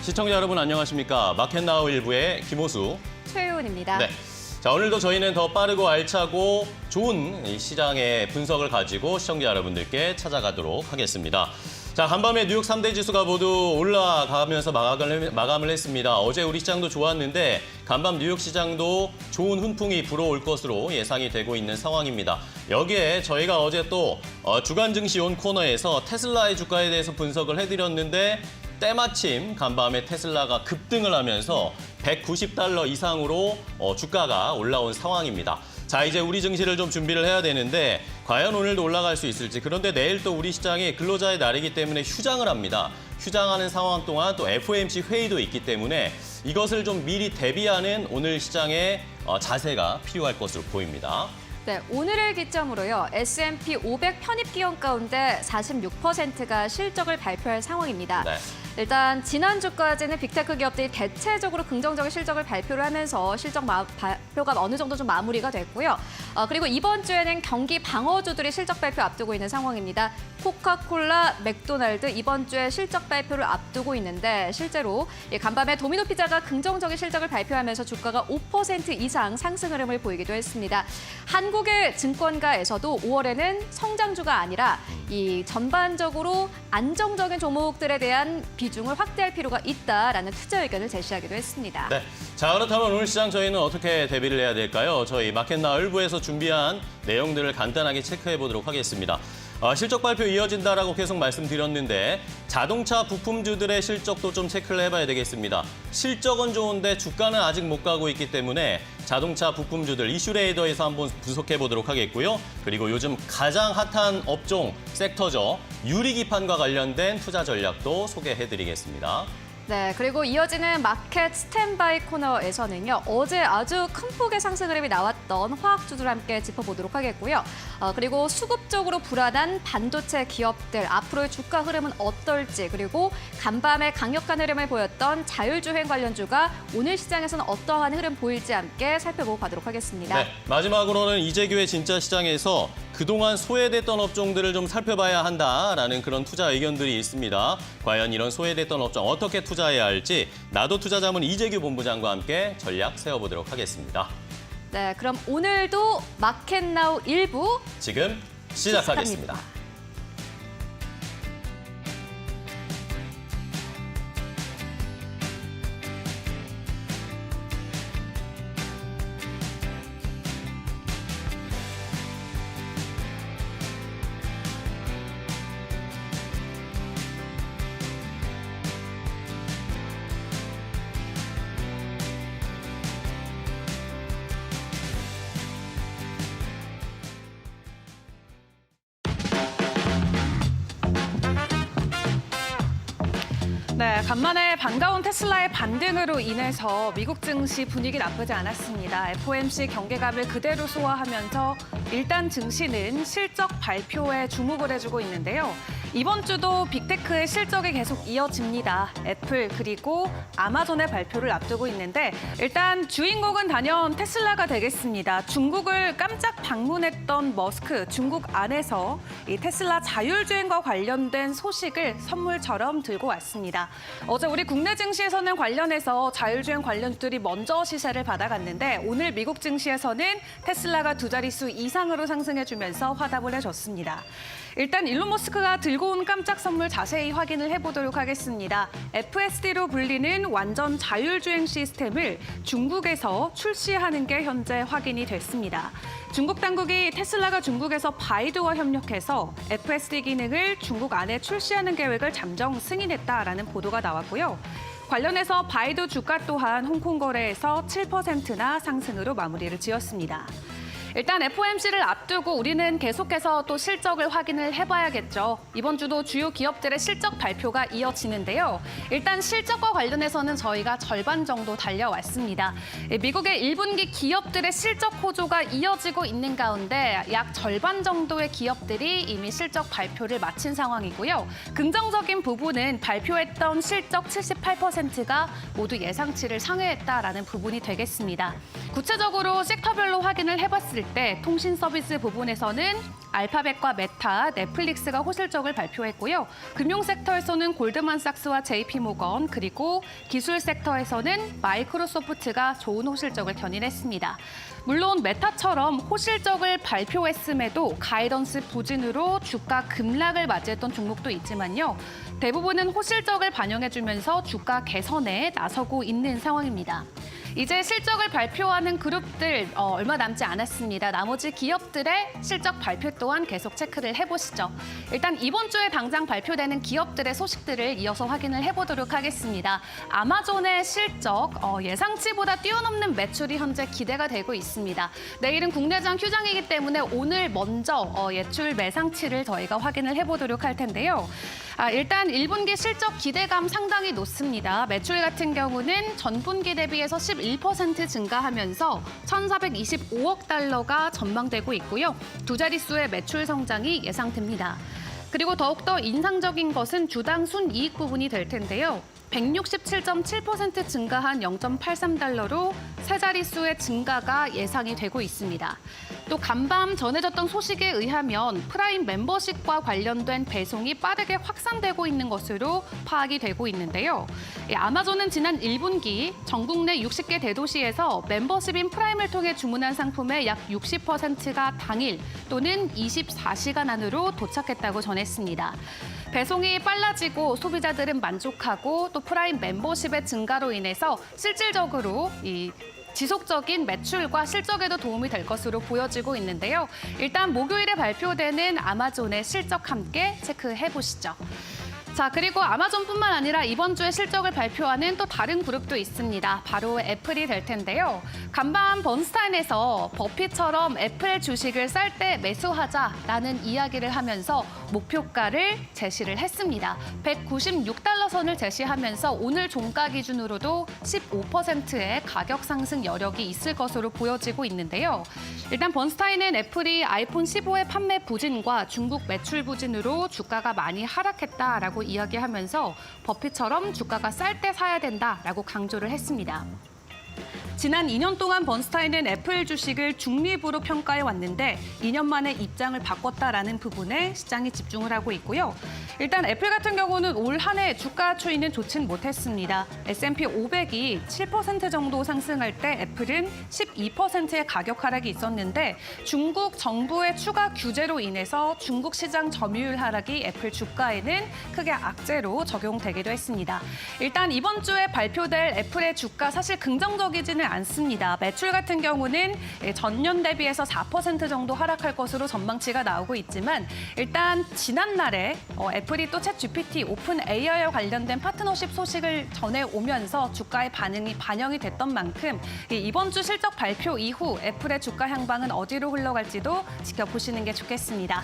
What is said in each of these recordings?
시청자 여러분 안녕하십니까? 마켓나우 일부의 김호수, 최윤입니다. 네. 자, 오늘도 저희는 더 빠르고 알차고 좋은 이 시장의 분석을 가지고 시청자 여러분들께 찾아가도록 하겠습니다. 자, 간밤에 뉴욕 3대 지수가 모두 올라가면서 마감을 했습니다. 어제 우리 시장도 좋았는데 간밤 뉴욕 시장도 좋은 훈풍이 불어올 것으로 예상이 되고 있는 상황입니다. 여기에 저희가 어제 또 주간 증시 온 코너에서 테슬라의 주가에 대해서 분석을 해드렸는데 때마침 간밤에 테슬라가 급등을 하면서 190달러 이상으로 주가가 올라온 상황입니다. 자, 이제 우리 증시를 좀 준비를 해야 되는데 과연 오늘도 올라갈 수 있을지. 그런데 내일 또 우리 시장이 근로자의 날이기 때문에 휴장을 합니다. 휴장하는 상황 동안 또 FOMC 회의도 있기 때문에 이것을 좀 미리 대비하는 오늘 시장의 자세가 필요할 것으로 보입니다. 네, 오늘을 기점으로요. S&P 500 편입 기업 가운데 46%가 실적을 발표할 상황입니다. 네. 일단 지난주까지는 빅테크 기업들이 대체적으로 긍정적인 실적을 발표를 하면서 실적 발표가 어느 정도 좀 마무리가 됐고요. 그리고 이번 주에는 경기 방어주들이 실적 발표 앞두고 있는 상황입니다. 코카콜라, 맥도날드 이번 주에 실적 발표를 앞두고 있는데 실제로 간밤에 도미노 피자가 긍정적인 실적을 발표하면서 주가가 5% 이상 상승 흐름을 보이기도 했습니다. 한국의 증권가에서도 5월에는 성장주가 아니라 이 전반적으로 안정적인 종목들에 대한 비중을 확대할 필요가 있다라는 투자 의견을 제시하기도 했습니다. 네. 자, 그렇다면 오늘 시장 저희는 어떻게 대비를 해야 될까요? 저희 마켓나우 일부에서 준비한 내용들을 간단하게 체크해 보도록 하겠습니다. 실적 발표 이어진다라고 계속 말씀드렸는데 자동차 부품주들의 실적도 좀 체크를 해봐야 되겠습니다. 실적은 좋은데 주가는 아직 못 가고 있기 때문에 자동차 부품주들 이슈레이더에서 한번 분석해 보도록 하겠고요. 그리고 요즘 가장 핫한 업종, 섹터죠. 유리기판과 관련된 투자 전략도 소개해드리겠습니다. 네, 그리고 이어지는 마켓 스탠바이 코너에서는요. 어제 아주 큰 폭의 상승 흐름이 나왔던 화학주들 함께 짚어보도록 하겠고요. 그리고 수급적으로 불안한 반도체 기업들, 앞으로의 주가 흐름은 어떨지, 그리고 간밤에 강력한 흐름을 보였던 자율주행 관련주가 오늘 시장에서는 어떠한 흐름 보일지 함께 살펴보고 가도록 하겠습니다. 네, 마지막으로는 이재규의 진짜 시장에서 그동안 소외됐던 업종들을 좀 살펴봐야 한다라는 그런 투자 의견들이 있습니다. 과연 이런 소외됐던 업종 어떻게 투자해야 할지 나도 투자자문 이재규 본부장과 함께 전략 세워보도록 하겠습니다. 네, 그럼 오늘도 마켓나우 일부 지금 시작하겠습니다. 네, 간만에 반가운 테슬라의 반등으로 인해서 미국 증시 분위기 나쁘지 않았습니다. FOMC 경계감을 그대로 소화하면서 일단 증시는 실적 발표에 주목을 해주고 있는데요. 이번 주도 빅테크의 실적이 계속 이어집니다. 애플 그리고 아마존의 발표를 앞두고 있는데 일단 주인공은 단연 테슬라가 되겠습니다. 중국을 깜짝 방문했던 머스크, 중국 안에서 이 테슬라 자율주행과 관련된 소식을 선물처럼 들고 왔습니다. 어제 우리 국내 증시에서는 관련해서 자율주행 관련주들이 먼저 시세를 받아갔는데 오늘 미국 증시에서는 테슬라가 두 자릿수 이상으로 상승해주면서 화답을 해줬습니다. 일단 일론 머스크가 들고 온 깜짝 선물 자세히 확인을 해보도록 하겠습니다. FSD로 불리는 완전 자율주행 시스템을 중국에서 출시하는 게 현재 확인이 됐습니다. 중국 당국이 테슬라가 중국에서 바이두와 협력해서 FSD 기능을 중국 안에 출시하는 계획을 잠정 승인했다라는 보도가 나왔고요. 관련해서 바이두 주가 또한 홍콩 거래에서 7%나 상승으로 마무리를 지었습니다. 일단 FOMC를 앞두고 우리는 계속해서 또 실적을 확인을 해봐야겠죠. 이번 주도 주요 기업들의 실적 발표가 이어지는데요. 일단 실적과 관련해서는 저희가 절반 정도 달려왔습니다. 미국의 1분기 기업들의 실적 호조가 이어지고 있는 가운데 약 절반 정도의 기업들이 이미 실적 발표를 마친 상황이고요. 긍정적인 부분은 발표했던 실적 78%가 모두 예상치를 상회했다라는 부분이 되겠습니다. 구체적으로 섹터별로 확인을 해봤을 봤을 때 통신 서비스 부분에서는 알파벳과 메타, 넷플릭스가 호실적을 발표했고요. 금융 섹터에서는 골드만삭스와 JP모건, 그리고 기술 섹터에서는 마이크로소프트가 좋은 호실적을 견인했습니다. 물론 메타처럼 호실적을 발표했음에도 가이던스 부진으로 주가 급락을 맞이했던 종목도 있지만요. 대부분은 호실적을 반영해주면서 주가 개선에 나서고 있는 상황입니다. 이제 실적을 발표하는 그룹들 얼마 남지 않았습니다. 나머지 기업들의 실적 발표 또한 계속 체크를 해보시죠. 일단 이번 주에 당장 발표되는 기업들의 소식들을 이어서 확인을 해보도록 하겠습니다. 아마존의 실적 예상치보다 뛰어넘는 매출이 현재 기대가 되고 있습니다. 내일은 국내장 휴장이기 때문에 오늘 먼저 예출 매상치를 저희가 확인을 해보도록 할 텐데요. 일단 1분기 실적 기대감 상당히 높습니다. 매출 같은 경우는 전분기 대비해서 11% 증가하면서 1,425억 달러가 전망되고 있고요. 두 자릿수의 매출 성장이 예상됩니다. 그리고 더욱더 인상적인 것은 주당 순이익 부분이 될 텐데요. 167.7% 증가한 0.83달러로 세 자릿수의 증가가 예상이 되고 있습니다. 또 간밤 전해졌던 소식에 의하면 프라임 멤버십과 관련된 배송이 빠르게 확산되고 있는 것으로 파악이 되고 있는데요. 아마존은 지난 1분기 전국 내 60개 대도시에서 멤버십인 프라임을 통해 주문한 상품의 약 60%가 당일 또는 24시간 안으로 도착했다고 전했습니다. 배송이 빨라지고 소비자들은 만족하고 또 프라임 멤버십의 증가로 인해서 실질적으로 이 지속적인 매출과 실적에도 도움이 될 것으로 보여지고 있는데요. 일단 목요일에 발표되는 아마존의 실적 함께 체크해 보시죠. 자, 그리고 아마존뿐만 아니라 이번 주에 실적을 발표하는 또 다른 그룹도 있습니다. 바로 애플이 될 텐데요. 간밤 번스타인에서 버핏처럼 애플 주식을 쌀 때 매수하자라는 이야기를 하면서 목표가를 제시를 했습니다. 196달러 선을 제시하면서 오늘 종가 기준으로도 15%의 가격 상승 여력이 있을 것으로 보여지고 있는데요. 일단 번스타인은 애플이 아이폰 15의 판매 부진과 중국 매출 부진으로 주가가 많이 하락했다라고 이야기하면서 버핏처럼 주가가 쌀 때 사야 된다라고 강조를 했습니다. 지난 2년 동안 번스타인은 애플 주식을 중립으로 평가해 왔는데 2년 만에 입장을 바꿨다라는 부분에 시장이 집중을 하고 있고요. 일단 애플 같은 경우는 올 한 해 주가 추이는 좋진 못했습니다. S&P 500이 7% 정도 상승할 때 애플은 12%의 가격 하락이 있었는데 중국 정부의 추가 규제로 인해서 중국 시장 점유율 하락이 애플 주가에는 크게 악재로 적용되기도 했습니다. 일단 이번 주에 발표될 애플의 주가 사실 긍정적이지는 않습니다. 매출 같은 경우는 전년 대비해서 4% 정도 하락할 것으로 전망치가 나오고 있지만 일단 지난날에 애플이 또 챗GPT 오픈 AI와 관련된 파트너십 소식을 전해오면서 주가의 반영이 됐던 만큼 이번 주 실적 발표 이후 애플의 주가 향방은 어디로 흘러갈지도 지켜보시는 게 좋겠습니다.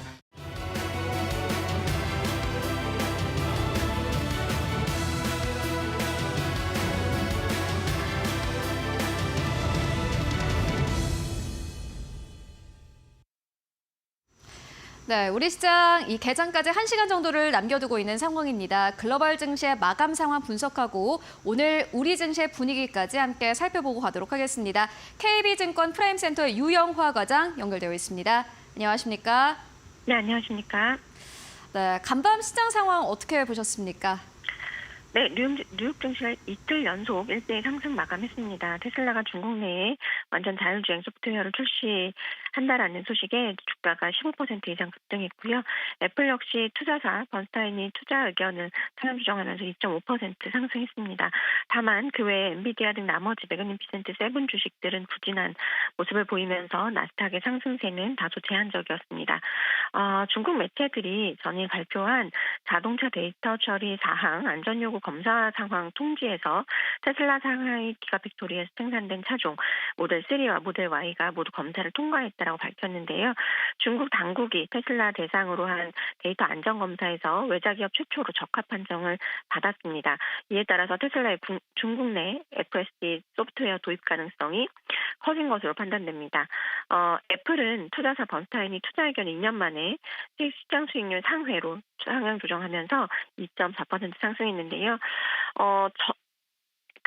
네, 우리 시장 이 개장까지 1시간 정도를 남겨두고 있는 상황입니다. 글로벌 증시의 마감 상황 분석하고 오늘 우리 증시의 분위기까지 함께 살펴보고 가도록 하겠습니다. KB증권 프라임센터의 유영화 과장 연결되어 있습니다. 안녕하십니까? 네, 안녕하십니까? 네, 간밤 시장 상황 어떻게 보셨습니까? 네, 뉴욕 증시가 이틀 연속 일대일 상승 마감했습니다. 테슬라가 중국 내에 완전 자율주행 소프트웨어를 출시한다라는 소식에 주가가 15% 이상 급등했고요. 애플 역시 투자사 번스타인이 투자 의견을 상향 조정하면서 2.5% 상승했습니다. 다만 그 외에 엔비디아 등 나머지 매그니피센트 세븐 주식들은 부진한 모습을 보이면서 나스닥의 상승세는 다소 제한적이었습니다. 중국 매체들이 전일 발표한 자동차 데이터 처리 사항 안전요구 검사 상황 통지에서 테슬라 상하이 기가팩토리에서 생산된 차종 모델 3와 모델 Y가 모두 검사를 통과했다라고 밝혔는데요. 중국 당국이 테슬라 대상으로 한 데이터 안전 검사에서 외자기업 최초로 적합 판정을 받았습니다. 이에 따라서 테슬라의 중국 내 FSD 소프트웨어 도입 가능성이 커진 것으로 판단됩니다. 애플은 투자사 번스타인이 투자 의견을 2년 만에 시장 수익률 상회로 상향 조정하면서 2.4% 상승했는데요.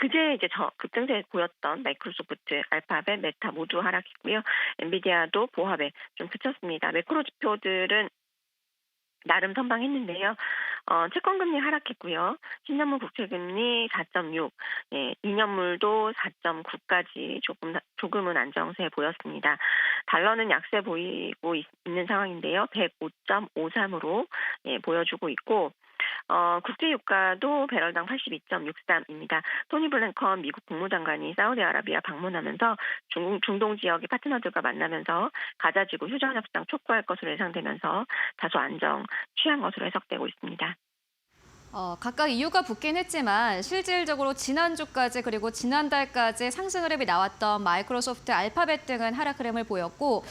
그제 이제 급등세 보였던 마이크로소프트, 알파벳, 메타 모두 하락했고요. 엔비디아도 보합에 좀 그쳤습니다. 매크로 지표들은 나름 선방했는데요. 채권금리 하락했고요. 10년물 국채금리 4.6, 2년물도 4.9까지 조금은 안정세 보였습니다. 달러는 약세 보이고 있는 상황인데요. 105.53으로 보여주고 있고 국제유가도 배럴당 82.63입니다. 토니 블랭컨 미국 국무장관이 사우디아라비아 방문하면서 중동 지역의 파트너들과 만나면서 가자지구 휴전협상 촉구할 것으로 예상되면서 다소 안정 취한 것으로 해석되고 있습니다. 각각 이유가 붙긴 했지만 실질적으로 지난주까지 그리고 지난달까지 상승 흐름이 나왔던 마이크로소프트, 알파벳 등은 하락 흐름을 보였고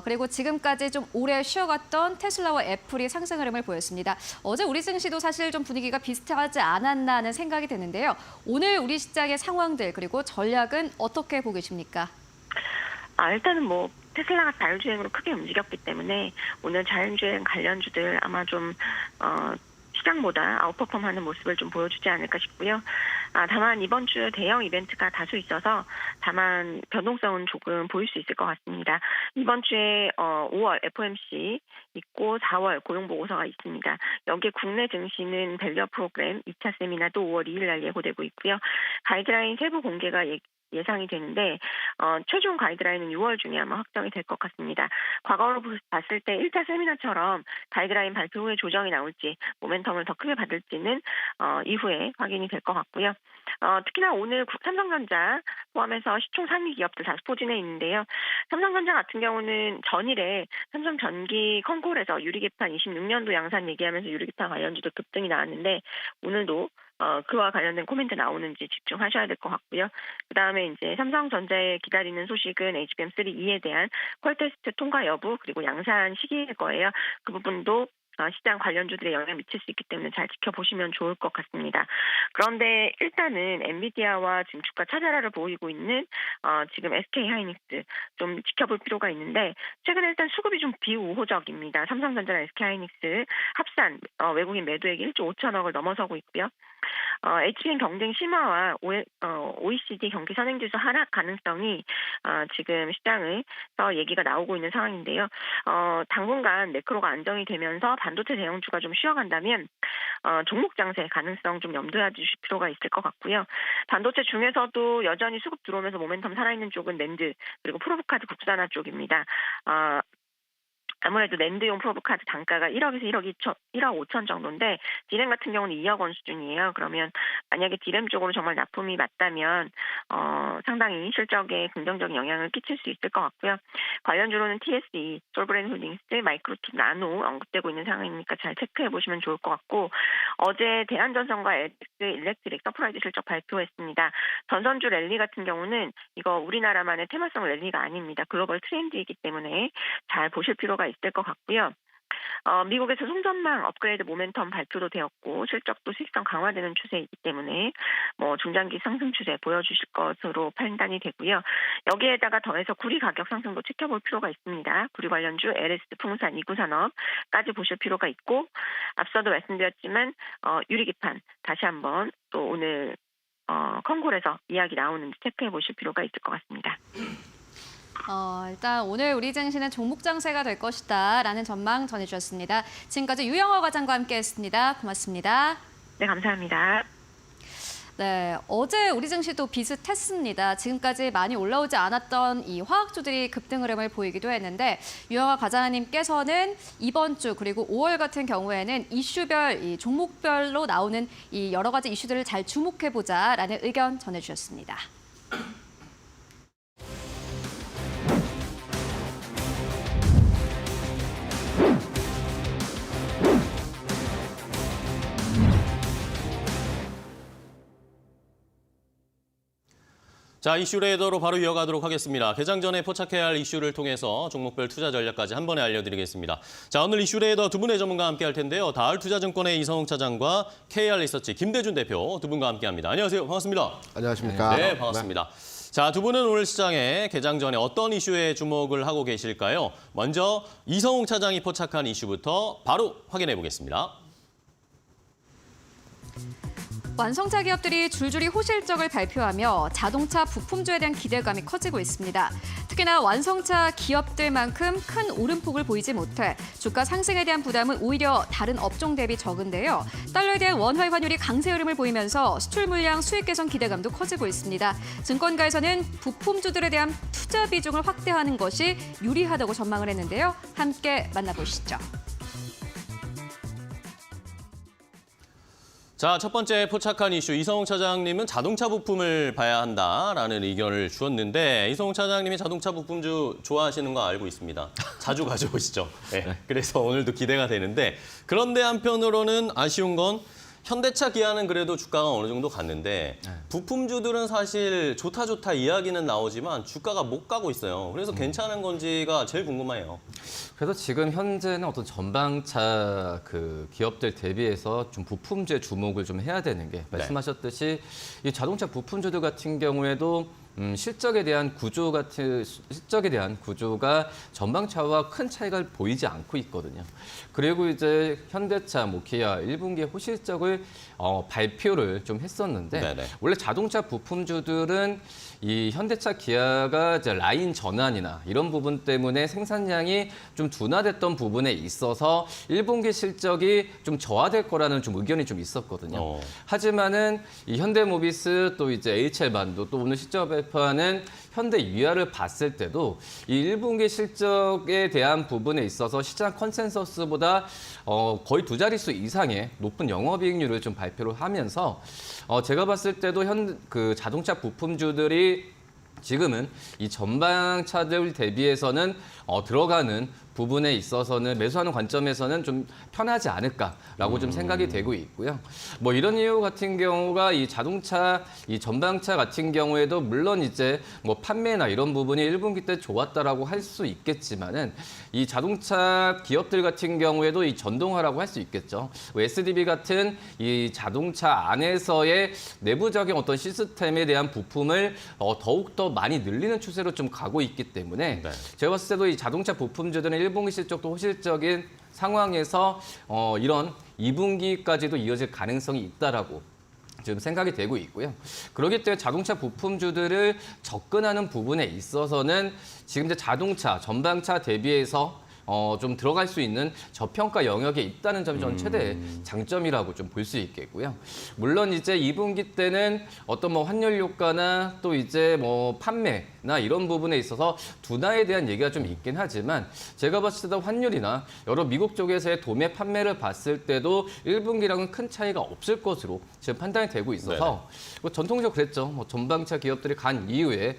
그리고 지금까지 좀 오래 쉬어갔던 테슬라와 애플이 상승 흐름을 보였습니다. 어제 우리 증시도 사실 좀 분위기가 비슷하지 않았나 하는 생각이 드는데요. 오늘 우리 시장의 상황들 그리고 전략은 어떻게 보고 계십니까? 일단은 테슬라가 자율주행으로 크게 움직였기 때문에 오늘 자율주행 관련주들 아마 좀 시장보다 아웃퍼폼하는 모습을 좀 보여주지 않을까 싶고요. 다만 이번 주 대형 이벤트가 다수 있어서 다만 변동성은 조금 보일 수 있을 것 같습니다. 이번 주에 5월 FOMC 있고 4월 고용보고서가 있습니다. 여기에 국내 증시는 밸류어 프로그램 2차 세미나도 5월 2일 날 예고되고 있고요. 가이드라인 세부 공개가 예상이 되는데 최종 가이드라인은 6월 중에 아마 확정이 될 것 같습니다. 과거로 봤을 때 1차 세미나처럼 가이드라인 발표 후에 조정이 나올지 모멘텀을 더 크게 받을지는 이후에 확인이 될 것 같고요. 특히나 오늘 삼성전자 포함해서 시총 상위 기업들 다수 포진해 있는데요. 삼성전자 같은 경우는 전일에 삼성전기 컨콜에서 유리개판 26년도 양산 얘기하면서 유리개판 관련주도 급등이 나왔는데 오늘도 그와 관련된 코멘트 나오는지 집중하셔야 될 것 같고요. 그다음에 이제 삼성전자에 기다리는 소식은 HBM3E에 대한 퀄 테스트 통과 여부 그리고 양산 시기일 거예요. 그 부분도 시장 관련주들에 영향을 미칠 수 있기 때문에 잘 지켜보시면 좋을 것 같습니다. 그런데 일단은 엔비디아와 지금 주가 차별화를 보이고 있는 지금 SK하이닉스 좀 지켜볼 필요가 있는데 최근에 일단 수급이 좀 비우호적입니다. 삼성전자랑 SK하이닉스 합산 외국인 매도액이 1조 5천억을 넘어서고 있고요. HBM 경쟁 심화와 OECD 경기 선행지수 하락 가능성이 지금 시장에서 얘기가 나오고 있는 상황인데요. 당분간 매크로가 안정이 되면서 반도체 대형주가 좀 쉬어간다면 종목 장세 가능성 좀 염두해 주실 필요가 있을 것 같고요. 반도체 중에서도 여전히 수급 들어오면서 모멘텀 살아있는 쪽은 낸드 그리고 프로브카드 국산화 쪽입니다. 아무래도 낸드용 프로브카드 단가가 1억에서 1억 5천 정도인데 디램 같은 경우는 2억 원 수준이에요. 그러면 만약에 디램 쪽으로 정말 납품이 맞다면 상당히 실적에 긍정적인 영향을 끼칠 수 있을 것 같고요. 관련주로는 TSE, 솔브랜홀딩스, 마이크로틱, 나노 언급되고 있는 상황이니까 잘 체크해 보시면 좋을 것 같고 어제 대한전선과 LX 일렉트릭 서프라이즈 실적 발표했습니다. 전선주 랠리 같은 경우는 이거 우리나라만의 테마성 랠리가 아닙니다. 글로벌 트렌드이기 때문에 잘 보실 필요가 있을 것 같고요. 미국에서 송전망 업그레이드 모멘텀 발표도 되었고 실적도 수익성 강화되는 추세이기 때문에 중장기 상승 추세 보여주실 것으로 판단이 되고요. 여기에다가 더해서 구리 가격 상승도 지켜볼 필요가 있습니다. 구리 관련주 LS, 풍산, 이구산업까지 보실 필요가 있고 앞서도 말씀드렸지만 유리기판 다시 한번 또 오늘 컨콜에서 이야기 나오는지 체크해 보실 필요가 있을 것 같습니다. 일단 오늘 우리 증시는 종목 장세가 될 것이다라는 전망 전해주셨습니다. 지금까지 유영화 과장과 함께했습니다. 고맙습니다. 네, 감사합니다. 네, 어제 우리 증시도 비슷했습니다. 지금까지 많이 올라오지 않았던 이 화학주들이 급등 흐름을 보이기도 했는데 유영화 과장님께서는 이번 주 그리고 5월 같은 경우에는 이슈별, 이 종목별로 나오는 이 여러 가지 이슈들을 잘 주목해보자라는 의견 전해주셨습니다. 자, 이슈 레이더로 바로 이어가도록 하겠습니다. 개장 전에 포착해야 할 이슈를 통해서 종목별 투자 전략까지 한 번에 알려드리겠습니다. 자, 오늘 이슈 레이더 두 분의 전문가와 함께 할 텐데요. 다을투자증권의 이성웅 차장과 KR리서치 김대준 대표 두 분과 함께합니다. 안녕하세요. 반갑습니다. 안녕하십니까. 네, 반갑습니다. 네. 자, 두 분은 오늘 시장에 개장 전에 어떤 이슈에 주목을 하고 계실까요? 먼저 이성웅 차장이 포착한 이슈부터 바로 확인해 보겠습니다. 완성차 기업들이 줄줄이 호실적을 발표하며 자동차 부품주에 대한 기대감이 커지고 있습니다. 특히나 완성차 기업들만큼 큰 오름폭을 보이지 못해 주가 상승에 대한 부담은 오히려 다른 업종 대비 적은데요. 달러에 대한 원화의 환율이 강세 흐름을 보이면서 수출 물량 수익 개선 기대감도 커지고 있습니다. 증권가에서는 부품주들에 대한 투자 비중을 확대하는 것이 유리하다고 전망을 했는데요. 함께 만나보시죠. 자, 첫 번째 포착한 이슈, 이성욱 차장님은 자동차 부품을 봐야 한다라는 의견을 주었는데 이성욱 차장님이 자동차 부품주 좋아하시는 거 알고 있습니다. 자주 가져오시죠. 네, 그래서 오늘도 기대가 되는데 그런데 한편으로는 아쉬운 건 현대차, 기아는 그래도 주가가 어느 정도 갔는데 부품주들은 사실 좋다 이야기는 나오지만 주가가 못 가고 있어요. 그래서 괜찮은 건지가 제일 궁금해요. 그래서 지금 현재는 어떤 전방차 기업들 대비해서 좀 부품주에 주목을 좀 해야 되는 게 말씀하셨듯이 이 자동차 부품주들 같은 경우에도 실적에 대한 구조가 전방차와 큰 차이가 보이지 않고 있거든요. 그리고 이제 현대차, 기아 1분기에 호실적을 발표를 좀 했었는데 네네. 원래 자동차 부품주들은 이 현대차, 기아가 이제 라인 전환이나 이런 부분 때문에 생산량이 좀 둔화됐던 부분에 있어서 1분기 실적이 좀 저하될 거라는 좀 의견이 좀 있었거든요. 하지만은 이 현대모비스 또 이제 HL반도 또 오늘 실적 발표하는 현대위아를 봤을 때도 이 1분기 실적에 대한 부분에 있어서 시장 컨센서스보다 거의 두 자릿수 이상의 높은 영업이익률을 좀 발표를 하면서 제가 봤을 때도 자동차 부품주들이 지금은 이 전방차들 대비해서는 들어가는 부분에 있어서는 매수하는 관점에서는 좀 편하지 않을까라고 좀 생각이 되고 있고요. 이런 이유 같은 경우가 이 자동차, 이 전방차 같은 경우에도 물론 이제 판매나 이런 부분이 1분기 때 좋았다라고 할 수 있겠지만은 이 자동차 기업들 같은 경우에도 이 전동화라고 할 수 있겠죠. SDB 같은 이 자동차 안에서의 내부적인 어떤 시스템에 대한 부품을 더욱더 많이 늘리는 추세로 좀 가고 있기 때문에 제가 봤을 때도 이 자동차 부품주들은 1분기 실적도 호실적인 상황에서 이런 2분기까지도 이어질 가능성이 있다라고 지금 생각이 되고 있고요. 그렇기 때문에 자동차 부품주들을 접근하는 부분에 있어서는 지금 이제 자동차, 전방차 대비해서 좀 들어갈 수 있는 저평가 영역에 있다는 점이 저는 최대 장점이라고 좀 볼 수 있겠고요. 물론 이제 2분기 때는 어떤 환율 효과나 또 이제 판매나 이런 부분에 있어서 둔화에 대한 얘기가 좀 있긴 하지만 제가 봤을 때도 환율이나 여러 미국 쪽에서의 도매 판매를 봤을 때도 1분기랑은 큰 차이가 없을 것으로 지금 판단이 되고 있어서 전통적으로 그랬죠. 전방차 기업들이 간 이후에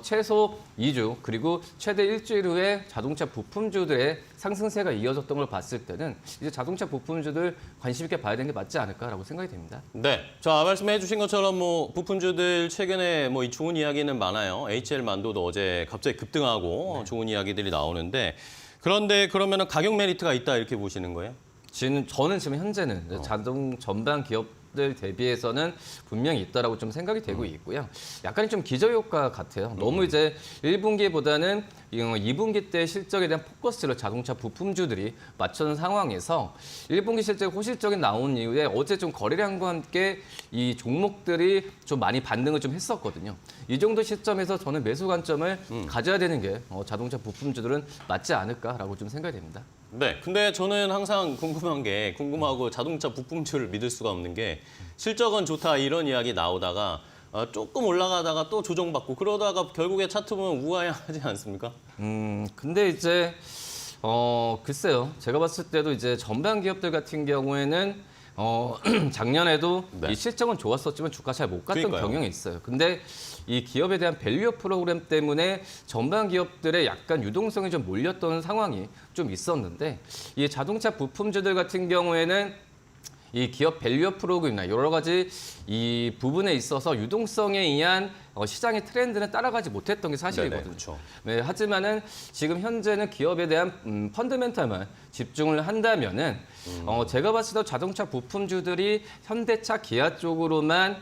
최소 2주 그리고 최대 일주일 후에 자동차 부품주들의 상승세가 이어졌던 걸 봤을 때는 이제 자동차 부품주들 관심 있게 봐야 되는 게 맞지 않을까라고 생각이 됩니다. 네, 자 말씀해 주신 것처럼 부품주들 최근에 이 좋은 이야기는 많아요. HL만도도 어제 갑자기 급등하고 좋은 이야기들이 나오는데 그런데 그러면은 가격 메리트가 있다 이렇게 보시는 거예요? 저는 지금 현재는 자동 전방 기업들 대비해서는 분명히 있다라고 좀 생각이 되고 있고요. 약간 좀 기저효과 같아요. 너무 이제 1분기보다는 2분기 때 실적에 대한 포커스를 자동차 부품주들이 맞추는 상황에서 1분기 실적 호실적이 나온 이후에 어제 좀 거래량과 함께 이 종목들이 좀 많이 반등을 좀 했었거든요. 이 정도 시점에서 저는 매수 관점을 가져야 되는 게 자동차 부품주들은 맞지 않을까라고 좀 생각이 됩니다. 네, 근데 저는 항상 궁금하고 자동차 부품주를 믿을 수가 없는 게 실적은 좋다 이런 이야기 나오다가 조금 올라가다가 또 조정받고 그러다가 결국에 차트 보면 우아해하지 않습니까? 근데 이제 글쎄요. 제가 봤을 때도 이제 전방 기업들 같은 경우에는 작년에도 이 실적은 좋았었지만 주가 잘 못 갔던 그러니까요. 경향이 있어요. 근데 이 기업에 대한 밸류업 프로그램 때문에 전방 기업들의 약간 유동성이 좀 몰렸던 상황이 좀 있었는데 이 자동차 부품주들 같은 경우에는 이 기업 밸류업 프로그램이나 여러 가지 이 부분에 있어서 유동성에 의한 시장의 트렌드는 따라가지 못했던 게 사실이거든요. 그렇죠. 네, 하지만은 지금 현재는 기업에 대한 펀더멘탈만 집중을 한다면은 제가 봤을 때 자동차 부품주들이 현대차, 기아 쪽으로만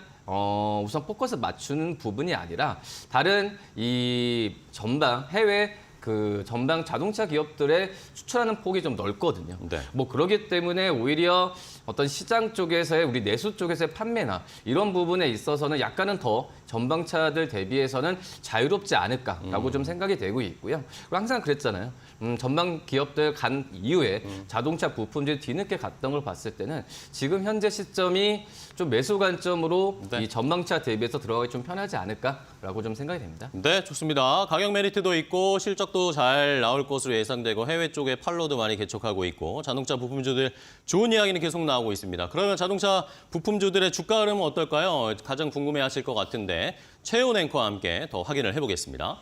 우선 포커스 맞추는 부분이 아니라 다른 이 전방 해외 그 전방 자동차 기업들의 수출하는 폭이 좀 넓거든요. 네. 뭐 그렇기 때문에 오히려 어떤 시장 쪽에서의 우리 내수 쪽에서의 판매나 이런 부분에 있어서는 약간은 더 전방차들 대비해서는 자유롭지 않을까라고 좀 생각이 되고 있고요. 그리고 항상 그랬잖아요. 전방 기업들 간 이후에 자동차 부품들이 뒤늦게 갔던 걸 봤을 때는 지금 현재 시점이 좀 매수 관점으로 네. 이 전방차 대비해서 들어가기 좀 편하지 않을까라고 좀 생각이 됩니다. 네, 좋습니다. 가격 메리트도 있고 실적도 잘 나올 것으로 예상되고 해외 쪽에 팔로도 많이 개척하고 있고 자동차 부품주들 좋은 이야기는 계속 나오고 있습니다. 그러면 자동차 부품주들의 주가 흐름은 어떨까요? 가장 궁금해하실 것 같은데 최훈 앵커와 함께 더 확인을 해보겠습니다.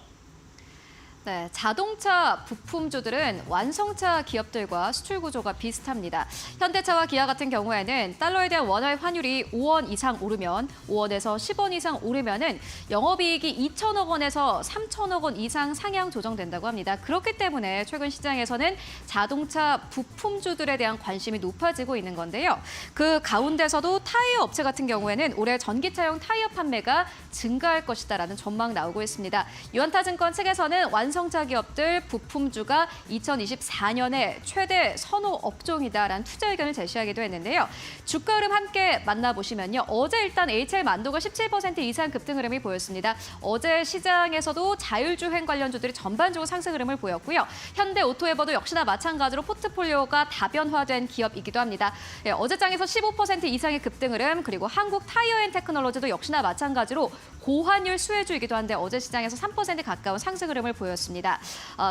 네, 자동차 부품주들은 완성차 기업들과 수출 구조가 비슷합니다. 현대차와 기아 같은 경우에는 달러에 대한 원화의 환율이 5원 이상 오르면 5원에서 10원 이상 오르면은 영업이익이 2천억 원에서 3천억 원 이상 상향 조정된다고 합니다. 그렇기 때문에 최근 시장에서는 자동차 부품주들에 대한 관심이 높아지고 있는 건데요. 그 가운데서도 타이어 업체 같은 경우에는 올해 전기차용 타이어 판매가 증가할 것이다라는 전망 나오고 있습니다. 유한타증권 측에서는 완성차 기업들 부품주가 2024년에 최대 선호 업종이다라는 투자 의견을 제시하기도 했는데요. 주가 흐름 함께 만나보시면요. 어제 일단 HL 만도가 17% 이상 급등 흐름이 보였습니다. 어제 시장에서도 자율주행 관련주들이 전반적으로 상승 흐름을 보였고요. 현대 오토에버도 역시나 마찬가지로 포트폴리오가 다변화된 기업이기도 합니다. 네, 어제장에서 15% 이상의 급등 흐름, 그리고 한국 타이어앤테크놀로지도 역시나 마찬가지로 고환율 수혜주이기도 한데 어제 시장에서 3% 가까운 상승 흐름을 보였습니다.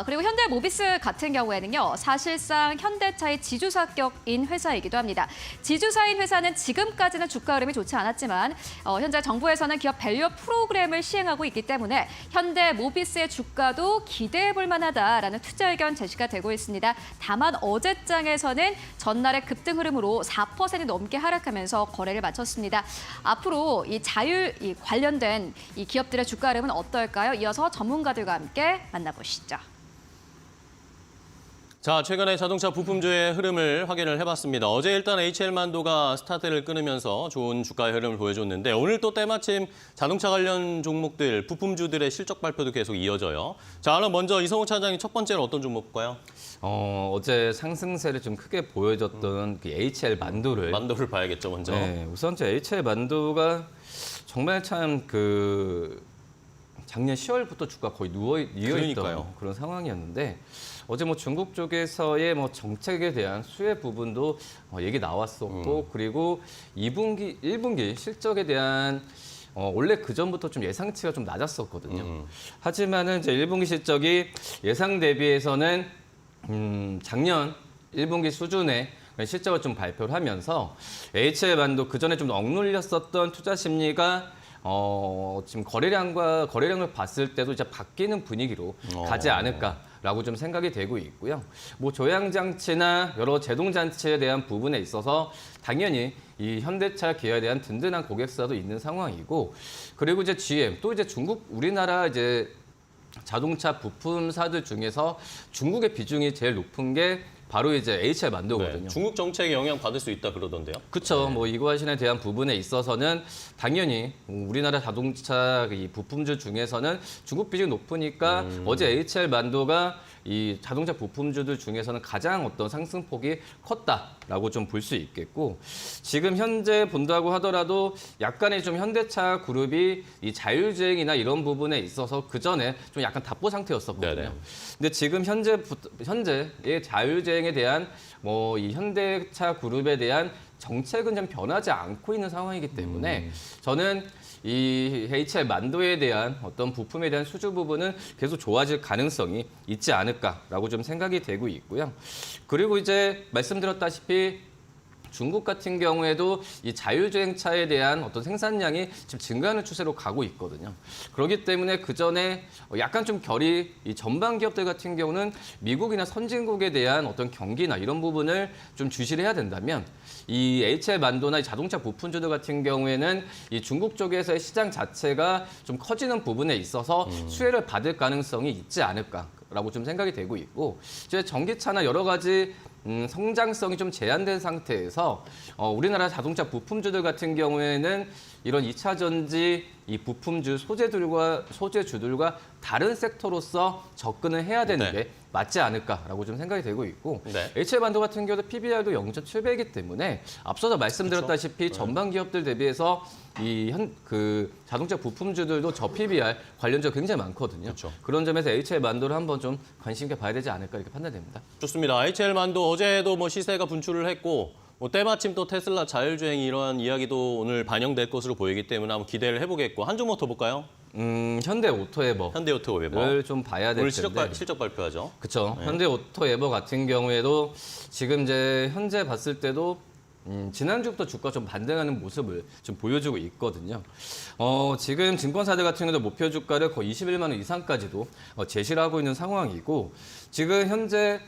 그리고 현대모비스 같은 경우에는요. 사실상 현대차의 지주사격인 회사이기도 합니다. 지주사인 회사는 지금까지는 주가 흐름이 좋지 않았지만 현재 정부에서는 기업 밸류업 프로그램을 시행하고 있기 때문에 현대모비스의 주가도 기대해볼 만하다라는 투자 의견 제시가 되고 있습니다. 다만 어제장에서는 전날의 급등 흐름으로 4% 넘게 하락하면서 거래를 마쳤습니다. 앞으로 이 관련된 이 기업들의 주가 흐름은 어떨까요? 이어서 전문가들과 함께 만나보시죠. 자, 최근에 자동차 부품주의 흐름을 확인을 해봤습니다. 어제 일단 HL만도가 스타트를 끊으면서 좋은 주가의 흐름을 보여줬는데 오늘 또 때마침 자동차 관련 종목들, 부품주들의 실적 발표도 계속 이어져요. 자, 그럼 먼저 이성우 차장님 첫 번째로 어떤 종목 볼까요? 어제 상승세를 좀 크게 보여줬던 그 HL 만도를 만도를 봐야겠죠, 먼저. 네, 우선 저 HL 만도가 정말 참 그 작년 10월부터 주가 거의 누워있던 그러니까요. 그런 상황이었는데 어제 뭐 중국 쪽에서의 뭐 정책에 대한 수혜 부분도 얘기 나왔었고 그리고 2분기, 1분기 실적에 대한 원래 그 전부터 좀 예상치가 좀 낮았었거든요. 하지만은 이제 1분기 실적이 예상 대비해서는 작년 1분기 수준의 실적을 좀 발표를 하면서 HL 만도 그 전에 좀 억눌렸었던 투자 심리가 지금 거래량을 봤을 때도 이제 바뀌는 분위기로 가지 않을까라고 좀 생각이 되고 있고요. 뭐 조향 장치나 여러 제동 장치에 대한 부분에 있어서 당연히 이 현대차 기아에 대한 든든한 고객사도 있는 상황이고, 그리고 이제 GM 또 이제 우리나라 이제 자동차 부품사들 중에서 중국의 비중이 제일 높은 게 바로 이제 HL 만도거든요. 네, 중국 정책에 영향 받을 수 있다 그러던데요. 그렇죠. 뭐 이거화신에 대한 부분에 있어서는 당연히 우리나라 자동차 이 부품주 중에서는 중국 비중이 높으니까 어제 HL 만도가 이 자동차 부품주들 중에서는 가장 어떤 상승폭이 컸다라고 좀 볼 수 있겠고, 지금 현재 본다고 하더라도 약간의 좀 현대차 그룹이 이 자율주행이나 이런 부분에 있어서 그 전에 좀 약간 답보 상태였었거든요. 네네. 근데 지금 현재의 자율주행에 대한 뭐 이 현대차 그룹에 대한 정책은 좀 변하지 않고 있는 상황이기 때문에 저는 이 HL 만도에 대한 어떤 부품에 대한 수주 부분은 계속 좋아질 가능성이 있지 않을까라고 좀 생각이 되고 있고요. 그리고 이제 말씀드렸다시피 중국 같은 경우에도 이 자율주행차에 대한 어떤 생산량이 지금 증가하는 추세로 가고 있거든요. 그렇기 때문에 그 전에 약간 좀 결이 이 전방 기업들 같은 경우는 미국이나 선진국에 대한 어떤 경기나 이런 부분을 좀 주시를 해야 된다면 이 HL 만도나 이 자동차 부품주들 같은 경우에는 이 중국 쪽에서의 시장 자체가 좀 커지는 부분에 있어서 수혜를 받을 가능성이 있지 않을까라고 좀 생각이 되고 있고, 이제 전기차나 여러 가지 성장성이 좀 제한된 상태에서 우리나라 자동차 부품주들 같은 경우에는 이런 2차 전지 이 부품주 소재주들과 다른 섹터로서 접근을 해야 되는 네. 게 맞지 않을까라고 좀 생각이 되고 있고 네. HL반도 같은 경우도 PBR도 0.7배이기 때문에 앞서서 말씀드렸다시피 전방 기업들 대비해서 그 자동차 부품주들도 저 PBR 관련주가 굉장히 많거든요. 그렇죠. 그런 점에서 HL반도를 한번 좀 관심 있게 봐야 되지 않을까 이렇게 판단됩니다. 좋습니다. HL만도 어제도 뭐 시세가 분출을 했고 뭐 때마침 또 테슬라 자율주행 이러한 이야기도 오늘 반영될 것으로 보이기 때문에 한번 기대를 해보겠고 한 종목 더 볼까요? 현대오토에버를 현대오토웨버. 좀 봐야 될 오늘 텐데. 실적 발표하죠. 그렇죠. 현대오토에버 같은 경우에도 지금 이제 현재 봤을 때도 지난주부터 주가 좀 반등하는 모습을 좀 보여주고 있거든요. 지금 증권사들 같은 경우도 목표 주가를 거의 21만 원 이상까지도 제시를 하고 있는 상황이고 지금 현재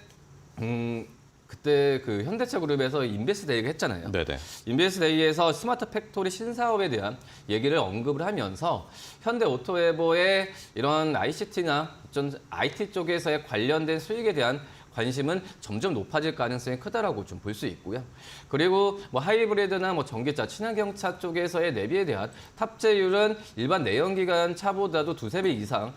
그때 그 현대차 그룹에서 인베스트 데이가 했잖아요. 네네. 인베스트 데이에서 스마트 팩토리 신사업에 대한 얘기를 언급을 하면서 현대오토웨버의 이런 ICT나 좀 IT 쪽에서의 관련된 수익에 대한 관심은 점점 높아질 가능성이 크다라고 좀 볼 수 있고요. 그리고 뭐 하이브리드나 뭐 전기차, 친환경차 쪽에서의 내비에 대한 탑재율은 일반 내연기관 차보다도 2~3배 이상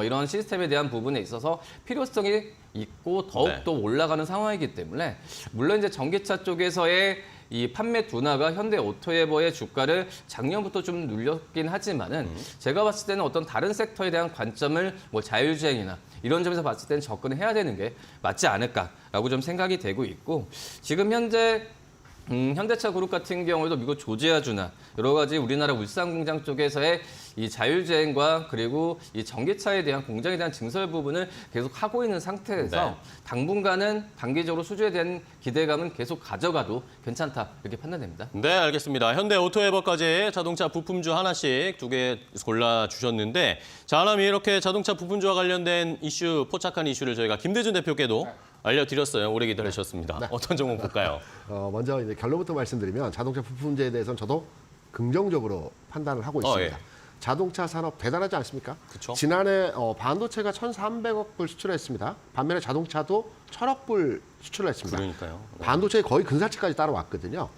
이런 시스템에 대한 부분에 있어서 필요성이 있고 더욱더 올라가는 상황이기 때문에 물론 이제 전기차 쪽에서의 이 판매 둔화가 현대오토웨버의 주가를 작년부터 좀 눌렸긴 하지만은 제가 봤을 때는 어떤 다른 섹터에 대한 관점을 뭐 자율주행이나 이런 점에서 봤을 때는 접근을 해야 되는 게 맞지 않을까라고 좀 생각이 되고 있고 지금 현재 현대차 그룹 같은 경우에도 미국 조지아주나 여러 가지 우리나라 울산 공장 쪽에서의 이 자율주행과 그리고 이 전기차에 대한 공장에 대한 증설 부분을 계속 하고 있는 상태에서 네. 당분간은 단기적으로 수주에 대한 기대감은 계속 가져가도 괜찮다 이렇게 판단됩니다. 네, 알겠습니다. 현대오토웨버까지 자동차 부품주 하나씩 2개 골라주셨는데 자, 그럼 이렇게 자동차 부품주와 관련된 이슈, 포착한 이슈를 저희가 김대준 대표께도 알려드렸어요. 오래 기다리셨습니다. 네. 어떤 종목 볼까요? 먼저 이제 결론부터 말씀드리면 자동차 부품제에 대해서는 저도 긍정적으로 판단을 하고 있습니다. 예. 자동차 산업 대단하지 않습니까? 그쵸. 지난해 반도체가 1,300억 불 수출했습니다. 반면에 자동차도 1,000억 불 수출을 했습니다. 그러니까요. 네. 반도체에 거의 근사치까지 따라왔거든요.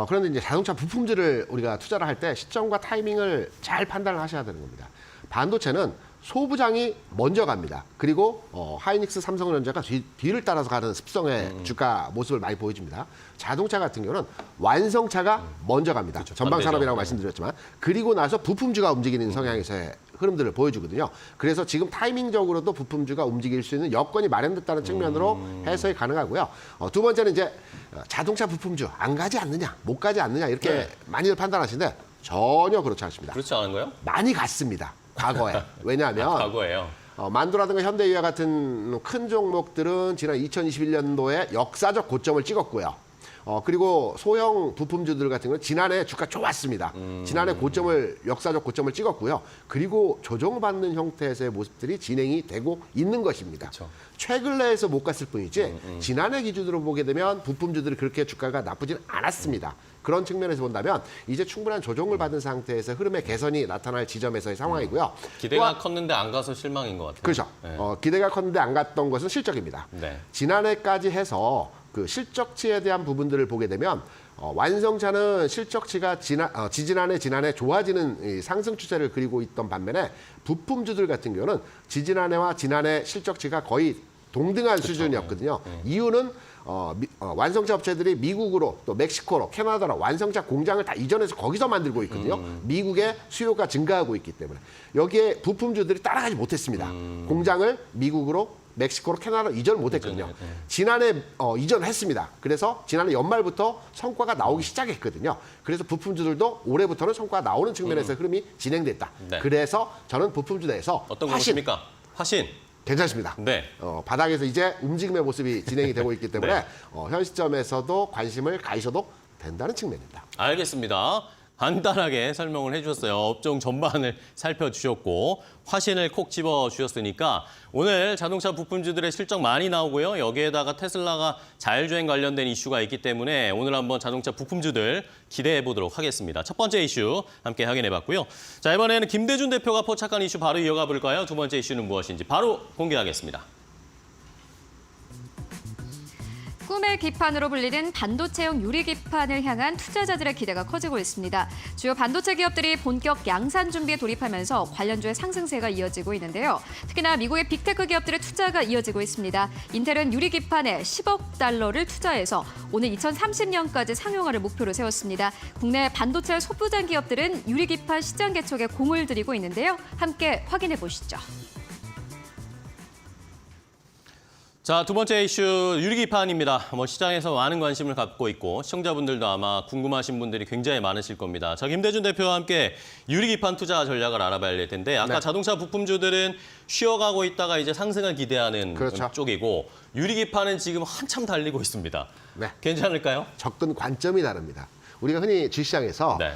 그런데 이제 자동차 부품들을 우리가 투자를 할 때 시점과 타이밍을 잘 판단을 하셔야 되는 겁니다. 반도체는 소부장이 먼저 갑니다. 그리고 하이닉스, 삼성전자가 뒤를 따라서 가는 습성의 주가 모습을 많이 보여줍니다. 자동차 같은 경우는 완성차가 먼저 갑니다. 그렇죠. 전방산업이라고 반대죠. 말씀드렸지만 그리고 나서 부품주가 움직이는 성향에서의 흐름들을 보여주거든요. 그래서 지금 타이밍적으로도 부품주가 움직일 수 있는 여건이 마련됐다는 측면으로 해석이 가능하고요. 두 번째는 이제 자동차 부품주 안 가지 않느냐, 못 가지 않느냐 이렇게 네. 많이들 판단하시는데 전혀 그렇지 않습니다. 그렇지 않은가요? 많이 갔습니다. 과거에. 왜냐하면 과거예요. 만도라든가 현대위아 같은 큰 종목들은 지난 2021년도에 역사적 고점을 찍었고요. 그리고 소형 부품주들 같은 경우는 지난해 주가 좋았습니다. 지난해 역사적 고점을 찍었고요. 그리고 조정받는 형태에서의 모습들이 진행이 되고 있는 것입니다. 그쵸. 최근래에서 못 갔을 뿐이지 지난해 기준으로 보게 되면 부품주들이 그렇게 주가가 나쁘진 않았습니다. 그런 측면에서 본다면 이제 충분한 조정을 받은 상태에서 흐름의 개선이 나타날 지점에서의 상황이고요. 기대가 컸는데 안 가서 실망인 것 같아요. 그렇죠. 네. 기대가 컸는데 안 갔던 것은 실적입니다. 네. 지난해까지 해서 그 실적치에 대한 부분들을 보게 되면 완성차는 실적치가 지난해 좋아지는 이 상승 추세를 그리고 있던 반면에 부품주들 같은 경우는 지난해와 지난해 실적치가 거의 동등한 수준이었거든요. 이유는 완성차 업체들이 미국으로 또 멕시코로 캐나다로 완성차 공장을 다 이전해서 거기서 만들고 있거든요. 미국의 수요가 증가하고 있기 때문에 여기에 부품주들이 따라가지 못했습니다. 공장을 미국으로 멕시코로 캐나다로 이전을 못했거든요. 지난해 이전을 했습니다. 그래서 지난해 연말부터 성과가 나오기 시작했거든요. 그래서 부품주들도 올해부터는 성과가 나오는 측면에서 흐름이 진행됐다. 네. 그래서 저는 부품주 내에서 어떤 거 화신 보십니까? 화신. 괜찮습니다. 네. 바닥에서 이제 움직임의 모습이 진행이 되고 있기 때문에 네. 현 시점에서도 관심을 가지셔도 된다는 측면입니다. 알겠습니다. 간단하게 설명을 해주셨어요. 업종 전반을 살펴주셨고 화신을 콕 집어주셨으니까 오늘 자동차 부품주들의 실적 많이 나오고요. 여기에다가 테슬라가 자율주행 관련된 이슈가 있기 때문에 오늘 한번 자동차 부품주들 기대해 보도록 하겠습니다. 첫 번째 이슈 함께 확인해 봤고요. 자, 이번에는 김대준 대표가 포착한 이슈 바로 이어가 볼까요? 두 번째 이슈는 무엇인지 바로 공개하겠습니다. 꿈의 기판으로 불리는 반도체용 유리 기판을 향한 투자자들의 기대가 커지고 있습니다. 주요 반도체 기업들이 본격 양산 준비에 돌입하면서 관련주의 상승세가 이어지고 있는데요. 특히나 미국의 빅테크 기업들의 투자가 이어지고 있습니다. 인텔은 유리 기판에 10억 달러를 투자해서 오늘 2030년까지 상용화를 목표로 세웠습니다. 국내 반도체 소부장 기업들은 유리 기판 시장 개척에 공을 들이고 있는데요. 함께 확인해 보시죠. 자, 두 번째 이슈 유리기판입니다. 시장에서 많은 관심을 갖고 있고 시청자분들도 아마 궁금하신 분들이 굉장히 많으실 겁니다. 자, 김대준 대표와 함께 유리기판 투자 전략을 알아봐야 될 텐데 아까 네. 자동차 부품주들은 쉬어가고 있다가 이제 상승을 기대하는 그렇죠. 쪽이고 유리기판은 지금 한참 달리고 있습니다. 네. 괜찮을까요? 접근 관점이 다릅니다. 우리가 흔히 주식시장에서 네.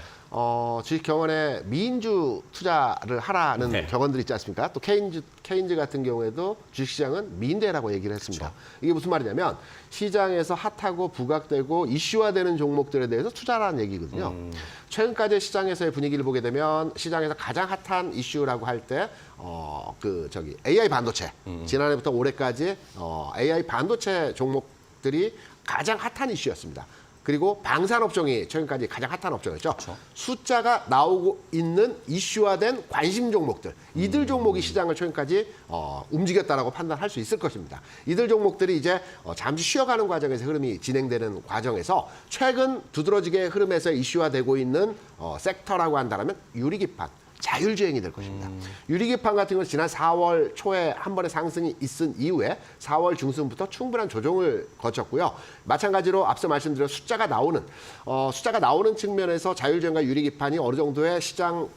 주식 경원에 미인주 투자를 하라는 네. 격언들이 있지 않습니까? 또 케인즈 같은 경우에도 주식시장은 미인대라고 얘기를 했습니다. 이게 무슨 말이냐면 시장에서 핫하고 부각되고 이슈화되는 종목들에 대해서 투자라는 얘기거든요. 최근까지 시장에서의 분위기를 보게 되면 시장에서 가장 핫한 이슈라고 할 때 AI 반도체 지난해부터 올해까지 AI 반도체 종목들이 가장 핫한 이슈였습니다. 그리고 방산업종이 최근까지 가장 핫한 업종이었죠. 그렇죠. 숫자가 나오고 있는 이슈화된 관심 종목들. 이들 종목이 시장을 최근까지 움직였다라고 판단할 수 있을 것입니다. 이들 종목들이 이제 잠시 쉬어가는 과정에서 흐름이 진행되는 과정에서 최근 두드러지게 흐름에서 이슈화되고 있는 섹터라고 한다면 유리기판. 자율주행이 될 것입니다. 유리기판 같은 경우는 지난 4월 초에 한 번의 상승이 있은 이후에 4월 중순부터 충분한 조정을 거쳤고요. 마찬가지로 앞서 말씀드린 숫자가 나오는 측면에서 자율주행과 유리기판이 어느 정도의 시장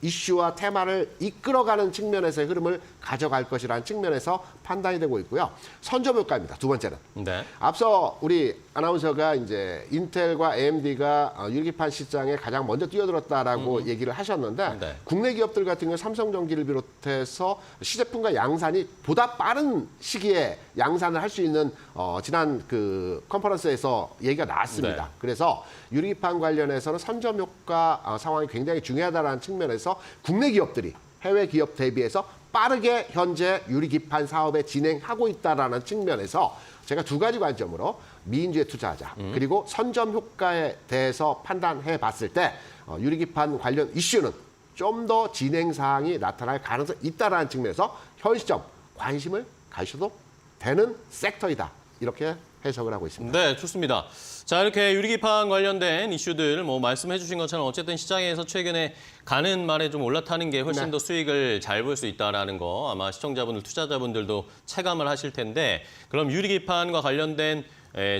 이슈와 테마를 이끌어가는 측면에서의 흐름을 가져갈 것이라는 측면에서 판단이 되고 있고요. 선점 효과입니다. 두 번째는. 네. 앞서 우리 아나운서가 이제 인텔과 AMD가 유리기판 시장에 가장 먼저 뛰어들었다라고 얘기를 하셨는데 네. 국내 기업들 같은 경우 삼성전기를 비롯해서 시제품과 양산이 보다 빠른 시기에 양산을 할 수 있는 지난 컨퍼런스에서 얘기가 나왔습니다. 네. 그래서 유리기판 관련해서는 선점 효과 상황이 굉장히 중요하다는 측면에서 국내 기업들이 해외 기업 대비해서 빠르게 현재 유리기판 사업에 진행하고 있다는 측면에서 제가 두 가지 관점으로 미인주에 투자하자. 그리고 선점 효과에 대해서 판단해 봤을 때 유리기판 관련 이슈는 좀 더 진행 사항이 나타날 가능성이 있다는 측면에서 현 시점 관심을 가셔도 되는 섹터이다. 이렇게 해석을 하고 있습니다. 네, 좋습니다. 자, 이렇게 유리기판 관련된 이슈들 말씀해 주신 것처럼 어쨌든 시장에서 최근에 가는 말에 좀 올라타는 게 훨씬 네. 더 수익을 잘 볼 수 있다라는 거 아마 시청자분들, 투자자분들도 체감을 하실 텐데 그럼 유리기판과 관련된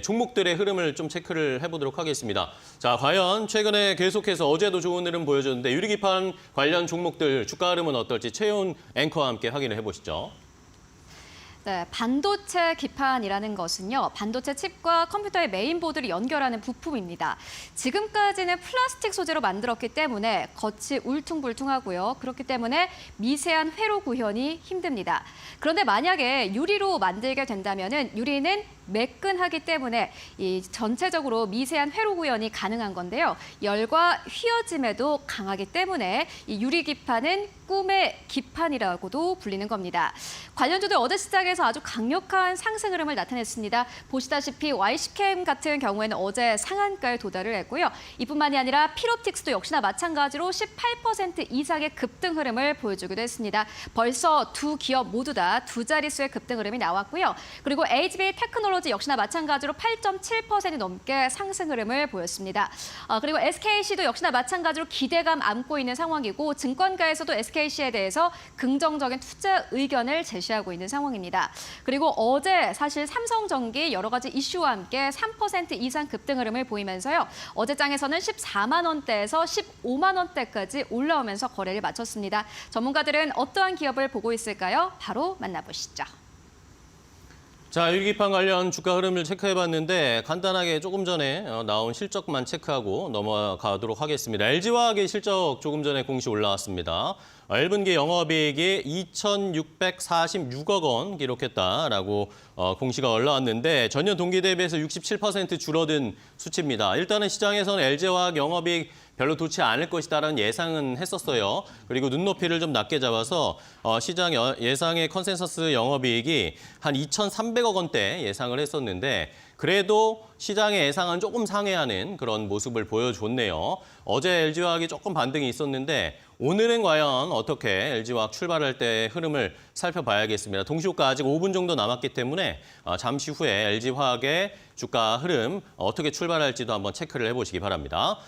종목들의 흐름을 좀 체크를 해보도록 하겠습니다. 자, 과연 최근에 계속해서 어제도 좋은 흐름 보여줬는데 유리기판 관련 종목들 주가 흐름은 어떨지 최훈 앵커와 함께 확인을 해보시죠. 네, 반도체 기판이라는 것은요, 반도체 칩과 컴퓨터의 메인보드를 연결하는 부품입니다. 지금까지는 플라스틱 소재로 만들었기 때문에 겉이 울퉁불퉁하고요. 그렇기 때문에 미세한 회로 구현이 힘듭니다. 그런데 만약에 유리로 만들게 된다면은 유리는 매끈하기 때문에 이 전체적으로 미세한 회로 구현이 가능한 건데요. 열과 휘어짐에도 강하기 때문에 이 유리 기판은 꿈의 기판이라고도 불리는 겁니다. 관련주들 어제 시장에서 아주 강력한 상승 흐름을 나타냈습니다. 보시다시피 YC캠 같은 경우에는 어제 상한가에 도달을 했고요. 이뿐만이 아니라 필옵틱스도 역시나 마찬가지로 18% 이상의 급등 흐름을 보여주기도 했습니다. 벌써 두 기업 모두 다 두 자릿수의 급등 흐름이 나왔고요. 그리고 HBA 테크놀로지 역시나 마찬가지로 8.7% 넘게 상승 흐름을 보였습니다. 그리고 SKC도 역시나 마찬가지로 기대감 안고 있는 상황이고 증권가에서도 SKC에 대해서 긍정적인 투자 의견을 제시하고 있는 상황입니다. 그리고 어제 사실 삼성전기 여러 가지 이슈와 함께 3% 이상 급등 흐름을 보이면서요. 어제장에서는 14만 원대에서 15만 원대까지 올라오면서 거래를 마쳤습니다. 전문가들은 어떠한 기업을 보고 있을까요? 바로 만나보시죠. 자, 유리기판 관련 주가 흐름을 체크해봤는데 간단하게 조금 전에 나온 실적만 체크하고 넘어가도록 하겠습니다. LG화학의 실적 조금 전에 공시 올라왔습니다. 1분기 영업이익이 2,646억 원 기록했다라고 공시가 올라왔는데 전년 동기 대비해서 67% 줄어든 수치입니다. 일단은 시장에서는 LG화학 영업이익 별로 좋지 않을 것이다라는 예상은 했었어요. 그리고 눈높이를 좀 낮게 잡아서 시장 예상의 컨센서스 영업이익이 한 2,300억 원대 예상을 했었는데 그래도 시장의 예상은 조금 상회하는 그런 모습을 보여줬네요. 어제 LG화학이 조금 반등이 있었는데 오늘은 과연 어떻게 LG화학 출발할 때 흐름을 살펴봐야겠습니다. 동시효과 아직 5분 정도 남았기 때문에 잠시 후에 LG화학의 주가 흐름 어떻게 출발할지도 한번 체크를 해보시기 바랍니다.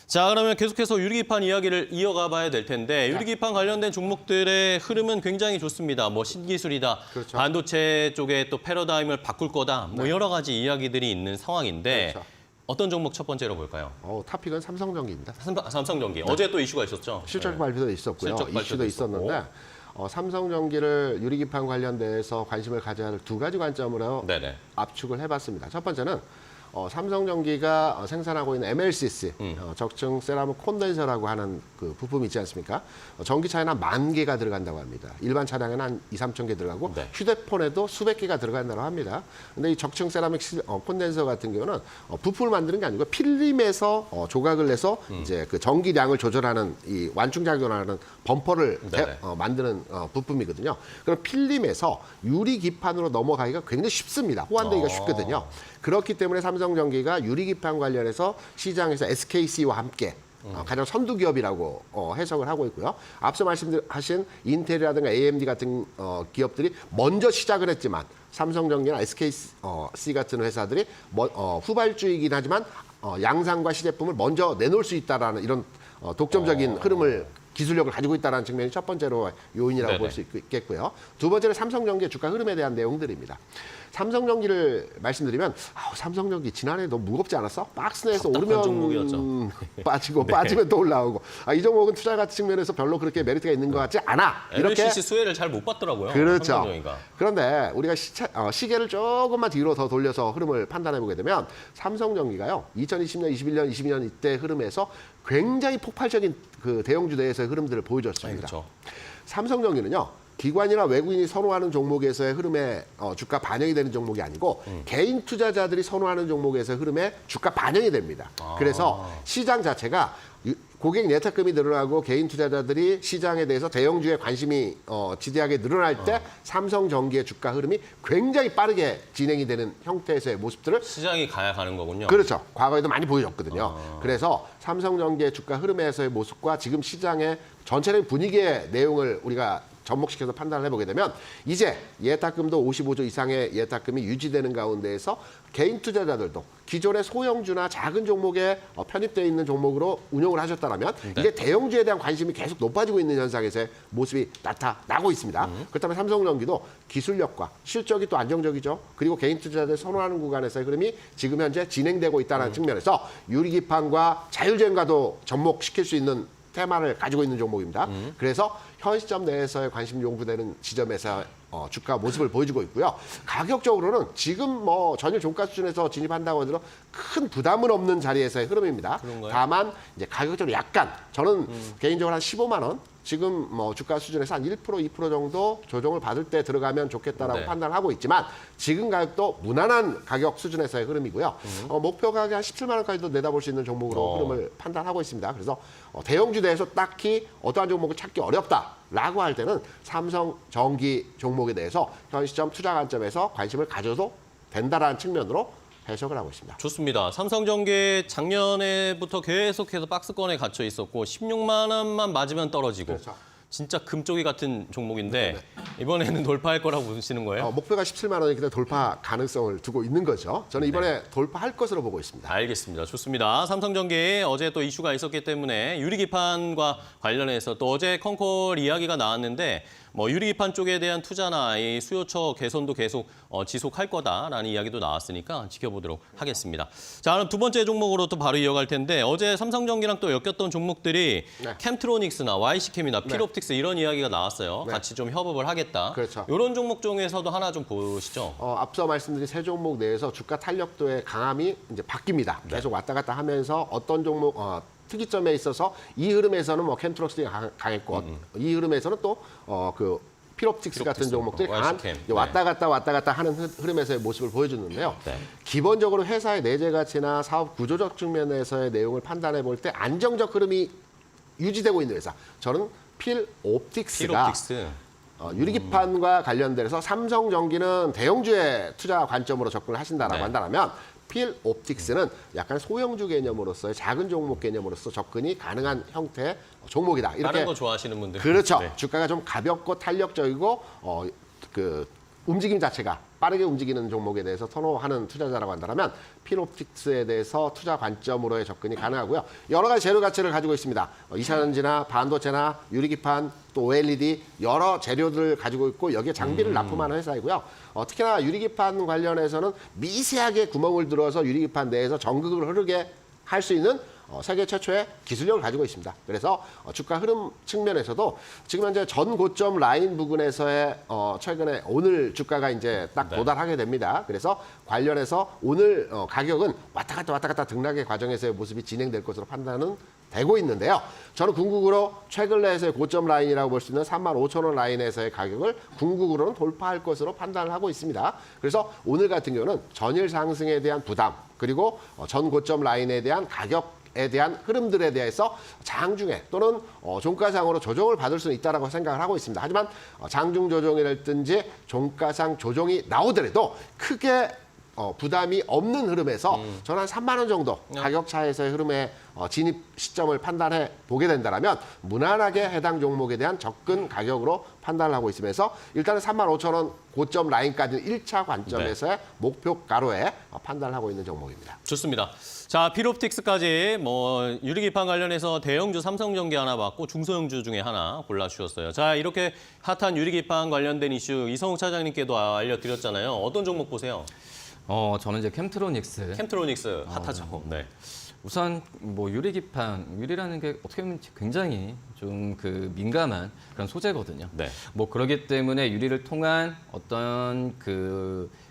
자, 그러면 계속해서 유리기판 이야기를 이어가 봐야 될 텐데 유리기판 관련된 종목들의 흐름은 굉장히 좋습니다. 뭐 신기술이다, 그렇죠. 반도체 쪽에 또 패러다임을 바꿀 거다, 뭐 여러 가지 이야기들이 있는 상황인데 그렇죠. 어떤 종목 첫 번째로 볼까요? 탑픽은 삼성전기입니다. 삼성전기. 어제 또 이슈가 있었죠? 실적 발표도 있었고요. 실적 발표도 이슈도 있었는데 삼성전기를 유리기판 관련돼서 관심을 가져야 할 두 가지 관점으로 네네. 압축을 해봤습니다. 첫 번째는 삼성전기가 생산하고 있는 MLCC, 적층 세라믹 콘덴서라고 하는 그 부품이 있지 않습니까? 전기차에는 한 10,000개가 들어간다고 합니다. 일반 차량에는 한 2,000~3,000개 들어가고 네. 휴대폰에도 수백 개가 들어간다고 합니다. 근데 이 적층 세라믹 콘덴서 같은 경우는 부품을 만드는 게 아니고 필름에서 조각을 내서 이제 그 전기량을 조절하는 이 완충작용을 하는 범퍼를 만드는 부품이거든요. 그럼 필름에서 유리기판으로 넘어가기가 굉장히 쉽습니다. 호환되기가 쉽거든요. 그렇기 때문에 삼성전기가 유리기판 관련해서 시장에서 SKC와 함께 가장 선두 기업이라고 해석을 하고 있고요. 앞서 말씀하신 인텔이라든가 AMD 같은 기업들이 먼저 시작을 했지만 삼성전기나 SKC 같은 회사들이 후발주이긴 하지만 양산과 시제품을 먼저 내놓을 수 있다라는 이런 독점적인 흐름을 기술력을 가지고 있다는 측면이 첫 번째로 요인이라고 볼 수 있겠고요. 두 번째는 삼성전기의 주가 흐름에 대한 내용들입니다. 삼성전기를 말씀드리면 삼성전기 지난해 너무 무겁지 않았어? 박스 내에서 오르면 종목이었죠. 빠지고 빠지면 또 올라오고 이 종목은 투자 가치 측면에서 별로 그렇게 메리트가 있는 것 같지 않아. 이렇게 MLCC 수혜를 잘 못 받더라고요. 그렇죠. 삼성전기가. 그런데 우리가 시계를 조금만 뒤로 더 돌려서 흐름을 판단해 보게 되면 삼성전기가요. 2020년, 21년, 22년 이때 흐름에서 굉장히 폭발적인 그 대형주대에서의 흐름들을 보여줬습니다. 그렇죠. 삼성전기는요. 기관이나 외국인이 선호하는 종목에서의 흐름에 주가 반영이 되는 종목이 아니고 개인 투자자들이 선호하는 종목에서의 흐름에 주가 반영이 됩니다. 그래서 시장 자체가 고객 예탁금이 늘어나고 개인 투자자들이 시장에 대해서 대형주에 관심이 지대하게 늘어날 때 삼성전기의 주가 흐름이 굉장히 빠르게 진행이 되는 형태에서의 모습들을 시장이 가는 거군요. 그렇죠. 과거에도 많이 보여줬거든요. 그래서 삼성전기의 주가 흐름에서의 모습과 지금 시장의 전체적인 분위기의 내용을 우리가 접목시켜서 판단을 해보게 되면 이제 예탁금도 55조 이상의 예탁금이 유지되는 가운데에서 개인 투자자들도 기존의 소형주나 작은 종목에 편입되어 있는 종목으로 운용을 하셨다면 이제 대형주에 대한 관심이 계속 높아지고 있는 현상에서의 모습이 나타나고 있습니다. 그렇다면 삼성전기도 기술력과 실적이 또 안정적이죠. 그리고 개인 투자자들 선호하는 구간에서의 흐름이 지금 현재 진행되고 있다는 측면에서 유리기판과 자율주행과도 접목시킬 수 있는 테마를 가지고 있는 종목입니다. 그래서 현 시점 내에서의 관심 요구되는 지점에서 주가 모습을 보여주고 있고요. 가격적으로는 지금 뭐 전일 종가 수준에서 진입한다고 하더라도 큰 부담은 없는 자리에서의 흐름입니다. 그런가요? 다만 이제 가격적으로 약간 저는 개인적으로 한 15만 원 지금 뭐 주가 수준에서 한 1%, 2% 정도 조정을 받을 때 들어가면 좋겠다라고 판단을 하고 있지만 지금 가격도 무난한 가격 수준에서의 흐름이고요. 목표 가격 한 17만 원까지도 내다볼 수 있는 종목으로 흐름을 판단하고 있습니다. 그래서 대형주 대해서 딱히 어떠한 종목을 찾기 어렵다라고 할 때는 삼성전기 종목에 대해서 현 시점 투자 관점에서 관심을 가져도 된다라는 측면으로 해석을 하고 있습니다. 좋습니다. 삼성전기 작년에부터 계속해서 박스권에 갇혀 있었고 16만 원만 맞으면 떨어지고 그렇죠. 진짜 금쪽이 같은 종목인데 이번에는 돌파할 거라고 보시는 거예요? 목표가 17만 원이기 때문에 돌파 가능성을 두고 있는 거죠. 저는 이번에 돌파할 것으로 보고 있습니다. 알겠습니다. 좋습니다. 삼성전기 어제 또 이슈가 있었기 때문에 유리기판과 관련해서 또 어제 컨콜 이야기가 나왔는데 뭐 유리기판 쪽에 대한 투자나 이 수요처 개선도 계속 지속할 거다라는 이야기도 나왔으니까 지켜보도록 하겠습니다. 자, 그럼 두 번째 종목으로 또 바로 이어갈 텐데 어제 삼성전기랑 또 엮였던 종목들이 캠트로닉스나 YC캠이나 필옵틱스 이런 이야기가 나왔어요. 같이 좀 협업을 하겠다. 그렇죠. 이런 종목 중에서도 하나 좀 보시죠. 앞서 말씀드린 세 종목 내에서 주가 탄력도의 강함이 이제 바뀝니다. 계속 왔다 갔다 하면서 어떤 종목 특이점에 있어서 이 흐름에서는 뭐 캠트로닉스가 강했고 이 흐름에서는 또 그 필옵틱스 같은 종목들이 강한 YC캠. 이제 왔다 갔다 하는 흐름에서의 모습을 보여주는데요. 네. 기본적으로 회사의 내재 가치나 사업 구조적 측면에서의 내용을 판단해 볼 때 안정적 흐름이 유지되고 있는 회사. 저는 필옵틱스가 필옵틱스. 유리기판과 관련돼서 삼성전기는 대형주의 투자 관점으로 접근을 하신다라고 네. 한다면 필옵틱스는 약간 소형주 개념으로서의 작은 종목 개념으로서 접근이 가능한 형태의 종목이다. 이렇게 다른 거 좋아하시는 분들. 그렇죠. 네. 주가가 좀 가볍고 탄력적이고 그 움직임 자체가 빠르게 움직이는 종목에 대해서 선호하는 투자자라고 한다면 필옵틱스에 대해서 투자 관점으로의 접근이 가능하고요. 여러 가지 재료 가치를 가지고 있습니다. 2차전지나 반도체나 유리기판 또 OLED 여러 재료들을 가지고 있고 여기에 장비를 납품하는 회사이고요. 특히나 유리기판 관련해서는 미세하게 구멍을 들어서 유리기판 내에서 전극을 흐르게 할 수 있는 세계 최초의 기술력을 가지고 있습니다. 그래서 주가 흐름 측면에서도 지금 현재 전 고점 라인 부근에서의 최근에 오늘 주가가 이제 딱 네. 도달하게 됩니다. 그래서 관련해서 오늘 가격은 왔다 갔다 등락의 과정에서의 모습이 진행될 것으로 판단은 되고 있는데요. 저는 궁극으로 최근에서의 고점 라인이라고 볼 수 있는 35,000원 라인에서의 가격을 궁극으로는 돌파할 것으로 판단을 하고 있습니다. 그래서 오늘 같은 경우는 전일 상승에 대한 부담 그리고 전 고점 라인에 대한 가격에 대한 흐름들에 대해서 장중에 또는 종가상으로 조정을 받을 수는 있다고 생각을 하고 있습니다. 하지만 장중 조정이랄든지 종가상 조정이 나오더라도 크게 부담이 없는 흐름에서 저는 한 3만 원 정도 가격 차에서의 흐름의 진입 시점을 판단해 보게 된다면 무난하게 해당 종목에 대한 접근 가격으로 판단을 하고 있으면서 일단은 35,000원 고점 라인까지는 1차 관점에서의 목표가로에 판단을 하고 있는 종목입니다. 좋습니다. 자, 필옵틱스까지 뭐 유리기판 관련해서 대형주 삼성전기 하나 받고 중소형주 중에 하나 골라주셨어요. 자, 이렇게 핫한 유리기판 관련된 이슈 이성욱 차장님께도 알려드렸잖아요. 어떤 종목 보세요? 저는 이제 캠트로닉스. 캠트로닉스 핫하죠. 네. 우선 뭐 유리라는 게 어떻게 보면 굉장히 좀 그 민감한 그런 소재거든요. 네. 뭐 그렇기 때문에 유리를 통한 어떤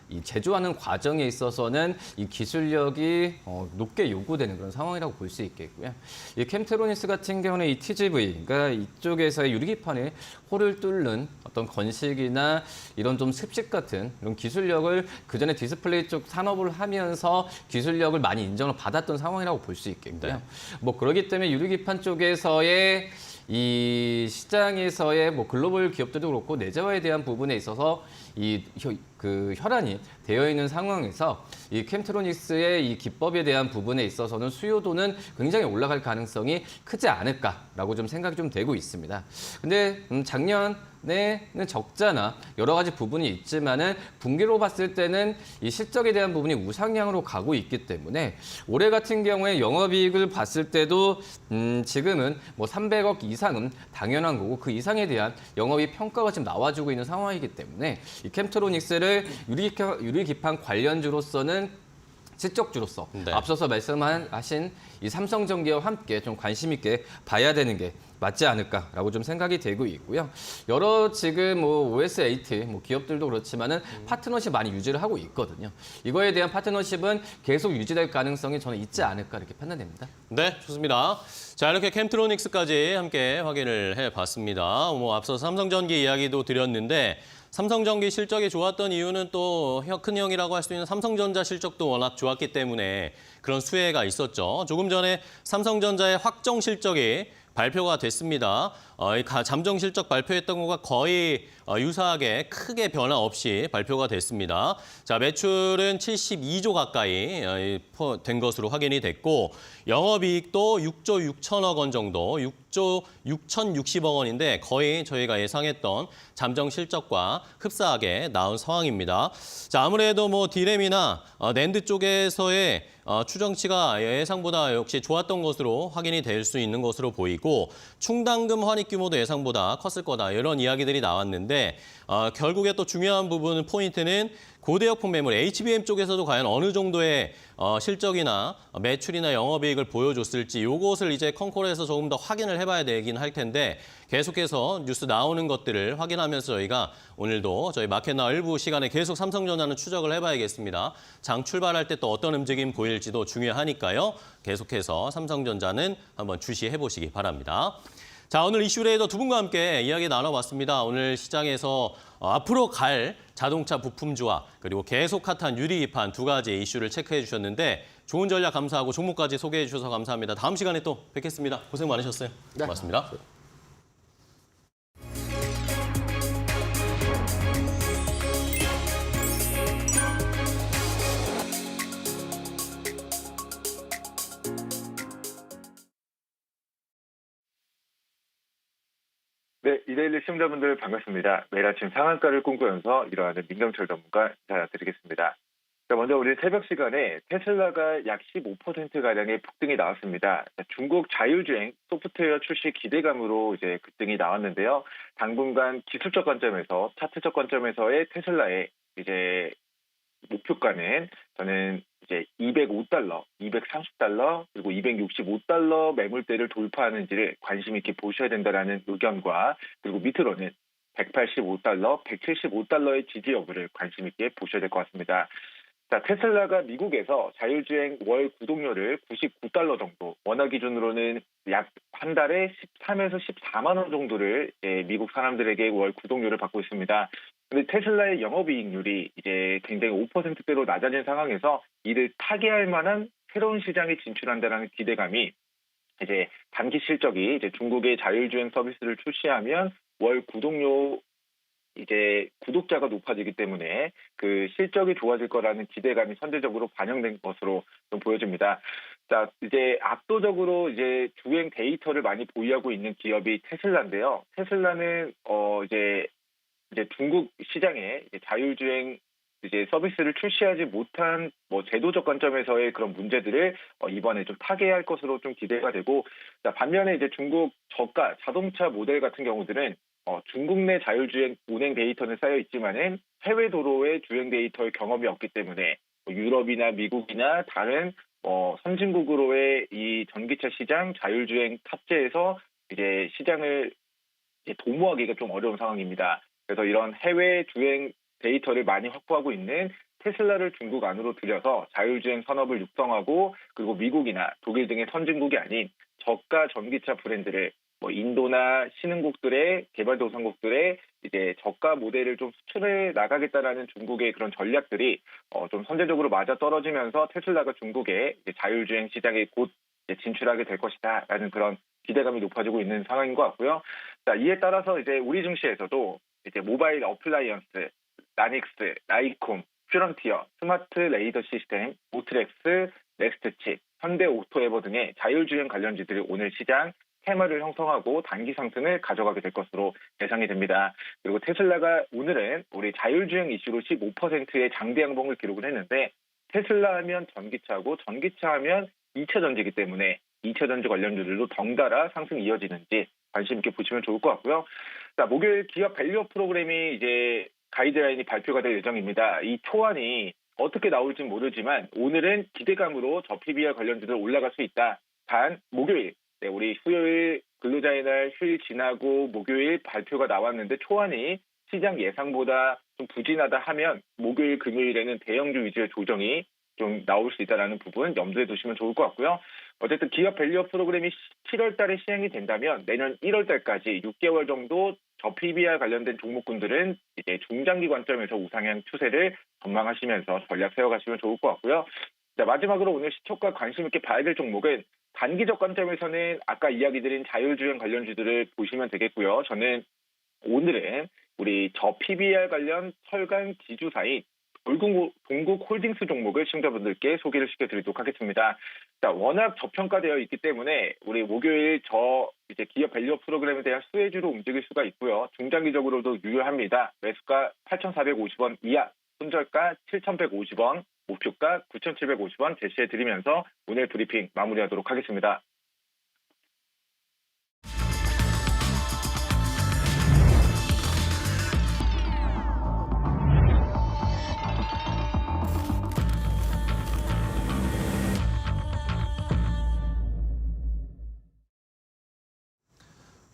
이 제조하는 과정에 있어서는 이 기술력이 높게 요구되는 그런 상황이라고 볼 수 있겠고요. 이 캠트로닉스 같은 경우는 이 TGV, 그러니까 이쪽에서의 유리기판에 홀을 뚫는 어떤 건식이나 이런 좀 습식 같은 이런 기술력을 그전에 디스플레이 쪽 산업을 하면서 기술력을 많이 인정을 받았던 상황이라고 볼 수 있겠고요. 네. 뭐 그렇기 때문에 유리기판 쪽에서의 이 시장에서의 뭐 글로벌 기업들도 그렇고 내재화에 대한 부분에 있어서 그 혈안이 되어 있는 상황에서 이 캠트로닉스의 이 기법에 대한 부분에 있어서는 수요도는 굉장히 올라갈 가능성이 크지 않을까라고 좀 생각이 좀 되고 있습니다. 근데 작년에는 적자나 여러 가지 부분이 있지만은 분기로 봤을 때는 이 실적에 대한 부분이 우상향으로 가고 있기 때문에 올해 같은 경우에 영업이익을 봤을 때도 지금은 뭐 300억 이상은 당연한 거고 그 이상에 대한 영업이익 평가가 지금 나와주고 있는 상황이기 때문에 이 캠트로닉스를 유리기판 관련주로서는 실적주로서 네. 앞서서 말씀하신 이 삼성전기와 함께 좀 관심 있게 봐야 되는 게 맞지 않을까라고 좀 생각이 되고 있고요. 여러 지금 뭐 OS8 뭐 기업들도 그렇지만은 파트너십 많이 유지를 하고 있거든요. 이거에 대한 파트너십은 계속 유지될 가능성이 저는 있지 않을까 이렇게 판단됩니다. 네, 좋습니다. 자, 이렇게 캠트로닉스까지 함께 확인을 해봤습니다. 뭐 앞서 삼성전기 이야기도 드렸는데 삼성전기 실적이 좋았던 이유는 또 큰형이라고 할 수 있는 삼성전자 실적도 워낙 좋았기 때문에 그런 수혜가 있었죠. 조금 전에 삼성전자의 확정 실적이 발표가 됐습니다. 잠정 실적 발표했던 것과 거의 유사하게 크게 변화 없이 발표가 됐습니다. 자, 매출은 72조 가까이 된 것으로 확인이 됐고 영업이익도 6조 6천억 원 정도, 6조 6,060억 원인데 거의 저희가 예상했던 잠정 실적과 흡사하게 나온 상황입니다. 자, 아무래도 뭐 디램이나 낸드 쪽에서의 추정치가 예상보다 역시 좋았던 것으로 확인이 될 수 있는 것으로 보이고 충당금 환입 규모도 예상보다 컸을 거다 이런 이야기들이 나왔는데 결국에 또 중요한 부분 포인트는 고대역폭 매물 HBM 쪽에서도 과연 어느 정도의 실적이나 매출이나 영업이익을 보여줬을지 이것을 이제 컨콜에서 조금 더 확인을 해봐야 되긴 할 텐데 계속해서 뉴스 나오는 것들을 확인하면서 저희가 오늘도 저희 마켓나 일부 시간에 계속 삼성전자는 추적을 해봐야겠습니다. 장 출발할 때 또 어떤 움직임 보일지도 중요하니까요. 계속해서 삼성전자는 한번 주시해 보시기 바랍니다. 자, 오늘 이슈레이더 두 분과 함께 이야기 나눠봤습니다. 오늘 시장에서 앞으로 갈 자동차 부품주와 그리고 계속 핫한 유리판 두 가지 이슈를 체크해 주셨는데 좋은 전략 감사하고 종목까지 소개해 주셔서 감사합니다. 다음 시간에 또 뵙겠습니다. 고생 많으셨어요. 네. 고맙습니다. 네, 이데일리 시청자분들 반갑습니다. 매일 아침 상한가를 꿈꾸면서 일어나는 민경철 전문가 인사드리겠습니다. 자, 먼저 우리 새벽 시간에 테슬라가 약 15%가량의 폭등이 나왔습니다. 중국 자율주행 소프트웨어 출시 기대감으로 이제 급등이 나왔는데요. 당분간 기술적 관점에서, 차트적 관점에서의 테슬라의 이제 목표가는 저는 이제 $205, $230, 그리고 $265 매물대를 돌파하는지를 관심 있게 보셔야 된다라는 의견과 그리고 밑으로는 $185, $175의 지지 여부를 관심 있게 보셔야 될 것 같습니다. 자, 테슬라가 미국에서 자율주행 월 구독료를 $99 정도, 원화 기준으로는 약 한 달에 13에서 14만 원 정도를 미국 사람들에게 월 구독료를 받고 있습니다. 근데 테슬라의 영업이익률이 이제 굉장히 5%대로 낮아진 상황에서 이를 타개할 만한 새로운 시장에 진출한다는 기대감이 이제 단기 실적이 이제 중국의 자율주행 서비스를 출시하면 월 구독료 이제 구독자가 높아지기 때문에 그 실적이 좋아질 거라는 기대감이 선제적으로 반영된 것으로 좀 보여집니다. 자, 이제 압도적으로 이제 주행 데이터를 많이 보유하고 있는 기업이 테슬라인데요. 테슬라는 이제 중국 시장에 이제 자율주행 이제 서비스를 출시하지 못한 뭐 제도적 관점에서의 그런 문제들을 이번에 좀 타개할 것으로 좀 기대가 되고, 자, 반면에 이제 중국 저가 자동차 모델 같은 경우들은 중국 내 자율주행 운행 데이터는 쌓여 있지만은 해외 도로의 주행 데이터의 경험이 없기 때문에 유럽이나 미국이나 다른 선진국으로의 이 전기차 시장 자율주행 탑재해서 이제 시장을 이제 도모하기가 좀 어려운 상황입니다. 그래서 이런 해외 주행 데이터를 많이 확보하고 있는 테슬라를 중국 안으로 들여서 자율주행 산업을 육성하고 그리고 미국이나 독일 등의 선진국이 아닌 저가 전기차 브랜드를 뭐 인도나 신흥국들의 개발도상국들의 이제 저가 모델을 좀 수출해 나가겠다라는 중국의 그런 전략들이 좀 선제적으로 맞아 떨어지면서 테슬라가 중국의 이제 자율주행 시장에 곧 이제 진출하게 될 것이다라는 그런 기대감이 높아지고 있는 상황인 것 같고요. 자, 이에 따라서 이제 우리 증시에서도 이제 모바일 어플라이언스, 라닉스, 라이콤, 퓨런티어, 스마트 레이더 시스템, 오트렉스, 넥스트칩, 현대오토에버 등의 자율주행 관련주들이 오늘 시장 테마를 형성하고 단기 상승을 가져가게 될 것으로 예상이 됩니다. 그리고 테슬라가 오늘은 우리 자율주행 이슈로 15%의 장대 양봉을 기록을 했는데 테슬라 하면 전기차고 전기차 하면 2차 전지이기 때문에 2차 전지 관련주들도 덩달아 상승이 이어지는지 관심 있게 보시면 좋을 것 같고요. 자, 목요일 기업 밸류업 프로그램이 이제 가이드라인이 발표가 될 예정입니다. 이 초안이 어떻게 나올지 모르지만 오늘은 기대감으로 저 PBR 관련주들 올라갈 수 있다. 단 목요일, 우리 수요일 근로자의 날 휴일 지나고 목요일 발표가 나왔는데 초안이 시장 예상보다 좀 부진하다 하면 목요일 금요일에는 대형주 위주의 조정이 좀 나올 수 있다는 부분 염두에 두시면 좋을 것 같고요. 어쨌든 기업 밸류업 프로그램이 7월 달에 시행이 된다면 내년 1월 달까지 6개월 정도 저 PBR 관련된 종목군들은 이제 중장기 관점에서 우상향 추세를 전망하시면서 전략 세워가시면 좋을 것 같고요. 자, 마지막으로 오늘 시초가 관심 있게 봐야 될 종목은 단기적 관점에서는 아까 이야기드린 자율주행 관련주들을 보시면 되겠고요. 저는 오늘은 우리 저 PBR 관련 철강 지주사인 동국 홀딩스 종목을 시청자분들께 소개를 시켜드리도록 하겠습니다. 자, 워낙 저평가되어 있기 때문에 우리 목요일 이제 기업 밸류업 프로그램에 대한 수혜주로 움직일 수가 있고요. 중장기적으로도 유효합니다. 매수가 8,450원 이하, 손절가 7,150원, 목표가 9,750원 제시해드리면서 오늘 브리핑 마무리하도록 하겠습니다.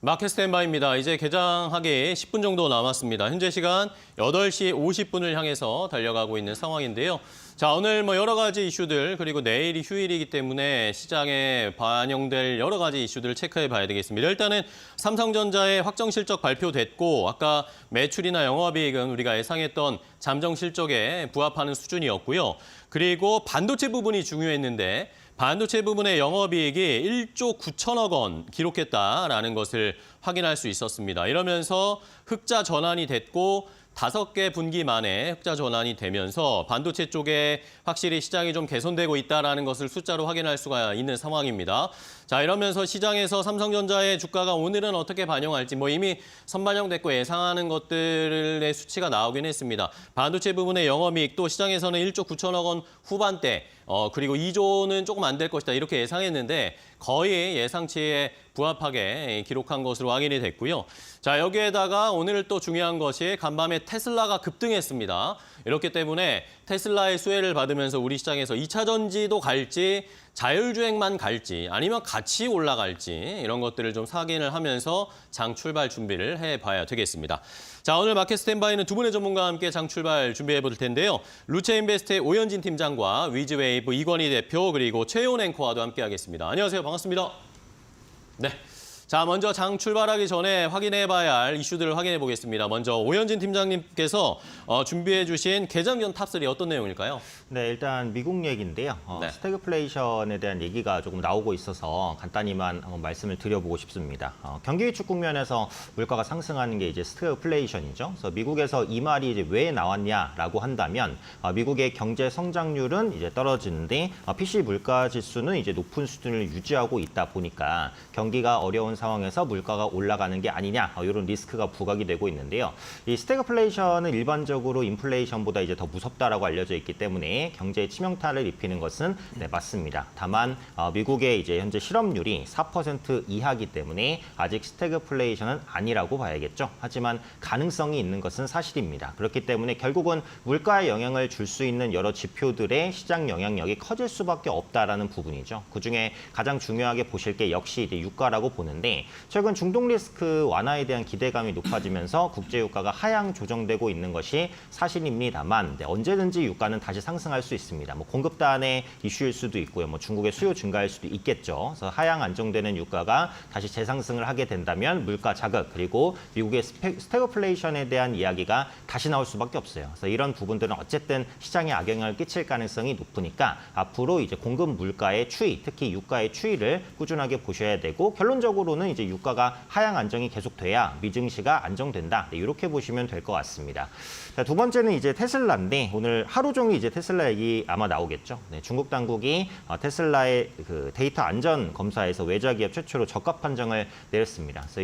마켓 스탠바이입니다. 이제 개장하기 10분 정도 남았습니다. 현재 시간 8시 50분을 향해서 달려가고 있는 상황인데요. 자, 오늘 여러 가지 이슈들 그리고 내일이 휴일이기 때문에 시장에 반영될 여러 가지 이슈들을 체크해 봐야 되겠습니다. 일단은 삼성전자의 확정 실적 발표됐고 아까 매출이나 영업이익은 우리가 예상했던 잠정 실적에 부합하는 수준이었고요. 그리고 반도체 부분이 중요했는데 반도체 부분의 영업이익이 1조 9천억 원 기록했다라는 것을 확인할 수 있었습니다. 이러면서 흑자 전환이 됐고 5개 분기 만에 흑자 전환이 되면서 반도체 쪽에 확실히 시장이 좀 개선되고 있다는 것을 숫자로 확인할 수가 있는 상황입니다. 자, 이러면서 시장에서 삼성전자의 주가가 오늘은 어떻게 반영할지 이미 선반영됐고 예상하는 것들의 수치가 나오긴 했습니다. 반도체 부분의 영업이익도 시장에서는 1조 9천억 원 후반대 그리고 2조는 조금 안 될 것이다 이렇게 예상했는데 거의 예상치에 부합하게 기록한 것으로 확인이 됐고요. 자, 여기에다가 오늘 또 중요한 것이 간밤에 테슬라가 급등했습니다. 이렇기 때문에 테슬라의 수혜를 받으면서 우리 시장에서 2차 전지도 갈지 자율주행만 갈지 아니면 같이 올라갈지 이런 것들을 좀 확인을 하면서 장 출발 준비를 해봐야 되겠습니다. 자, 오늘 마켓 스탠바이는 두 분의 전문가와 함께 장 출발 준비해 볼 텐데요. 루체인베스트의 오현진 팀장과 위즈웨이브 이건희 대표 그리고 최훈 앵커와도 함께 하겠습니다. 안녕하세요. 반갑습니다. 네. 자, 먼저 장 출발하기 전에 확인해봐야 할 이슈들을 확인해 보겠습니다. 먼저 오현진 팀장님께서 준비해 주신 개장 전 탑3 어떤 내용일까요? 네, 일단 미국 얘기인데요. 네. 스태그플레이션에 대한 얘기가 조금 나오고 있어서 간단히만 한번 말씀을 드려보고 싶습니다. 경기 위축 국면에서 물가가 상승하는 게 이제 스태그플레이션이죠. 그래서 미국에서 이 말이 이제 왜 나왔냐라고 한다면 미국의 경제 성장률은 이제 떨어지는데 PC 물가 지수는 이제 높은 수준을 유지하고 있다 보니까 경기가 어려운 상황에서 물가가 올라가는 게 아니냐 이런 리스크가 부각이 되고 있는데요. 이 스태그플레이션은 일반적으로 인플레이션보다 이제 더 무섭다라고 알려져 있기 때문에 경제에 치명타를 입히는 것은 네, 맞습니다. 다만 미국의 이제 현재 실업률이 4% 이하이기 때문에 아직 스태그플레이션은 아니라고 봐야겠죠. 하지만 가능성이 있는 것은 사실입니다. 그렇기 때문에 결국은 물가에 영향을 줄 수 있는 여러 지표들의 시장 영향력이 커질 수밖에 없다라는 부분이죠. 그중에 가장 중요하게 보실 게 역시 이제 유가라고 보는데 최근 중동 리스크 완화에 대한 기대감이 높아지면서 국제 유가가 하향 조정되고 있는 것이 사실입니다만 언제든지 유가는 다시 상승할 수 있습니다. 공급단의 이슈일 수도 있고요. 중국의 수요 증가일 수도 있겠죠. 그래서 하향 안정되는 유가가 다시 재상승을 하게 된다면 물가 자극 그리고 미국의 스태그플레이션에 대한 이야기가 다시 나올 수밖에 없어요. 그래서 이런 부분들은 어쨌든 시장에 악영향을 끼칠 가능성이 높으니까 앞으로 이제 공급 물가의 추이, 특히 유가의 추이를 꾸준하게 보셔야 되고 결론적으로는 이제 유가가 하향 안정이 계속돼야 미증시가 안정된다. 네, 이렇게 보시면 될 것 같습니다. 자, 두 번째는 이제 테슬라인데 오늘 하루 종일 이제 테슬라 얘기 아마 나오겠죠. 네, 중국 당국이 테슬라의 그 데이터 안전 검사에서 외자 기업 최초로 적합 판정을 내렸습니다. 그래서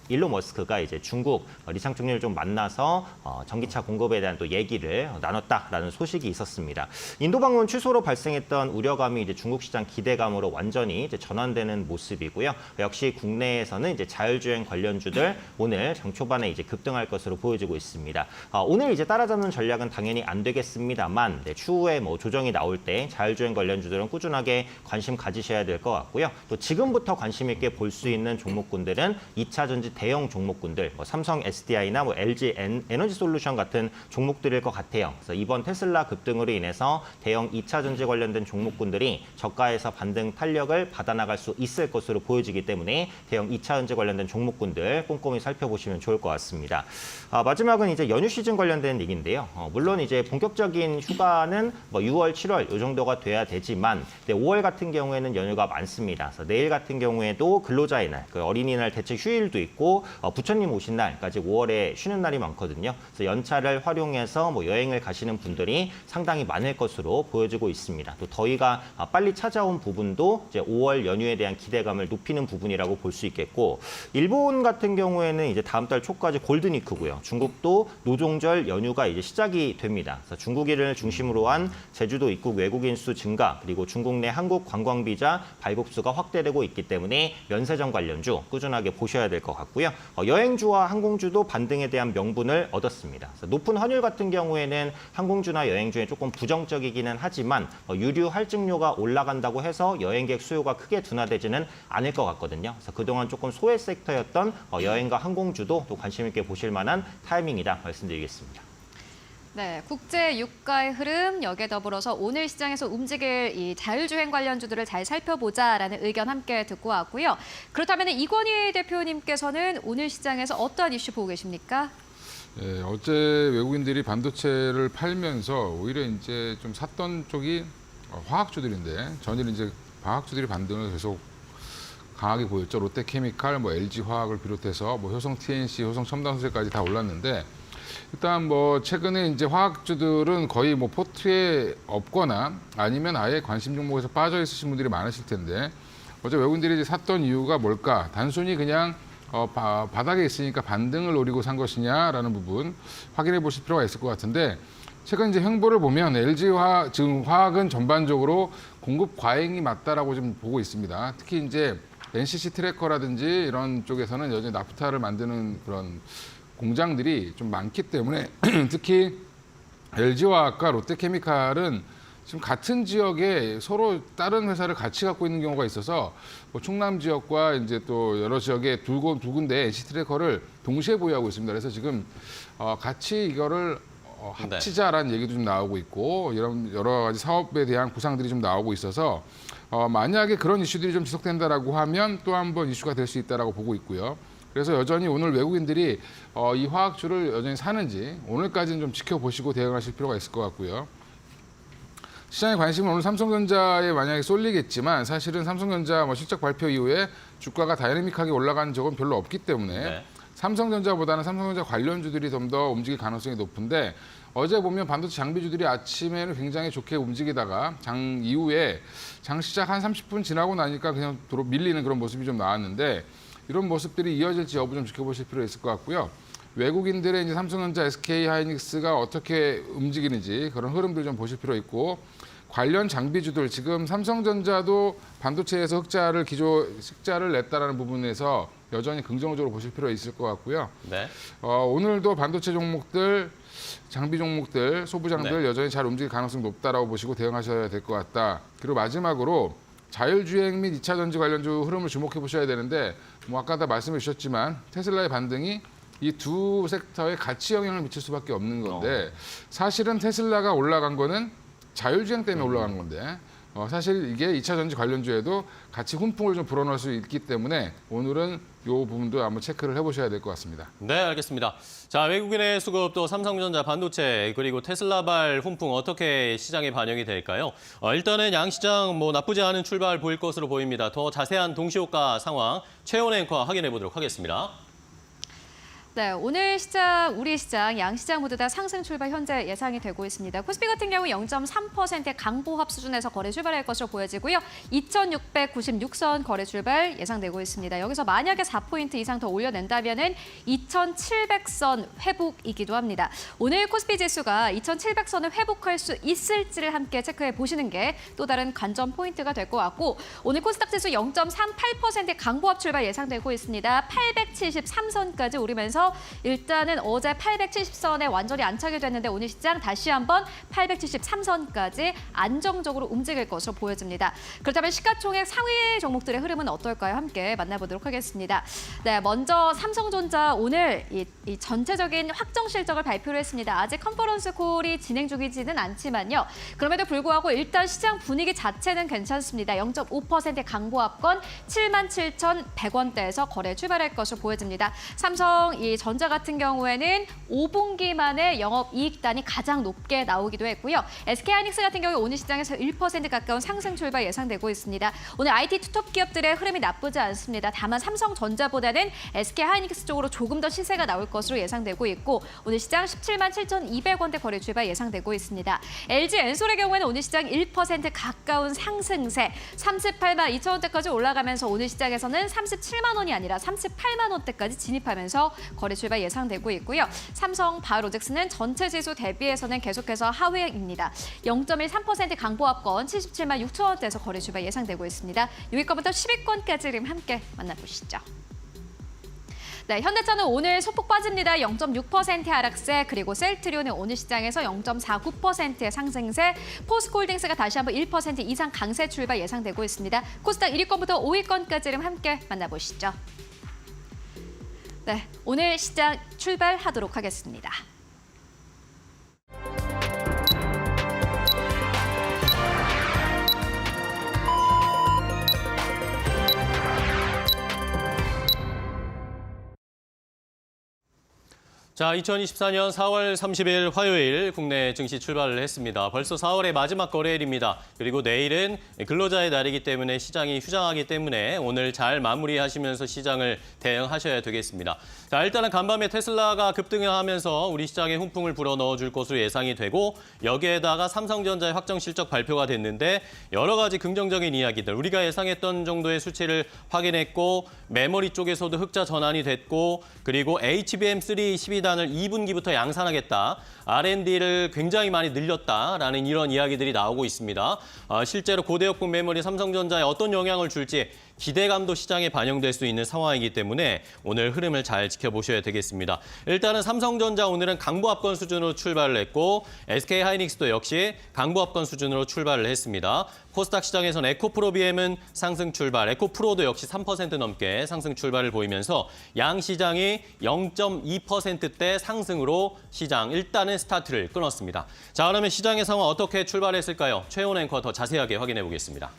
일론 머스크가 이제 중국 리창총리를 좀 만나서 전기차 공급에 대한 또 얘기를 나눴다라는 소식이 있었습니다. 인도 방문 취소로 발생했던 우려감이 이제 중국 시장 기대감으로 완전히 이제 전환되는 모습이고요. 역시 국내에서는 이제 자율주행 관련주들 오늘 장 초반에 이제 급등할 것으로 보여지고 있습니다. 오늘 이제 따라잡는 전략은 당연히 안 되겠습니다만 추후에 조정이 나올 때 자율주행 관련주들은 꾸준하게 관심 가지셔야 될 것 같고요. 또 지금부터 관심 있게 볼 수 있는 종목군들은 2차 전지 대형 종목군들, 삼성 SDI나 LG 에너지 솔루션 같은 종목들일 것 같아요. 그래서 이번 테슬라 급등으로 인해서 대형 2차 전지 관련된 종목군들이 저가에서 반등 탄력을 받아나갈 수 있을 것으로 보여지기 때문에 대형 2차 전지 관련된 종목군들 꼼꼼히 살펴보시면 좋을 것 같습니다. 마지막은 이제 연휴 시즌 관련된 얘기인데요. 물론 이제 본격적인 휴가는 6월, 7월 이 정도가 돼야 되지만 5월 같은 경우에는 연휴가 많습니다. 그래서 내일 같은 경우에도 근로자의 날, 그 어린이날 대체 휴일도 있고 부처님 오신 날까지 5월에 쉬는 날이 많거든요. 그래서 연차를 활용해서 여행을 가시는 분들이 상당히 많을 것으로 보여지고 있습니다. 또 더위가 빨리 찾아온 부분도 이제 5월 연휴에 대한 기대감을 높이는 부분이라고 볼 수 있겠고, 일본 같은 경우에는 이제 다음 달 초까지 골든위크고요. 중국도 노종절 연휴가 이제 시작이 됩니다. 그래서 중국인을 중심으로 한 제주도 입국 외국인 수 증가 그리고 중국 내 한국 관광 비자 발급수가 확대되고 있기 때문에 면세점 관련주 꾸준하게 보셔야 될 것 같고. 있었고요. 여행주와 항공주도 반등에 대한 명분을 얻었습니다. 그래서 높은 환율 같은 경우에는 항공주나 여행주에 조금 부정적이기는 하지만 유류 할증료가 올라간다고 해서 여행객 수요가 크게 둔화되지는 않을 것 같거든요. 그래서 그동안 조금 소외 섹터였던 여행과 항공주도 또 관심 있게 보실 만한 타이밍이다 말씀드리겠습니다. 네, 국제 유가의 흐름 여기에 더불어서 오늘 시장에서 움직일 이 자율주행 관련주들을 잘 살펴보자라는 의견 함께 듣고 왔고요. 그렇다면 이권희 대표님께서는 오늘 시장에서 어떠한 이슈 보고 계십니까? 예, 어제 외국인들이 반도체를 팔면서 오히려 이제 좀 샀던 쪽이 화학주들인데 전일 이제 화학주들이 반등을 계속 강하게 보였죠. 롯데케미칼, LG화학을 비롯해서 효성 TNC, 효성 첨단소재까지 다 올랐는데 일단 최근에 이제 화학주들은 거의 포트에 없거나 아니면 아예 관심 종목에서 빠져 있으신 분들이 많으실 텐데 어제 외국인들이 이제 샀던 이유가 뭘까? 단순히 그냥 바닥에 있으니까 반등을 노리고 산 것이냐라는 부분 확인해 보실 필요가 있을 것 같은데 최근 이제 행보를 보면 LG화학, 지금 화학은 전반적으로 공급 과잉이 맞다라고 좀 보고 있습니다. 특히 이제 NCC 트래커라든지 이런 쪽에서는 여전히 나프타를 만드는 그런 공장들이 좀 많기 때문에 특히 LG화학과 롯데케미칼은 지금 같은 지역에 서로 다른 회사를 같이 갖고 있는 경우가 있어서 충남 지역과 이제 또 여러 지역에 두 군데 NC 트래커를 동시에 보유하고 있습니다. 그래서 지금 같이 이거를 합치자라는 얘기도 좀 나오고 있고 이런 여러 가지 사업에 대한 구상들이 좀 나오고 있어서 만약에 그런 이슈들이 좀 지속된다라고 하면 또 한 번 이슈가 될 수 있다라고 보고 있고요. 그래서 여전히 오늘 외국인들이 이 화학주를 여전히 사는지 오늘까지는 좀 지켜보시고 대응하실 필요가 있을 것 같고요. 시장의 관심은 오늘 삼성전자에 만약에 쏠리겠지만 사실은 삼성전자 실적 발표 이후에 주가가 다이내믹하게 올라간 적은 별로 없기 때문에 네. 삼성전자보다는 삼성전자 관련주들이 좀 더 움직일 가능성이 높은데 어제 보면 반도체 장비주들이 아침에는 굉장히 좋게 움직이다가 장 이후에 장 시작 한 30분 지나고 나니까 그냥 도로 밀리는 그런 모습이 좀 나왔는데 이런 모습들이 이어질지 여부 좀 지켜보실 필요가 있을 것 같고요. 외국인들의 이제 삼성전자, SK 하이닉스가 어떻게 움직이는지 그런 흐름들 좀 보실 필요 있고 관련 장비주들 지금 삼성전자도 반도체에서 흑자를 냈다라는 부분에서 여전히 긍정적으로 보실 필요가 있을 것 같고요. 네. 오늘도 반도체 종목들, 장비 종목들, 소부장들 네. 여전히 잘 움직일 가능성이 높다라고 보시고 대응하셔야 될 것 같다. 그리고 마지막으로 자율주행 및 2차 전지 관련주 흐름을 주목해 보셔야 되는데 아까 다 말씀해 주셨지만 테슬라의 반등이 이 두 섹터에 같이 영향을 미칠 수밖에 없는 건데 사실은 테슬라가 올라간 거는 자율주행 때문에 올라간 건데 사실 이게 2차 전지 관련주에도 같이 훈풍을 좀 불어넣을 수 있기 때문에 오늘은 이 부분도 한번 체크를 해보셔야 될 것 같습니다. 네, 알겠습니다. 자, 외국인의 수급 또 삼성전자 반도체 그리고 테슬라발 훈풍 어떻게 시장에 반영이 될까요? 일단은 양시장 나쁘지 않은 출발 보일 것으로 보입니다. 더 자세한 동시효과 상황 최원 앵커 확인해 보도록 하겠습니다. 네, 오늘 시장, 우리 시장, 양시장 모두 다 상승 출발 현재 예상이 되고 있습니다. 코스피 같은 경우 0.3%의 강보합 수준에서 거래 출발할 것으로 보여지고요. 2,696선 거래 출발 예상되고 있습니다. 여기서 만약에 4포인트 이상 더 올려낸다면은 2,700선 회복이기도 합니다. 오늘 코스피 지수가 2,700선을 회복할 수 있을지를 함께 체크해 보시는 게 또 다른 관전 포인트가 될 것 같고 오늘 코스닥 지수 0.38%의 강보합 출발 예상되고 있습니다. 873선까지 오르면서 일단은 어제 870선에 완전히 안착이 됐는데 오늘 시장 다시 한번 873선까지 안정적으로 움직일 것으로 보여집니다. 그렇다면 시가총액 상위 종목들의 흐름은 어떨까요? 함께 만나보도록 하겠습니다. 네, 먼저 삼성전자 오늘 이 전체적인 확정 실적을 발표를 했습니다. 아직 컨퍼런스 콜이 진행 중이지는 않지만요. 그럼에도 불구하고 일단 시장 분위기 자체는 괜찮습니다. 0.5%의 강보합권 77,100원대에서 거래 출발할 것으로 보여집니다. 삼성 이 전자 같은 경우에는 5분기 만에 영업이익단이 가장 높게 나오기도 했고요. SK하이닉스 같은 경우 오늘 시장에서 1% 가까운 상승 출발 예상되고 있습니다. 오늘 IT 투톱 기업들의 흐름이 나쁘지 않습니다. 다만 삼성전자보다는 SK하이닉스 쪽으로 조금 더 시세가 나올 것으로 예상되고 있고 오늘 시장 177,200원대 거래 출발 예상되고 있습니다. LG 엔솔의 경우에는 오늘 시장 1% 가까운 상승세 38만 2천 원대까지 올라가면서 오늘 시장에서는 37만 원이 아니라 38만 원대까지 진입하면서 거래 출발 예상되고 있고요. 삼성 바이오로직스는 전체 지수 대비해서는 계속해서 하회입니다. 0.13% 강보합권 77만 6천 원대에서 거래 출발 예상되고 있습니다. 6위권부터 10위권까지 함께 만나보시죠. 네, 현대차는 오늘 소폭 빠집니다. 0.6% 하락세, 그리고 셀트리온은 오늘 시장에서 0.49%의 상승세, 포스코홀딩스가 다시 한번 1% 이상 강세 출발 예상되고 있습니다. 코스닥 1위권부터 5위권까지 를 함께 만나보시죠. 네, 오늘 시장 출발하도록 하겠습니다. 자, 2024년 4월 30일 화요일 국내 증시 출발을 했습니다. 벌써 4월의 마지막 거래일입니다. 그리고 내일은 근로자의 날이기 때문에 시장이 휴장하기 때문에 오늘 잘 마무리하시면서 시장을 대응하셔야 되겠습니다. 자, 일단은 간밤에 테슬라가 급등하면서 우리 시장에 훈풍을 불어넣어줄 것으로 예상이 되고 여기에다가 삼성전자의 확정 실적 발표가 됐는데 여러 가지 긍정적인 이야기들, 우리가 예상했던 정도의 수치를 확인했고 메모리 쪽에서도 흑자 전환이 됐고 그리고 HBM3 12단을 2분기부터 양산하겠다. R&D를 굉장히 많이 늘렸다라는 이런 이야기들이 나오고 있습니다. 실제로 고대역폭 메모리 삼성전자에 어떤 영향을 줄지 기대감도 시장에 반영될 수 있는 상황이기 때문에 오늘 흐름을 잘 지켜보셔야 되겠습니다. 일단은 삼성전자 오늘은 강보합권 수준으로 출발을 했고 SK하이닉스도 역시 강보합권 수준으로 출발을 했습니다. 코스닥 시장에서는 에코프로비엠은 상승 출발, 에코프로도 역시 3% 넘게 상승 출발을 보이면서 양 시장이 0.2%대 상승으로 시장 일단은 스타트를 끊었습니다. 자, 그러면 시장의 상황 어떻게 출발했을까요? 최훈 앵커 더 자세하게 확인해 보겠습니다.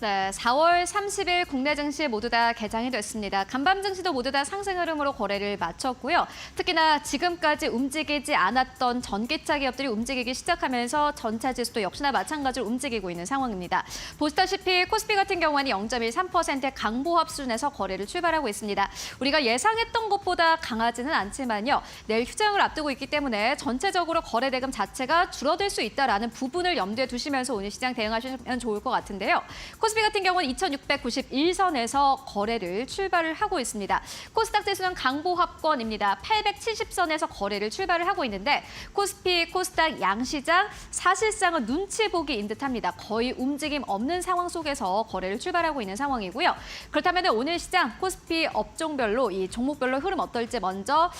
네, 4월 30일 국내 증시 모두 다 개장이 됐습니다. 간밤 증시도 모두 다 상승 흐름으로 거래를 마쳤고요. 특히나 지금까지 움직이지 않았던 전기차 기업들이 움직이기 시작하면서 전체 지수도 역시나 마찬가지로 움직이고 있는 상황입니다. 보시다시피 코스피 같은 경우에는 0.13%의 강보합 수준에서 거래를 출발하고 있습니다. 우리가 예상했던 것보다 강하지는 않지만요. 내일 휴장을 앞두고 있기 때문에 전체적으로 거래 대금 자체가 줄어들 수 있다라는 부분을 염두에 두시면서 오늘 시장 대응하시면 좋을 것 같은데요. 코스피 같은 경우는 2,691선에서 거래를 출발을 하고 있습니다. 코스닥 지수는 강보합권입니다. 870선에서 거래를 출발을 하고 있는데 코스피, 코스닥 양시장 사실상은 눈치 보기인 듯합니다. 거의 움직임 없는 상황 속에서 거래를 출발하고 있는 상황이고요. 그렇다면 오늘 시장 코스피 업종별로 이 종목별로 흐름 어떨지 먼저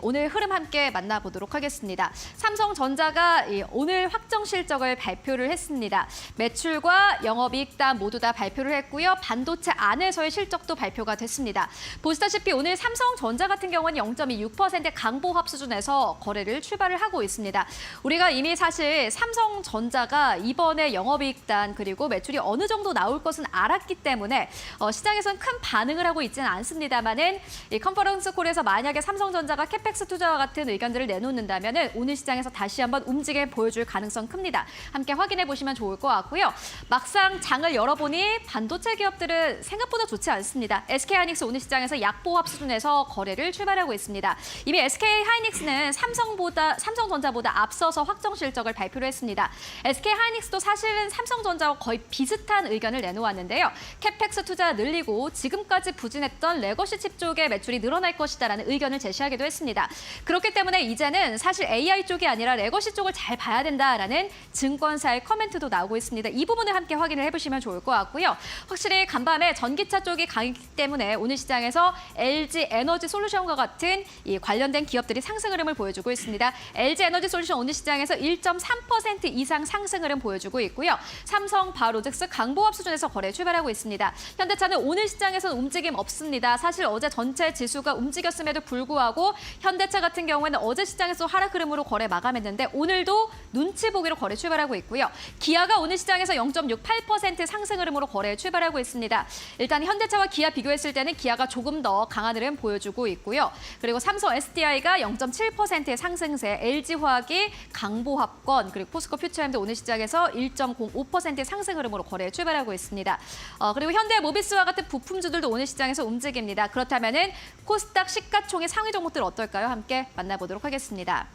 오늘 흐름 함께 만나보도록 하겠습니다. 삼성전자가 오늘 확정 실적을 발표를 했습니다. 매출과 영업이익 단 모두 다 발표를 했고요. 반도체 안에서의 실적도 발표가 됐습니다. 보시다시피 오늘 삼성전자 같은 경우는 0.26% 강보합 수준에서 거래를 출발을 하고 있습니다. 우리가 이미 사실 삼성전자가 이번에 영업이익단 그리고 매출이 어느 정도 나올 것은 알았기 때문에 시장에서는 큰 반응을 하고 있지는 않습니다만은 이 컨퍼런스 콜에서 만약에 삼성전자가 캐펙스 투자와 같은 의견들을 내놓는다면 오늘 시장에서 다시 한번 움직임 보여줄 가능성 큽니다. 함께 확인해 보시면 좋을 것 같고요. 막상 장을 열어보니 반도체 기업들은 생각보다 좋지 않습니다. SK하이닉스 오늘 시장에서 약보합 수준에서 거래를 출발하고 있습니다. 이미 SK하이닉스는 삼성전자보다 앞서서 확정 실적을 발표를 했습니다. SK하이닉스도 사실은 삼성전자와 거의 비슷한 의견을 내놓았는데요. 캐펙스 투자 늘리고 지금까지 부진했던 레거시 칩 쪽의 매출이 늘어날 것이다라는 의견을 제시하기도 했습니다. 그렇기 때문에 이제는 사실 AI 쪽이 아니라 레거시 쪽을 잘 봐야 된다라는 증권사의 커멘트도 나오고 있습니다. 이 부분을 함께 확인을 해보시면 좋을 것 같고요. 확실히 간밤에 전기차 쪽이 강했기 때문에 오늘 시장에서 LG 에너지 솔루션과 같은 이 관련된 기업들이 상승 흐름을 보여주고 있습니다. LG 에너지 솔루션 오늘 시장에서 1.3% 이상 상승 흐름 보여주고 있고요. 삼성 바로직스 강보합 수준에서 거래 출발하고 있습니다. 현대차는 오늘 시장에서는 움직임 없습니다. 사실 어제 전체 지수가 움직였음에도 불구하고 현대차 같은 경우에는 어제 시장에서 하락 흐름으로 거래 마감했는데 오늘도 눈치 보기로 거래 출발하고 있고요. 기아가 오늘 시장에서 0.68% 상승 흐름으로 거래에 출발하고 있습니다. 일단 현대차와 기아 비교했을 때는 기아가 조금 더 강한 흐름 보여주고 있고요. 그리고 삼성 SDI가 0.7%의 상승세, LG화학이 강보합권, 그리고 포스코 퓨처엠도 오늘 시장에서 1.05%의 상승 흐름으로 거래에 출발하고 있습니다. 그리고 현대모비스와 같은 부품주들도 오늘 시장에서 움직입니다. 그렇다면은 코스닥 시가총액 상위 종목들 어떨까요? 함께 만나보도록 하겠습니다.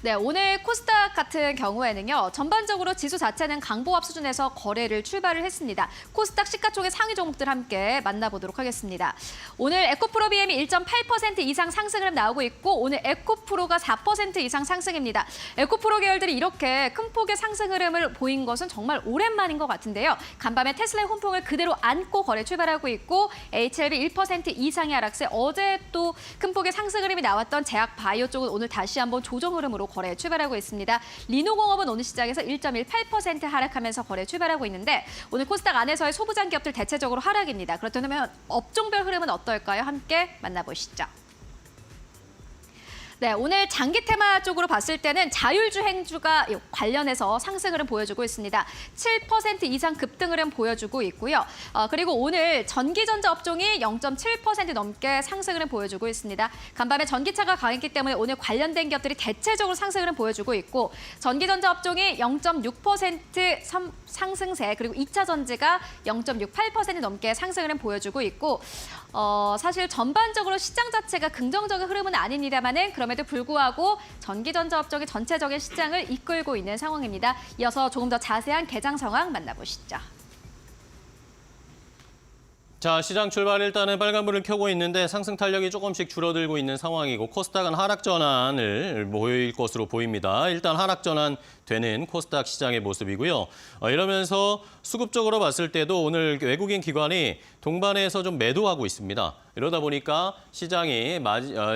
네, 오늘 코스닥 같은 경우에는요. 전반적으로 지수 자체는 강보합 수준에서 거래를 출발을 했습니다. 코스닥 시가총액 상위 종목들 함께 만나보도록 하겠습니다. 오늘 에코프로 BM이 1.8% 이상 상승을 나오고 있고 오늘 에코프로가 4% 이상 상승입니다. 에코프로 계열들이 이렇게 큰 폭의 상승 흐름을 보인 것은 정말 오랜만인 것 같은데요. 간밤에 테슬라의 혼풍을 그대로 안고 거래 출발하고 있고 HLB 1% 이상의 하락세, 어제 또 큰 폭의 상승 흐름이 나왔던 제약바이오 쪽은 오늘 다시 한번 조정 흐름으로 거래 출발하고 있습니다. 리노공업은 오늘 시장에서 1.18% 하락하면서 거래 출발하고 있는데 오늘 코스닥 안에서의 소부장 기업들 대체적으로 하락입니다. 그렇다면 업종별 흐름은 어떨까요? 함께 만나보시죠. 네, 오늘 장기 테마 쪽으로 봤을 때는 자율주행주가 관련해서 상승 흐름 보여주고 있습니다. 7% 이상 급등 흐름 보여주고 있고요. 그리고 오늘 전기전자 업종이 0.7% 넘게 상승 흐름 보여주고 있습니다. 간밤에 전기차가 강했기 때문에 오늘 관련된 기업들이 대체적으로 상승 흐름 보여주고 있고 전기전자 업종이 0.6% 상승세, 그리고 2차 전지가 0.68% 넘게 상승 흐름 보여주고 있고 사실 전반적으로 시장 자체가 긍정적인 흐름은 아닙니다만은 그럼에도 불구하고 전기전자 업종이 전체적인 시장을 이끌고 있는 상황입니다. 이어서 조금 더 자세한 개장 상황 만나보시죠. 자, 시장 출발 일단은 빨간불을 켜고 있는데 상승 탄력이 조금씩 줄어들고 있는 상황이고 코스닥은 하락 전환을 보일 것으로 보입니다. 일단 하락 전환 되는 코스닥 시장의 모습이고요. 이러면서 수급적으로 봤을 때도 오늘 외국인 기관이 동반해서 좀 매도하고 있습니다. 이러다 보니까 시장이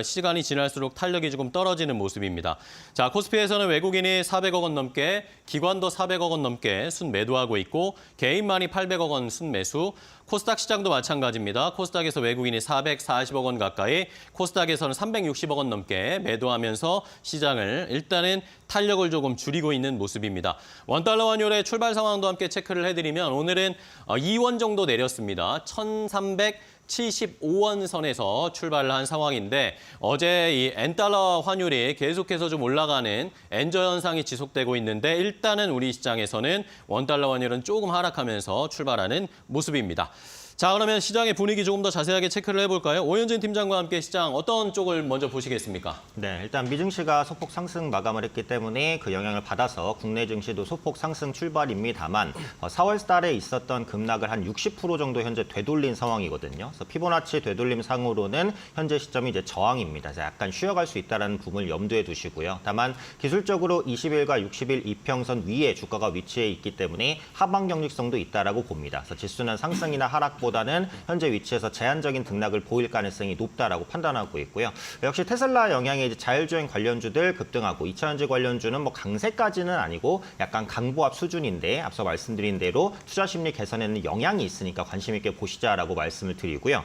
시간이 지날수록 탄력이 조금 떨어지는 모습입니다. 자, 코스피에서는 외국인이 400억 원 넘게, 기관도 400억 원 넘게 순매도하고 있고 개인만이 800억 원 순매수, 코스닥 시장도 마찬가지입니다. 코스닥에서 외국인이 440억 원 가까이, 코스닥에서는 360억 원 넘게 매도하면서 시장을 일단은 탄력을 조금 줄이고 있는 모습입니다. 원달러 환율의 출발 상황도 함께 체크를 해드리면 오늘은 2원 정도 내렸습니다. 1,375원 선에서 출발을 한 상황인데 어제 이 엔달러 환율이 계속해서 좀 올라가는 엔저 현상이 지속되고 있는데 일단은 우리 시장에서는 원달러 환율은 조금 하락하면서 출발하는 모습입니다. 자, 그러면 시장의 분위기 조금 더 자세하게 체크를 해볼까요? 오현진 팀장과 함께 시장 어떤 쪽을 먼저 보시겠습니까? 네, 일단 미증시가 소폭 상승 마감을 했기 때문에 그 영향을 받아서 국내 증시도 소폭 상승 출발입니다만 4월 달에 있었던 급락을 한 60% 정도 현재 되돌린 상황이거든요. 그래서 피보나치 되돌림 상으로는 현재 시점이 이제 저항입니다. 그래서 약간 쉬어갈 수 있다는 부분을 염두에 두시고요. 다만 기술적으로 20일과 60일 이평선 위에 주가가 위치해 있기 때문에 하방 경직성도 있다라고 봅니다. 그래서 지수는 상승이나 하락보다는 현재 위치에서 제한적인 등락을 보일 가능성이 높다라고 판단하고 있고요. 역시 테슬라 영향에 이제 자율주행 관련주들 급등하고 2차전지 관련주는 뭐 강세까지는 아니고 약간 강보합 수준인데 앞서 말씀드린 대로 투자 심리 개선에는 영향이 있으니까 관심 있게 보시자라고 말씀을 드리고요.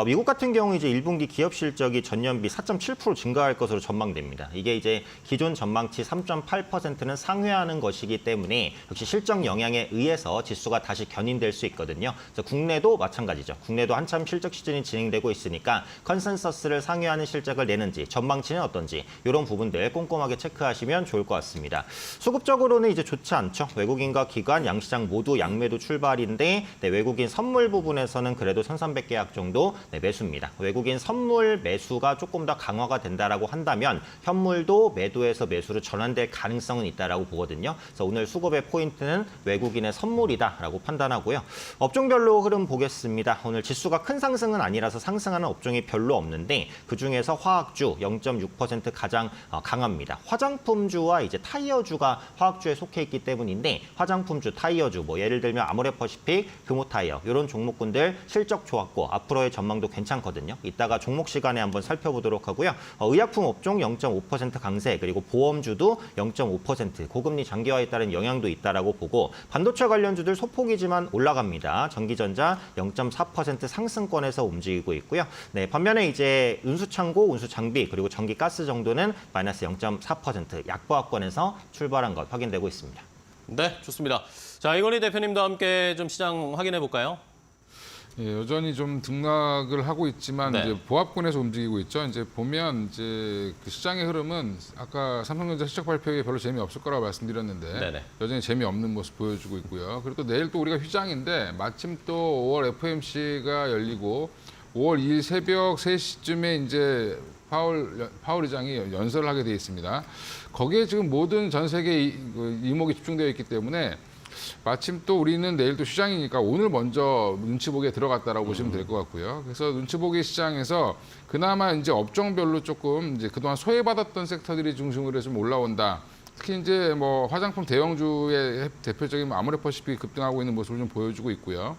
미국 같은 경우 이제 1분기 기업 실적이 전년비 4.7% 증가할 것으로 전망됩니다. 이게 이제 기존 전망치 3.8%는 상회하는 것이기 때문에 역시 실적 영향에 의해서 지수가 다시 견인될 수 있거든요. 그래서 국내도 마찬가지죠. 국내도 한참 실적 시즌이 진행되고 있으니까 컨센서스를 상회하는 실적을 내는지 전망치는 어떤지 이런 부분들 꼼꼼하게 체크하시면 좋을 것 같습니다. 수급적으로는 이제 좋지 않죠. 외국인과 기관, 양시장 모두 양매도 출발인데 외국인 선물 부분에서는 그래도 1,300계약 정도 매수입니다. 외국인 선물 매수가 조금 더 강화가 된다라고 한다면 현물도 매도에서 매수로 전환될 가능성은 있다라고 보거든요. 그래서 오늘 수급의 포인트는 외국인의 선물이다라고 판단하고요. 업종별로 흐름 보겠습니다. 오늘 지수가 큰 상승은 아니라서 상승하는 업종이 별로 없는데 그중에서 화학주 0.6% 가장 강합니다. 화장품주와 이제 타이어주가 화학주에 속해 있기 때문인데 화장품주, 타이어주 뭐 예를 들면 아모레퍼시픽, 금호타이어 이런 종목군들 실적 좋았고 앞으로의 전망도 괜찮거든요. 이따가 종목 시간에 한번 살펴보도록 하고요. 의약품 업종 0.5% 강세, 그리고 보험주도 0.5% 고금리 장기화에 따른 영향도 있다라고 보고 반도체 관련주들 소폭이지만 올라갑니다. 전기전자 0.4% 상승권에서 움직이고 있고요. 네, 반면에 이제 운수창고, 운수장비 그리고 전기가스 정도는 마이너스 0.4% 약보합권에서 출발한 것 확인되고 있습니다. 네, 좋습니다. 자, 이건희 대표님도 함께 좀 시장 확인해 볼까요? 예, 여전히 좀 등락을 하고 있지만 네. 이제 보합권에서 움직이고 있죠. 이제 보면 이제 그 시장의 흐름은 아까 삼성전자 실적 발표에 별로 재미없을 거라고 말씀드렸는데 네네. 여전히 재미없는 모습 보여주고 있고요. 그리고 또 내일 또 우리가 휴장인데 마침 또 5월 FOMC가 열리고 5월 2일 새벽 3시쯤에 이제 파월 의장이 연설을 하게 돼 있습니다. 거기에 지금 모든 전 세계 이목이 집중되어 있기 때문에 마침 또 우리는 내일 또 시장이니까 오늘 먼저 눈치 보기에 들어갔다라고 보시면 될 것 같고요. 그래서 눈치 보기 시장에서 그나마 이제 업종별로 조금 이제 그동안 소외받았던 섹터들이 중심으로 좀 올라온다. 특히 이제 뭐 화장품 대형주의 대표적인 아모레퍼시픽이 급등하고 있는 모습을 좀 보여주고 있고요.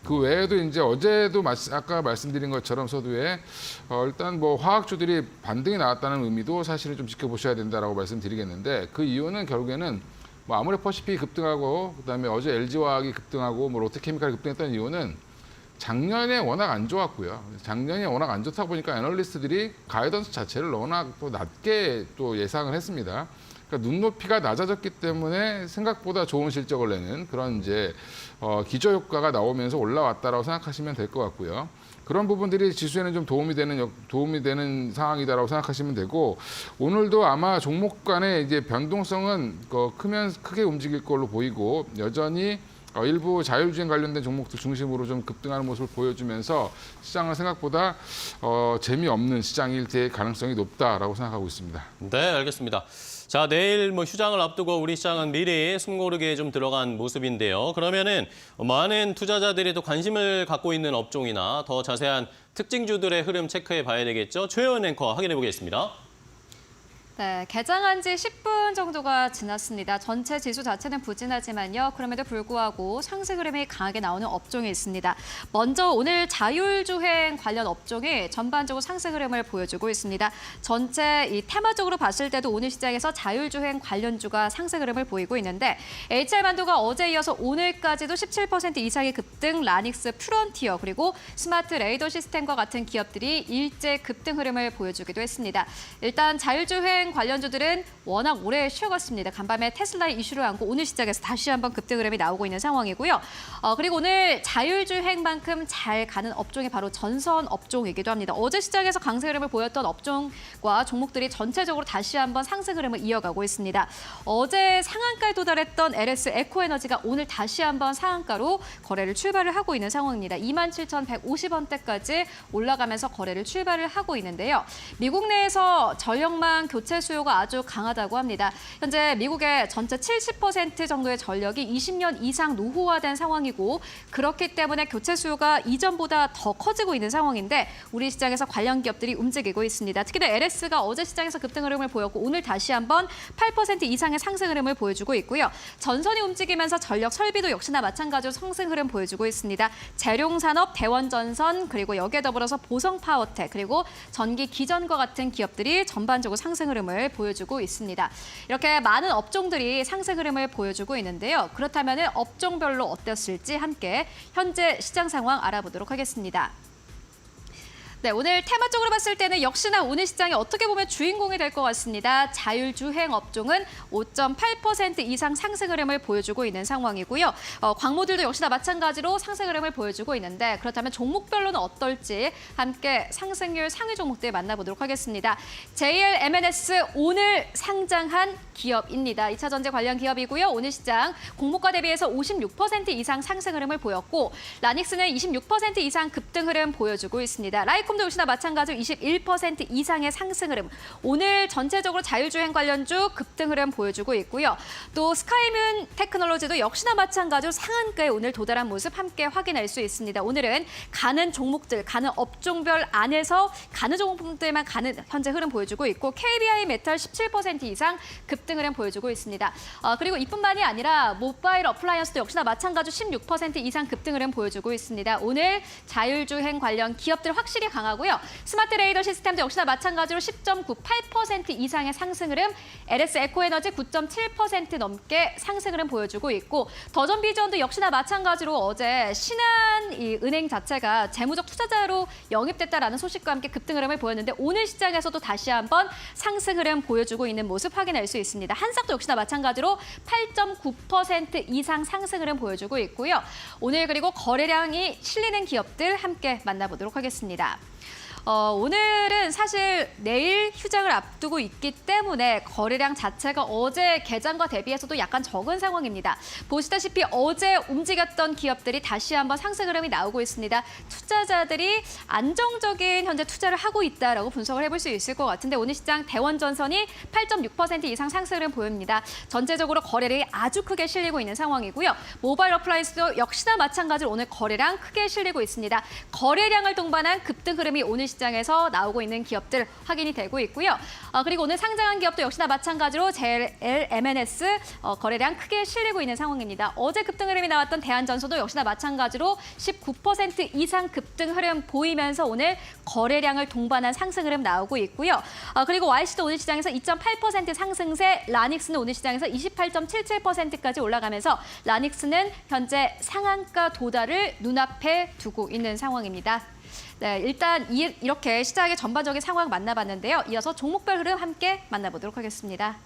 그 외에도 이제 어제도 아까 말씀드린 것처럼 서두에 일단 뭐 화학주들이 반등이 나왔다는 의미도 사실은 좀 지켜보셔야 된다라고 말씀드리겠는데 그 이유는 결국에는 뭐 아모레퍼시픽이 급등하고 그다음에 어제 LG화학이 급등하고 뭐 롯데케미칼이 급등했던 이유는 작년에 워낙 안 좋았고요. 작년에 워낙 안 좋다 보니까 애널리스트들이 가이던스 자체를 워낙 또 낮게 또 예상을 했습니다. 그러니까 눈높이가 낮아졌기 때문에 생각보다 좋은 실적을 내는 그런 이제 기저 효과가 나오면서 올라왔다라고 생각하시면 될 것 같고요. 그런 부분들이 지수에는 좀 도움이 되는 상황이다라고 생각하시면 되고 오늘도 아마 종목 간의 이제 변동성은 크게 움직일 걸로 보이고 여전히 일부 자율주행 관련된 종목들 중심으로 좀 급등하는 모습을 보여주면서 시장은 생각보다 재미없는 시장일 가능성이 높다라고 생각하고 있습니다. 네, 알겠습니다. 자, 내일 뭐 휴장을 앞두고 우리 시장은 미리 숨고르기에 좀 들어간 모습인데요. 그러면은 많은 투자자들이 또 관심을 갖고 있는 업종이나 더 자세한 특징주들의 흐름 체크해 봐야 되겠죠. 최혜원 앵커 확인해 보겠습니다. 네, 개장한 지 10분 정도가 지났습니다. 전체 지수 자체는 부진하지만요. 그럼에도 불구하고 상승 흐름이 강하게 나오는 업종이 있습니다. 먼저 오늘 자율주행 관련 업종이 전반적으로 상승 흐름을 보여주고 있습니다. 전체 이 테마적으로 봤을 때도 오늘 시장에서 자율주행 관련주가 상승 흐름을 보이고 있는데 HL반도가 어제 이어서 오늘까지도 17% 이상의 급등, 라닉스, 프론티어 그리고 스마트 레이더 시스템과 같은 기업들이 일제 급등 흐름을 보여주기도 했습니다. 일단 자율주행 관련주들은 워낙 오래 쉬어갔습니다. 간밤에 테슬라의 이슈를 안고 오늘 시장에서 다시 한번 급등 흐름이 나오고 있는 상황이고요. 그리고 오늘 자율주행만큼 잘 가는 업종이 바로 전선 업종이기도 합니다. 어제 시장에서 강세 흐름을 보였던 업종과 종목들이 전체적으로 다시 한번 상승 흐름을 이어가고 있습니다. 어제 상한가에 도달했던 LS 에코에너지가 오늘 다시 한번 상한가로 거래를 출발을 하고 있는 상황입니다. 27,150원대까지 올라가면서 거래를 출발을 하고 있는데요. 미국 내에서 전력망 교체 수요가 아주 강하다고 합니다. 현재 미국의 전체 70% 정도의 전력이 20년 이상 노후화된 상황이고 그렇기 때문에 교체 수요가 이전보다 더 커지고 있는 상황인데 우리 시장에서 관련 기업들이 움직이고 있습니다. 특히나 LS가 어제 시장에서 급등 흐름을 보였고 오늘 다시 한번 8% 이상의 상승 흐름을 보여주고 있고요. 전선이 움직이면서 전력 설비도 역시나 마찬가지로 상승 흐름 보여주고 있습니다. 재룡산업, 대원전선 그리고 여기에 더불어서 보성파워텍 그리고 전기기전과 같은 기업들이 전반적으로 상승 흐름을 보여주고 있습니다. 이렇게 많은 업종들이 상승 흐름을 보여주고 있는데요. 그렇다면 업종별로 어땠을지 함께 현재 시장 상황 알아보도록 하겠습니다. 네, 오늘 테마적으로 봤을 때는 역시나 오늘 시장이 어떻게 보면 주인공이 될 것 같습니다. 자율주행 업종은 5.8% 이상 상승 흐름을 보여주고 있는 상황이고요. 광모들도 역시나 마찬가지로 상승 흐름을 보여주고 있는데 그렇다면 종목별로는 어떨지 함께 상승률 상위 종목들 만나보도록 하겠습니다. JL M&S 오늘 상장한 기업입니다. 2차 전지 관련 기업이고요. 오늘 시장 공모가 대비해서 56% 이상 상승 흐름을 보였고 라닉스는 26% 이상 급등 흐름 보여주고 있습니다. 라이콤도 역시나 마찬가지로 21% 이상의 상승 흐름. 오늘 전체적으로 자율주행 관련주 급등 흐름 보여주고 있고요. 또 스카이문 테크놀로지도 역시나 마찬가지로 상한가에 오늘 도달한 모습 함께 확인할 수 있습니다. 오늘은 가는 종목들, 가는 업종별 안에서 가는 종목들만 가는 현재 흐름 보여주고 있고 KBI 메탈 17% 이상 급등 흐름 보여주고 있습니다. 그리고 이뿐만이 아니라 모바일 어플라이언스도 역시나 마찬가지로 16% 이상 급등 흐름 보여주고 있습니다. 오늘 자율주행 관련 기업들 확실히 강하고요. 스마트 레이더 시스템도 역시나 마찬가지로 10.98% 이상의 상승 흐름, LS 에코에너지 9.7% 넘게 상승 흐름 보여주고 있고 더전비전도 역시나 마찬가지로 어제 신한은행 자체가 재무적 투자자로 영입됐다라는 소식과 함께 급등 흐름을 보였는데 오늘 시장에서도 다시 한번 상승 흐름 보여주고 있는 모습 확인할 수 있습니다. 한삭도 역시나 마찬가지로 8.9% 이상 상승 흐름 보여주고 있고요. 오늘 그리고 거래량이 실리는 기업들 함께 만나보도록 하겠습니다. 오늘은 사실 내일 휴장을 앞두고 있기 때문에 거래량 자체가 어제 개장과 대비해서도 약간 적은 상황입니다. 보시다시피 어제 움직였던 기업들이 다시 한번 상승 흐름이 나오고 있습니다. 투자자들이 안정적인 현재 투자를 하고 있다라고 분석을 해볼 수 있을 것 같은데 오늘 시장 대원전선이 8.6% 이상 상승 흐름 보입니다. 전체적으로 거래량이 아주 크게 실리고 있는 상황이고요. 모바일 어플라이언스도 역시나 마찬가지로 오늘 거래량 크게 실리고 있습니다. 거래량을 동반한 급등 흐름이 오늘 시장에서 나오고 있는 기업들 확인이 되고 있고요. 그리고 오늘 상장한 기업도 역시나 마찬가지로 JLL, MNS 거래량 크게 실리고 있는 상황입니다. 어제 급등 흐름이 나왔던 대한전소도 역시나 마찬가지로 19% 이상 급등 흐름 보이면서 오늘 거래량을 동반한 상승 흐름 나오고 있고요. 그리고 YC도 오늘 시장에서 2.8% 상승세, 라닉스는 오늘 시장에서 28.77%까지 올라가면서 라닉스는 현재 상한가 도달을 눈앞에 두고 있는 상황입니다. 네, 일단 이렇게 시장의 전반적인 상황 만나봤는데요. 이어서 종목별 흐름 함께 만나보도록 하겠습니다.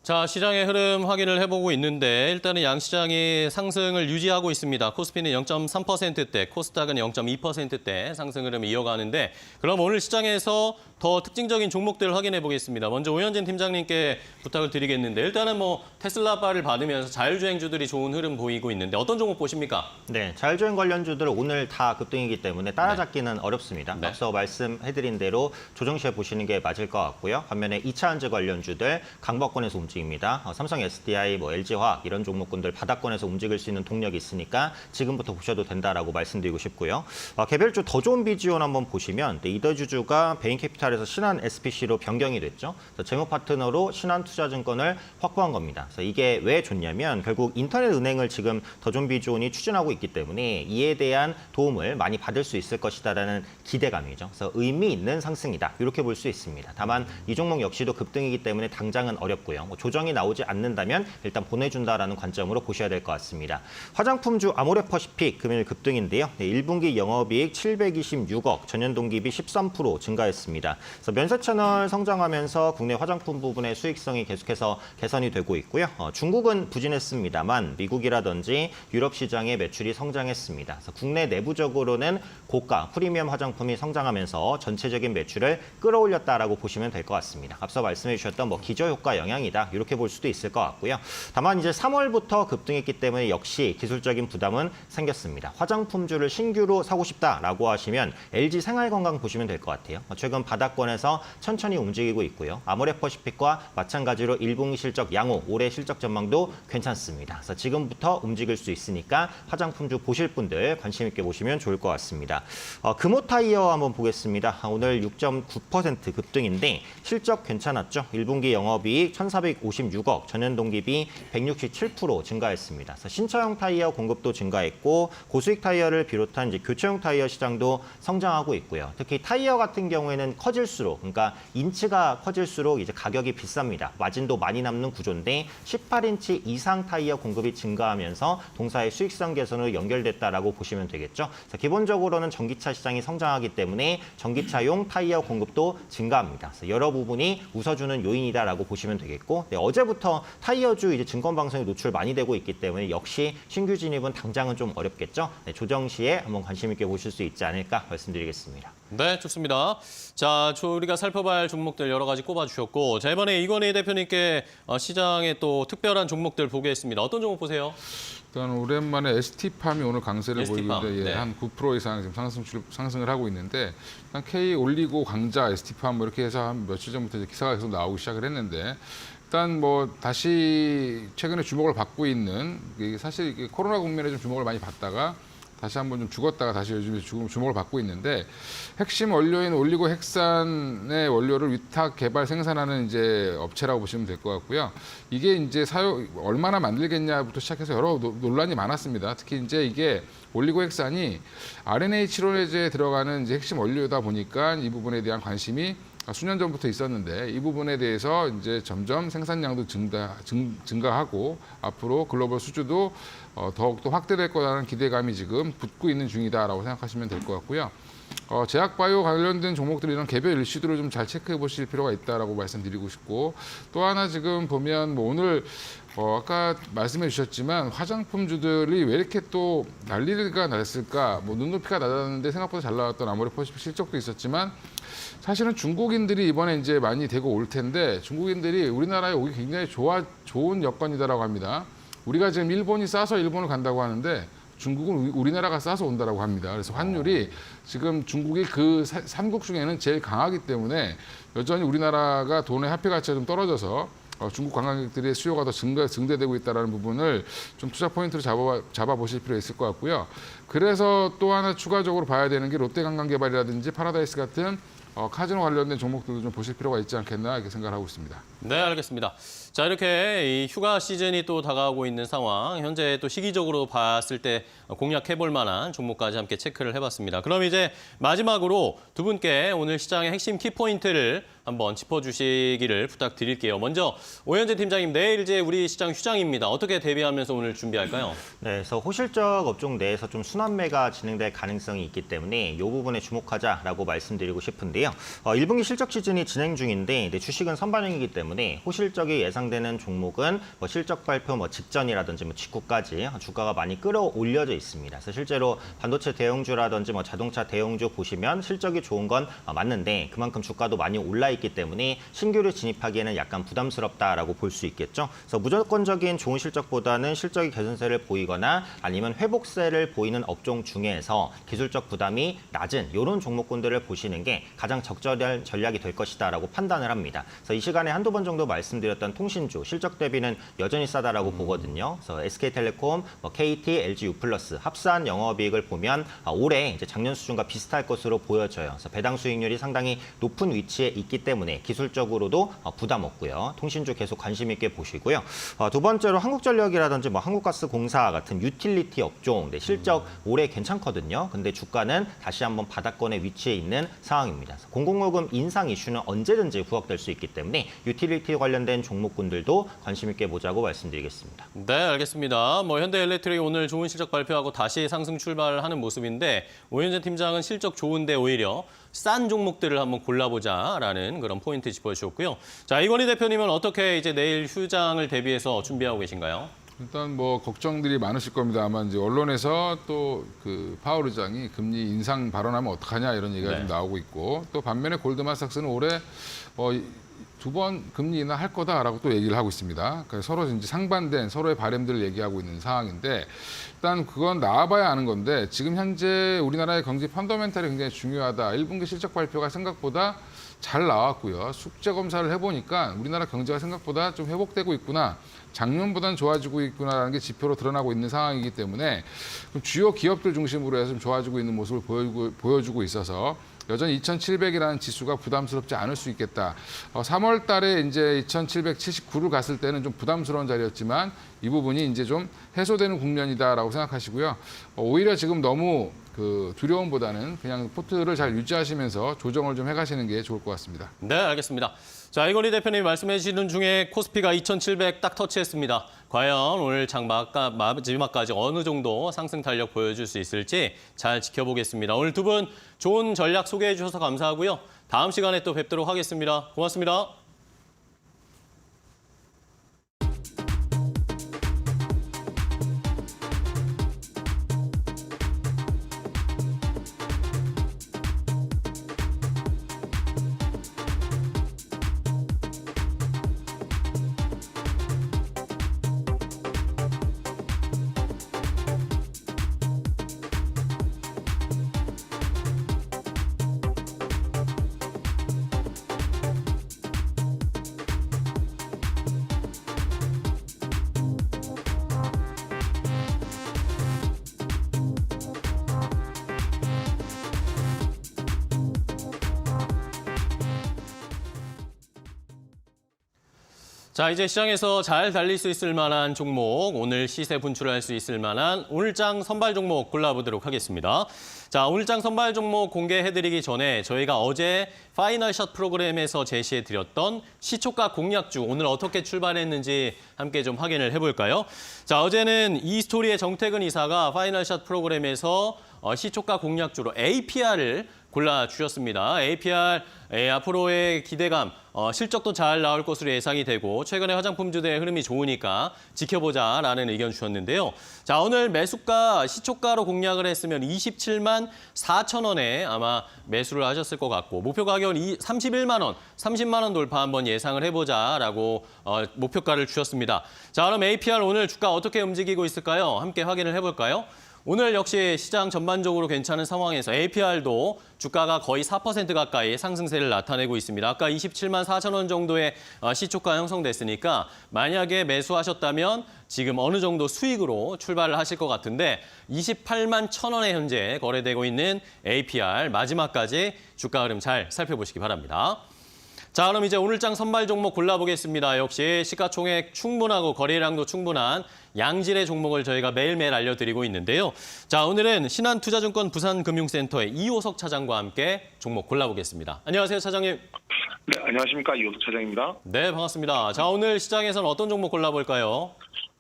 자, 시장의 흐름 확인을 해보고 있는데 일단은 양시장이 상승을 유지하고 있습니다. 코스피는 0.3%대, 코스닥은 0.2%대 상승 흐름을 이어가는데 그럼 오늘 시장에서 더 특징적인 종목들을 확인해 보겠습니다. 먼저 오현진 팀장님께 부탁을 드리겠는데 일단은 뭐 테슬라바를 받으면서 자율주행주들이 좋은 흐름 보이고 있는데 어떤 종목 보십니까? 네, 자율주행 관련주들 오늘 다 급등이기 때문에 따라잡기는 어렵습니다. 네. 앞서 말씀해드린 대로 조정 시에 보시는 게 맞을 것 같고요. 반면에 2차 전지 관련주들 강박권에서 움직입니다. 삼성 SDI, 뭐 LG화학 이런 종목군들 바닥권에서 움직일 수 있는 동력이 있으니까 지금부터 보셔도 된다라고 말씀드리고 싶고요. 개별주 더 좋은 비지온 한번 보시면 이더주주가 베인캐피탈에서 신한 SPC로 변경이 됐죠. 재무파트너로 신한투자증권을 확보한 겁니다. 그래서 이게 왜 좋냐면 결국 인터넷 은행을 지금 더 좋은 비지온이 추진하고 있기 때문에 이에 대한 도움을 많이 받을 수 있을 것이다라는 기대감이죠. 그래서 의미 있는 상승이다. 이렇게 볼 수 있습니다. 다만 이 종목 역시도 급등이기 때문에 당장은 어렵고요. 조정이 나오지 않는다면 일단 보내준다라는 관점으로 보셔야 될 것 같습니다. 화장품주 아모레퍼시픽 금일 급등인데요. 1분기 영업이익 726억, 전년 동기 대비 13% 증가했습니다. 그래서 면세 채널 성장하면서 국내 화장품 부분의 수익성이 계속해서 개선이 되고 있고요. 중국은 부진했습니다만 미국이라든지 유럽 시장의 매출이 성장했습니다. 그래서 국내 내부적으로는 고가 프리미엄 화장품이 성장하면서 전체적인 매출을 끌어올렸다라고 보시면 될 것 같습니다. 앞서 말씀해 주셨던 뭐 기저효과 영향이다. 이렇게 볼 수도 있을 것 같고요. 다만 이제 3월부터 급등했기 때문에 역시 기술적인 부담은 생겼습니다. 화장품주를 신규로 사고 싶다라고 하시면 LG 생활건강 보시면 될 것 같아요. 최근 바닥권에서 천천히 움직이고 있고요. 아모레퍼시픽과 마찬가지로 1분기 실적 양호, 올해 실적 전망도 괜찮습니다. 그래서 지금부터 움직일 수 있으니까 화장품주 보실 분들 관심 있게 보시면 좋을 것 같습니다. 금호타이어 한번 보겠습니다. 오늘 6.9% 급등인데 실적 괜찮았죠. 1분기 영업이익 1,456억, 전년 동기 대비 167% 증가했습니다. 그래서 신차용 타이어 공급도 증가했고 고수익 타이어를 비롯한 이제 교체용 타이어 시장도 성장하고 있고요. 특히 타이어 같은 경우에는 커질수록, 그러니까 인치가 커질수록 이제 가격이 비쌉니다. 마진도 많이 남는 구조인데 18인치 이상 타이어 공급이 증가하면서 동사의 수익성 개선으로 연결됐다라고 보시면 되겠죠. 그래서 기본적으로는 전기차 시장이 성장하기 때문에 전기차용 타이어 공급도 증가합니다. 그래서 여러 부분이 웃어주는 요인이다라고 보시면 되겠고, 네, 어제부터 타이어주 이제 증권 방송에 노출 많이 되고 있기 때문에 역시 신규 진입은 당장은 좀 어렵겠죠. 네, 조정 시에 한번 관심 있게 보실 수 있지 않을까 말씀드리겠습니다. 네, 좋습니다. 자, 우리가 살펴봐야 할 종목들 여러 가지 꼽아주셨고, 자, 이번에 이건희 대표님께 시장의 또 특별한 종목들 보겠습니다. 어떤 종목 보세요? 일단 오랜만에 ST팜이 오늘 강세를 ST팜, 보이고 있는데 네. 한 9% 이상 지금 상승을 하고 있는데 일단 K 올리고 강자 ST팜 뭐 이렇게 해서 한 며칠 전부터 이제 기사가 계속 나오기 시작을 했는데 일단 뭐 다시 최근에 주목을 받고 있는 사실 코로나 국면에 좀 주목을 많이 받다가 다시 한번 좀 죽었다가 다시 요즘에 주목을 받고 있는데 핵심 원료인 올리고핵산의 원료를 위탁 개발 생산하는 이제 업체라고 보시면 될 것 같고요. 이게 이제 얼마나 만들겠냐부터 시작해서 여러 논란이 많았습니다. 특히 이제 이게 올리고핵산이 RNA 칠호내제에 들어가는 이제 핵심 원료다 보니까 이 부분에 대한 관심이 수년 전부터 있었는데 이 부분에 대해서 이제 점점 생산량도 증가하고 앞으로 글로벌 수주도 더욱더 확대될 거라는 기대감이 지금 붙고 있는 중이다라고 생각하시면 될 것 같고요. 제약바이오 관련된 종목들 이런 개별 이슈들을 좀 잘 체크해 보실 필요가 있다라고 말씀드리고 싶고 또 하나 지금 보면 뭐 오늘 아까 말씀해 주셨지만 화장품주들이 왜 이렇게 또 난리가 났을까? 뭐 눈높이가 낮았는데 생각보다 잘 나왔던 아모레퍼시픽 실적도 있었지만 사실은 중국인들이 이번에 이제 많이 되고 올 텐데 중국인들이 우리나라에 오기 굉장히 좋은 여건이다라고 합니다. 우리가 지금 일본이 싸서 일본을 간다고 하는데 중국은 우리나라가 싸서 온다라고 합니다. 그래서 환율이 지금 중국이 그 삼국 중에는 제일 강하기 때문에 여전히 우리나라가 돈의 화폐 가치가 좀 떨어져서 중국 관광객들의 수요가 더 증대되고 있다는 부분을 좀 투자 포인트로 잡아보실 필요가 있을 것 같고요. 그래서 또 하나 추가적으로 봐야 되는 게 롯데관광개발이라든지 파라다이스 같은 카지노 관련된 종목들도 좀 보실 필요가 있지 않겠나 이렇게 생각을 하고 있습니다. 네, 알겠습니다. 자, 이렇게 이 휴가 시즌이 또 다가오고 있는 상황, 현재 또 시기적으로 봤을 때 공략해볼 만한 종목까지 함께 체크를 해봤습니다. 그럼 이제 마지막으로 두 분께 오늘 시장의 핵심 키포인트를 한번 짚어주시기를 부탁드릴게요. 먼저 오현재 팀장님, 내일 이제 우리 시장 휴장입니다. 어떻게 대비하면서 오늘 준비할까요? 네, 그래서 호실적 업종 내에서 좀 순환매가 진행될 가능성이 있기 때문에 이 부분에 주목하자라고 말씀드리고 싶은데요. 1분기 실적 시즌이 진행 중인데 주식은 선반영이기 때문에 호실적이 예상되는 종목은 뭐 실적 발표 직전이라든지 직후까지 주가가 많이 끌어올려져 있습니다. 그래서 실제로 반도체 대형주라든지 자동차 대형주 보시면 실적이 좋은 건 맞는데 그만큼 주가도 많이 올라 있기 때문에 신규를 진입하기에는 약간 부담스럽다라고 볼 수 있겠죠. 그래서 무조건적인 좋은 실적보다는 실적이 개선세를 보이거나 아니면 회복세를 보이는 업종 중에서 기술적 부담이 낮은 이런 종목군들을 보시는 게 가장 적절한 전략이 될 것이다라고 판단을 합니다. 그래서 이 시간에 한두 번 정도 말씀드렸던 통신주 실적 대비는 여전히 싸다라고 보거든요. 그래서 SK텔레콤, KT, LG U+, 합산 영업이익을 보면 올해 이제 작년 수준과 비슷할 것으로 보여져요. 그래서 배당 수익률이 상당히 높은 위치에 있기 때문에 기술적으로도 부담 없고요. 통신주 계속 관심 있게 보시고요. 두 번째로 한국전력이라든지 한국가스공사 같은 유틸리티 업종 실적 올해 괜찮거든요. 근데 주가는 다시 한번 바닥권에 위치해 있는 상황입니다. 공공요금 인상 이슈는 언제든지 후역될 수 있기 때문에 유틸리티 관련된 종목군들도 관심 있게 보자고 말씀드리겠습니다. 네, 알겠습니다. 현대엘렉트릭 오늘 좋은 실적 발표하고 다시 상승 출발하는 모습인데 오현재 팀장은 실적 좋은데 오히려 싼 종목들을 한번 골라보자라는 그런 포인트 짚어주셨고요. 자, 이건희 대표님은 어떻게 이제 내일 휴장을 대비해서 준비하고 계신가요? 일단 걱정들이 많으실 겁니다. 아마 이제 언론에서 또 그 파월 의장이 금리 인상 발언하면 어떡하냐 이런 얘기가 좀 나오고 있고 또 반면에 골드만삭스는 올해 2번 금리 인하할 거다라고 또 얘기를 하고 있습니다. 그러니까 서로 이제 상반된 서로의 바람들을 얘기하고 있는 상황인데 일단 그건 나와봐야 아는 건데 지금 현재 우리나라의 경제 펀더멘탈이 굉장히 중요하다. 1분기 실적 발표가 생각보다 잘 나왔고요. 숙제 검사를 해보니까 우리나라 경제가 생각보다 좀 회복되고 있구나. 작년보다는 좋아지고 있구나라는 게 지표로 드러나고 있는 상황이기 때문에 주요 기업들 중심으로 해서 좀 좋아지고 있는 모습을 보여주고 있어서 여전히 2,700이라는 지수가 부담스럽지 않을 수 있겠다. 3월 달에 이제 2,779를 갔을 때는 좀 부담스러운 자리였지만 이 부분이 이제 좀 해소되는 국면이다라고 생각하시고요. 오히려 지금 너무 두려움보다는 그냥 포트를 잘 유지하시면서 조정을 좀 해가시는 게 좋을 것 같습니다. 네, 알겠습니다. 자, 이건희 대표님이 말씀해 주시는 중에 코스피가 2,700 딱 터치했습니다. 과연 오늘 장 마지막까지 어느 정도 상승 탄력 보여줄 수 있을지 잘 지켜보겠습니다. 오늘 두 분 좋은 전략 소개해 주셔서 감사하고요. 다음 시간에 또 뵙도록 하겠습니다. 고맙습니다. 자, 이제 시장에서 잘 달릴 수 있을 만한 종목, 오늘 시세 분출할 수 있을 만한 오늘장 선발 종목 골라보도록 하겠습니다. 자, 오늘장 선발 종목 공개해드리기 전에 저희가 어제 파이널 샷 프로그램에서 제시해드렸던 시초가 공략주, 오늘 어떻게 출발했는지 함께 좀 확인을 해볼까요? 자, 어제는 이스토리의 정태근 이사가 파이널 샷 프로그램에서 시초가 공략주로 APR을 골라주셨습니다. APR 앞으로의 기대감, 실적도 잘 나올 것으로 예상이 되고 최근에 화장품주들의 흐름이 좋으니까 지켜보자라는 의견 주셨는데요. 자, 오늘 매수가 시초가로 공략을 했으면 27만 4천 원에 아마 매수를 하셨을 것 같고 목표 가격은 31만 원, 30만 원 돌파 한번 예상을 해보자라고 목표가를 주셨습니다. 자, 그럼 APR 오늘 주가 어떻게 움직이고 있을까요? 함께 확인을 해볼까요? 오늘 역시 시장 전반적으로 괜찮은 상황에서 APR도 주가가 거의 4% 가까이 상승세를 나타내고 있습니다. 아까 27만 4천 원 정도의 시초가 형성됐으니까 만약에 매수하셨다면 지금 어느 정도 수익으로 출발을 하실 것 같은데 28만 1천 원에 현재 거래되고 있는 APR 마지막까지 주가 흐름 잘 살펴보시기 바랍니다. 자, 그럼 이제 오늘장 선발 종목 골라보겠습니다. 역시 시가총액 충분하고 거래량도 충분한 양질의 종목을 저희가 매일매일 알려드리고 있는데요. 자, 오늘은 신한투자증권 부산금융센터의 이호석 차장과 함께 종목 골라보겠습니다. 안녕하세요, 차장님. 네, 안녕하십니까. 이호석 차장입니다. 네, 반갑습니다. 자, 오늘 시장에서는 어떤 종목 골라볼까요?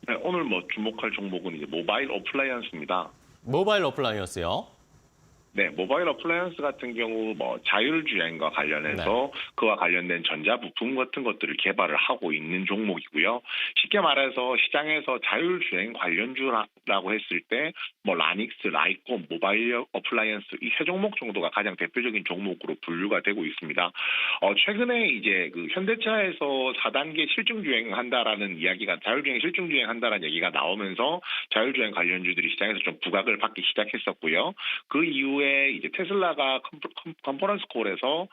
네, 오늘 주목할 종목은 이제 모바일 어플라이언스입니다. 모바일 어플라이언스요. 네, 모바일 어플라이언스 같은 경우 자율주행과 관련해서 그와 관련된 전자부품 같은 것들을 개발을 하고 있는 종목이고요. 쉽게 말해서 시장에서 자율주행 관련주라고 했을 때 라닉스, 라이콤, 모바일 어플라이언스 이 세 종목 정도가 가장 대표적인 종목으로 분류가 되고 있습니다. 최근에 이제 현대차에서 4단계 실증주행 한다라는 이야기가 자율주행 실증주행 한다라는 얘기가 나오면서 자율주행 관련주들이 시장에서 좀 부각을 받기 시작했었고요. 그 이후에 이제 테슬라가 컨퍼런스 콜에서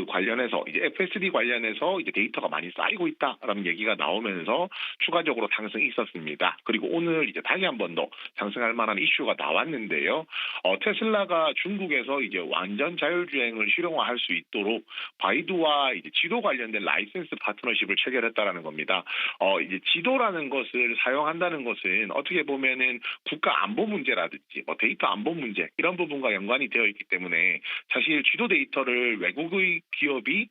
관련해서 이제 FSD 관련해서 이제 데이터가 많이 쌓이고 있다라는 얘기가 나오면서 추가적으로 상승이 있었습니다. 그리고 오늘 이제 다시 한 번 더 상승할 만한 이슈가 나왔는데요. 테슬라가 중국에서 이제 완전 자율주행을 실용화할 수 있도록 바이두와 이제 지도 관련된 라이센스 파트너십을 체결했다라는 겁니다. 이제 지도라는 것을 사용한다는 것은 어떻게 보면은 국가 안보 문제라든지 데이터 안보 문제 이런 부분과 연관이 되어 있기 때문에 사실 지도 데이터를 외국의 기업이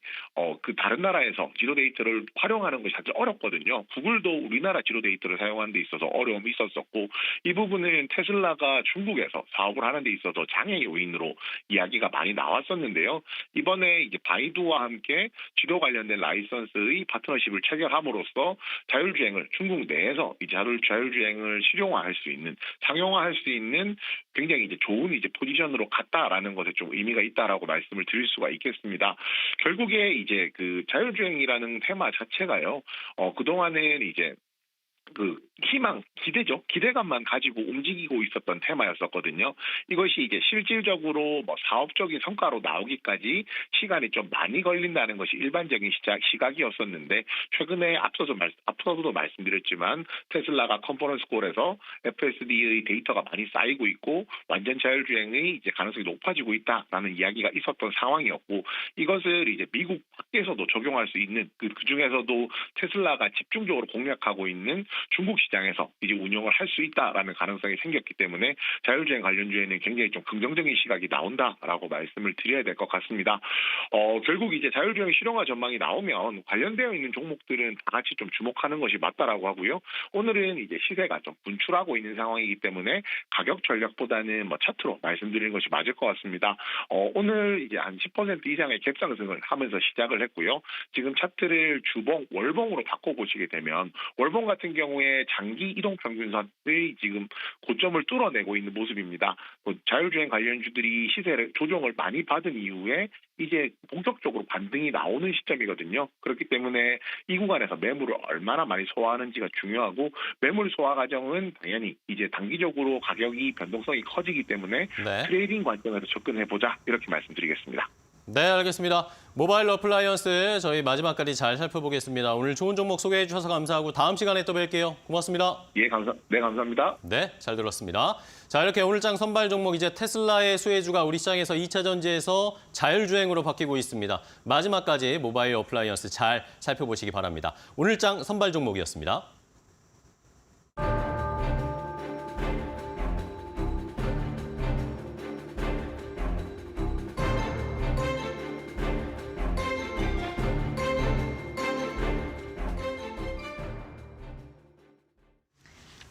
다른 나라에서 지도 데이터를 활용하는 것이 사실 어렵거든요. 구글도 우리나라 지도 데이터를 사용하는 데 있어서 어려움이 있었었고 이 부분은 테슬라가 중국에서 사업을 하는 데 있어서 장애 요인으로 이야기가 많이 나왔었는데요. 이번에 이제 바이두와 함께 지도 관련된 라이선스의 파트너십을 체결함으로써 자율주행을 중국 내에서 이 자율주행을 실용화할 수 있는 상용화할 수 있는 굉장히 이제 좋은 이제 포지션으로 갔다라는 것에 좀 의미가 있다라고 말씀을 드릴 수가 있겠습니다. 결국에 이제 자율주행이라는 테마 자체가요. 그동안은 이제 희망, 기대죠. 기대감만 가지고 움직이고 있었던 테마였었거든요. 이것이 이제 실질적으로 사업적인 성과로 나오기까지 시간이 좀 많이 걸린다는 것이 일반적인 시각이었었는데 최근에 앞서도 말씀드렸지만 테슬라가 컨퍼런스 콜에서 FSD의 데이터가 많이 쌓이고 있고 완전 자율주행의 이제 가능성이 높아지고 있다라는 이야기가 있었던 상황이었고 이것을 이제 미국 밖에서도 적용할 수 있는 그 중에서도 테슬라가 집중적으로 공략하고 있는 중국 시장에서 이제 운영을 할 수 있다라는 가능성이 생겼기 때문에 자율주행 관련주에는 굉장히 좀 긍정적인 시각이 나온다라고 말씀을 드려야 될 것 같습니다. 결국 이제 자율주행 실용화 전망이 나오면 관련되어 있는 종목들은 다 같이 좀 주목하는 것이 맞다라고 하고요. 오늘은 이제 시세가 좀 분출하고 있는 상황이기 때문에 가격 전략보다는 차트로 말씀드리는 것이 맞을 것 같습니다. 오늘 이제 한 10% 이상의 갭상승을 하면서 시작을 했고요. 지금 차트를 주봉, 월봉으로 바꿔보시게 되면 월봉 같은 경우에 장기 이동평균선의 지금 고점을 뚫어내고 있는 모습입니다. 자율주행 관련주들이 시세 조정을 많이 받은 이후에 이제 본격적으로 반등이 나오는 시점이거든요. 그렇기 때문에 이 구간에서 매물을 얼마나 많이 소화하는지가 중요하고 매물 소화 과정은 당연히 이제 단기적으로 가격이 변동성이 커지기 때문에 트레이딩 관점에서 접근해보자 이렇게 말씀드리겠습니다. 네, 알겠습니다. 모바일 어플라이언스 저희 마지막까지 잘 살펴보겠습니다. 오늘 좋은 종목 소개해 주셔서 감사하고 다음 시간에 또 뵐게요. 고맙습니다. 감사합니다. 네, 잘 들었습니다. 자, 이렇게 오늘장 선발 종목 이제 테슬라의 수혜주가 우리 시장에서 2차 전지에서 자율주행으로 바뀌고 있습니다. 마지막까지 모바일 어플라이언스 잘 살펴보시기 바랍니다. 오늘장 선발 종목이었습니다.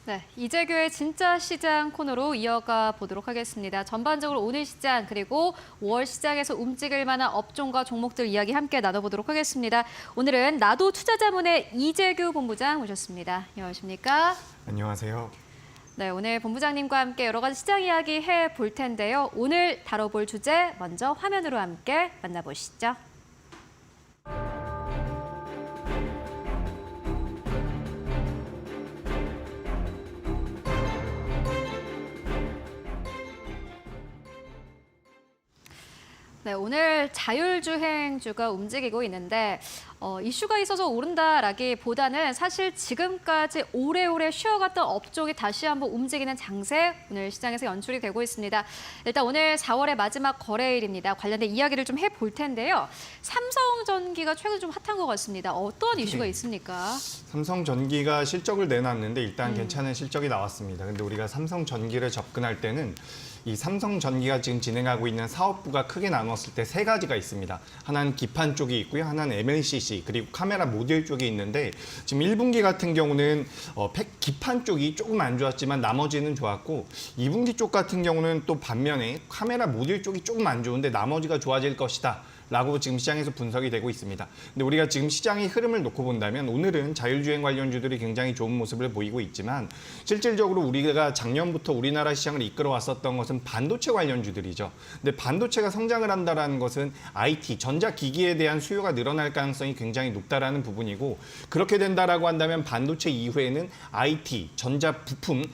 네, 이재규의 진짜 시장 코너로 이어가 보도록 하겠습니다. 전반적으로 오늘 시장 그리고 5월 시장에서 움직일 만한 업종과 종목들 이야기 함께 나눠보도록 하겠습니다. 오늘은 나도 투자자문의 이재규 본부장 모셨습니다. 안녕하십니까? 안녕하세요. 네, 오늘 본부장님과 함께 여러 가지 시장 이야기 해볼 텐데요. 오늘 다뤄볼 주제 먼저 화면으로 함께 만나보시죠. 네, 오늘 자율주행주가 움직이고 있는데 이슈가 있어서 오른다라기보다는 사실 지금까지 오래오래 쉬어갔던 업종이 다시 한번 움직이는 장세 오늘 시장에서 연출이 되고 있습니다. 일단 오늘 4월의 마지막 거래일입니다. 관련된 이야기를 좀 해볼 텐데요. 삼성전기가 최근 좀 핫한 것 같습니다. 어떤 이슈가 있습니까? 삼성전기가 실적을 내놨는데 일단 괜찮은 실적이 나왔습니다. 근데 우리가 삼성전기를 접근할 때는 이 삼성전기가 지금 진행하고 있는 사업부가 크게 나눴을 때 세 가지가 있습니다. 하나는 기판 쪽이 있고요. 하나는 MLCC 그리고 카메라 모듈 쪽이 있는데 지금 1분기 같은 경우는 기판 쪽이 조금 안 좋았지만 나머지는 좋았고 2분기 쪽 같은 경우는 또 반면에 카메라 모듈 쪽이 조금 안 좋은데 나머지가 좋아질 것이다. 라고 지금 시장에서 분석이 되고 있습니다. 근데 우리가 지금 시장의 흐름을 놓고 본다면 오늘은 자율주행 관련주들이 굉장히 좋은 모습을 보이고 있지만 실질적으로 우리가 작년부터 우리나라 시장을 이끌어 왔었던 것은 반도체 관련주들이죠. 근데 반도체가 성장을 한다는 것은 IT, 전자기기에 대한 수요가 늘어날 가능성이 굉장히 높다라는 부분이고 그렇게 된다라고 한다면 반도체 이후에는 IT, 전자부품,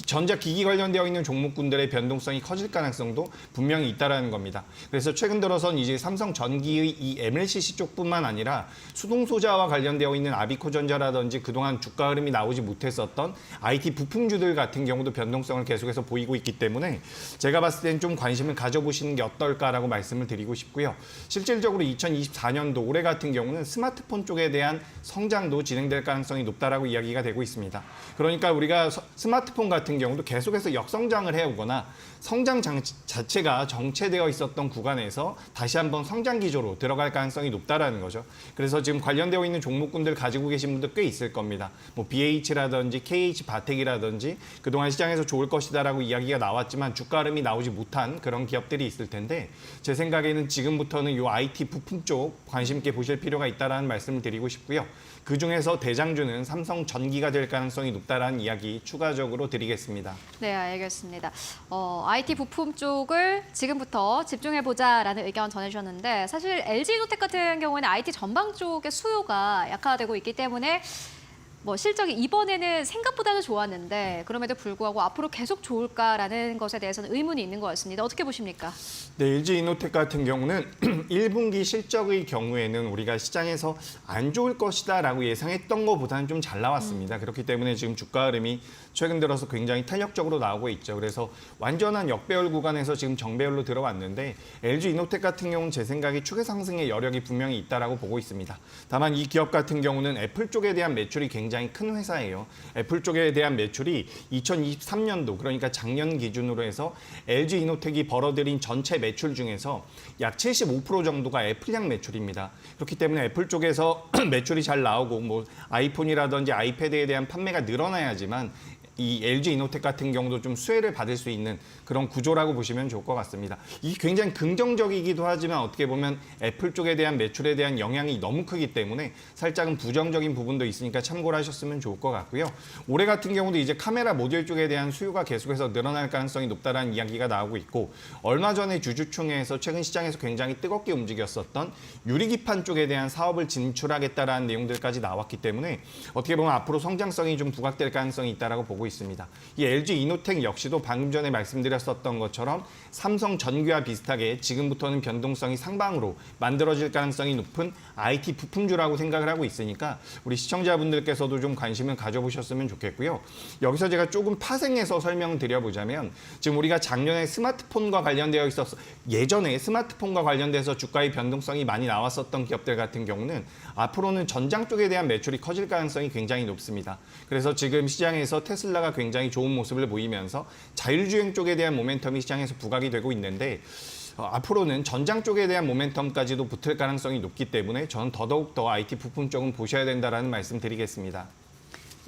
전자기기 관련되어 있는 종목군들의 변동성이 커질 가능성도 분명히 있다라는 겁니다. 그래서 최근 들어선 이제 삼성전기의 이 MLCC 쪽뿐만 아니라 수동소자와 관련되어 있는 아비코전자라든지 그동안 주가 흐름이 나오지 못했었던 IT 부품주들 같은 경우도 변동성을 계속해서 보이고 있기 때문에 제가 봤을 때는 좀 관심을 가져보시는 게 어떨까라고 말씀을 드리고 싶고요. 실질적으로 2024년도 올해 같은 경우는 스마트폰 쪽에 대한 성장도 진행될 가능성이 높다라고 이야기가 되고 있습니다. 그러니까 우리가 스마트폰 같은 경우도 계속해서 역성장을 해오거나 성장 자체가 정체되어 있었던 구간에서 다시 한번 성장 기조로 들어갈 가능성이 높다라는 거죠. 그래서 지금 관련되어 있는 종목군들 가지고 계신 분들 꽤 있을 겁니다. 뭐 BH라든지 KH 바텍이라든지 그동안 시장에서 좋을 것이다라고 이야기가 나왔지만 주가 흐름이 나오지 못한 그런 기업들이 있을 텐데 제 생각에는 지금부터는 이 IT 부품 쪽 관심 있게 보실 필요가 있다라는 말씀을 드리고 싶고요. 그중에서 대장주는 삼성전기가 될 가능성이 높다라는 이야기 추가적으로 드리겠습니다. 네, 알겠습니다. IT 부품 쪽을 지금부터 집중해보자라는 의견 전해주셨는데 사실 LG이노텍 같은 경우에는 IT 전방 쪽의 수요가 약화되고 있기 때문에 실적이 이번에는 생각보다는 좋았는데 그럼에도 불구하고 앞으로 계속 좋을까라는 것에 대해서는 의문이 있는 것 같습니다. 어떻게 보십니까? 네, LG이노텍 같은 경우는 1분기 실적의 경우에는 우리가 시장에서 안 좋을 것이다라고 예상했던 것보다는 좀 잘 나왔습니다. 그렇기 때문에 지금 주가 흐름이 최근 들어서 굉장히 탄력적으로 나오고 있죠. 그래서 완전한 역배열 구간에서 지금 정배열로 들어왔는데 LG이노텍 같은 경우는 제 생각에 추계 상승의 여력이 분명히 있다라고 보고 있습니다. 다만 이 기업 같은 경우는 애플 쪽에 대한 매출이 굉장히 큰 회사예요. 애플 쪽에 대한 매출이 2023년도 그러니까 작년 기준으로 해서 LG이노텍이 벌어들인 전체 매출 중에서 약 75% 정도가 애플향 매출입니다. 그렇기 때문에 애플 쪽에서 매출이 잘 나오고 뭐 아이폰이라든지 아이패드에 대한 판매가 늘어나야지만 이 LG이노텍 같은 경우도 좀 수혜를 받을 수 있는 그런 구조라고 보시면 좋을 것 같습니다. 이게 굉장히 긍정적이기도 하지만 어떻게 보면 애플 쪽에 대한 매출에 대한 영향이 너무 크기 때문에 살짝은 부정적인 부분도 있으니까 참고를 하셨으면 좋을 것 같고요. 올해 같은 경우도 이제 카메라 모듈 쪽에 대한 수요가 계속해서 늘어날 가능성이 높다라는 이야기가 나오고 있고 얼마 전에 주주총회에서 최근 시장에서 굉장히 뜨겁게 움직였었던 유리기판 쪽에 대한 사업을 진출하겠다라는 내용들까지 나왔기 때문에 어떻게 보면 앞으로 성장성이 좀 부각될 가능성이 있다라고 보고 있습니다. 이 LG이노텍 역시도 방금 전에 말씀드렸었던 것처럼 삼성전기와 비슷하게 지금부터는 변동성이 상방으로 만들어질 가능성이 높은 IT 부품주라고 생각을 하고 있으니까 우리 시청자분들께서도 좀 관심을 가져보셨으면 좋겠고요. 여기서 제가 조금 파생해서 설명드려보자면 지금 우리가 작년에 스마트폰과 관련되어 있어서 예전에 스마트폰과 관련돼서 주가의 변동성이 많이 나왔었던 기업들 같은 경우는 앞으로는 전장 쪽에 대한 매출이 커질 가능성이 굉장히 높습니다. 그래서 지금 시장에서 테슬라가 굉장히 좋은 모습을 보이면서 자율주행 쪽에 대한 모멘텀이 시장에서 부각이 되고 있는데 앞으로는 전장 쪽에 대한 모멘텀까지도 붙을 가능성이 높기 때문에 저는 더더욱 더 IT 부품 쪽은 보셔야 된다라는 말씀 드리겠습니다.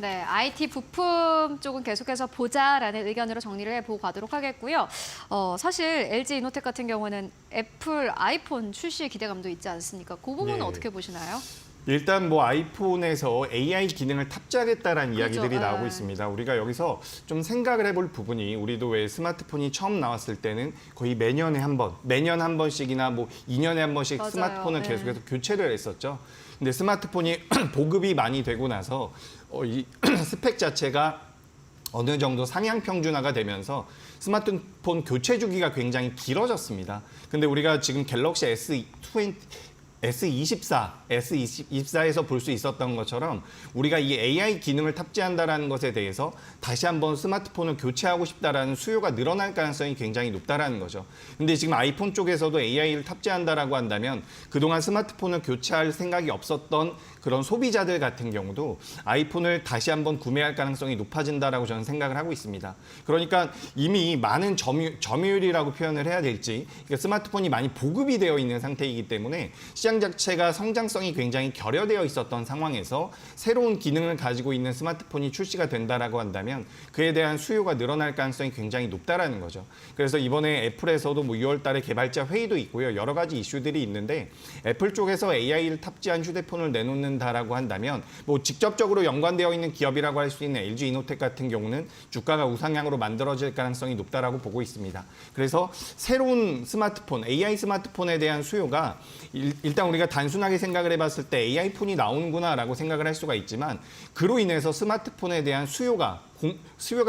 네, IT 부품 쪽은 계속해서 보자라는 의견으로 정리를 해보고 가도록 하겠고요. 사실 LG 이노텍 같은 경우는 애플 아이폰 출시 기대감도 있지 않습니까? 그 부분은 네. 어떻게 보시나요? 일단 뭐 아이폰에서 AI 기능을 탑재하겠다라는 그렇죠. 이야기들이 나오고 네. 있습니다. 우리가 여기서 좀 생각을 해볼 부분이 우리도 왜 스마트폰이 처음 나왔을 때는 거의 매년 한 번씩이나 뭐 2년에 한 번씩 맞아요. 스마트폰을 네. 계속해서 교체를 했었죠. 근데 스마트폰이 보급이 많이 되고 나서 이 스펙 자체가 어느 정도 상향 평준화가 되면서 스마트폰 교체 주기가 굉장히 길어졌습니다. 근데 우리가 지금 갤럭시 S24에서 볼 수 있었던 것처럼 우리가 이 AI 기능을 탑재한다는 것에 대해서 다시 한번 스마트폰을 교체하고 싶다라는 수요가 늘어날 가능성이 굉장히 높다라는 거죠. 근데 지금 아이폰 쪽에서도 AI를 탑재한다라고 한다면 그동안 스마트폰을 교체할 생각이 없었던 그런 소비자들 같은 경우도 아이폰을 다시 한번 구매할 가능성이 높아진다라고 저는 생각을 하고 있습니다. 그러니까 이미 많은 점유율이라고 표현을 해야 될지 그러니까 스마트폰이 많이 보급이 되어 있는 상태이기 때문에 시장 자체가 성장성이 굉장히 결여되어 있었던 상황에서 새로운 기능을 가지고 있는 스마트폰이 출시가 된다라고 한다면 그에 대한 수요가 늘어날 가능성이 굉장히 높다라는 거죠. 그래서 이번에 애플에서도 뭐 6월 달에 개발자 회의도 있고요. 여러 가지 이슈들이 있는데 애플 쪽에서 AI를 탑재한 휴대폰을 내놓는다라고 한다면 뭐 직접적으로 연관되어 있는 기업이라고 할 수 있는 LG 이노텍 같은 경우는 주가가 우상향으로 만들어질 가능성이 높다라고 보고 있습니다. 그래서 새로운 스마트폰, AI 스마트폰에 대한 수요가 일단 우리가 단순하게 생각을 해봤을 때 AI폰이 나오는구나라고 생각을 할 수가 있지만 그로 인해서 스마트폰에 대한 수요가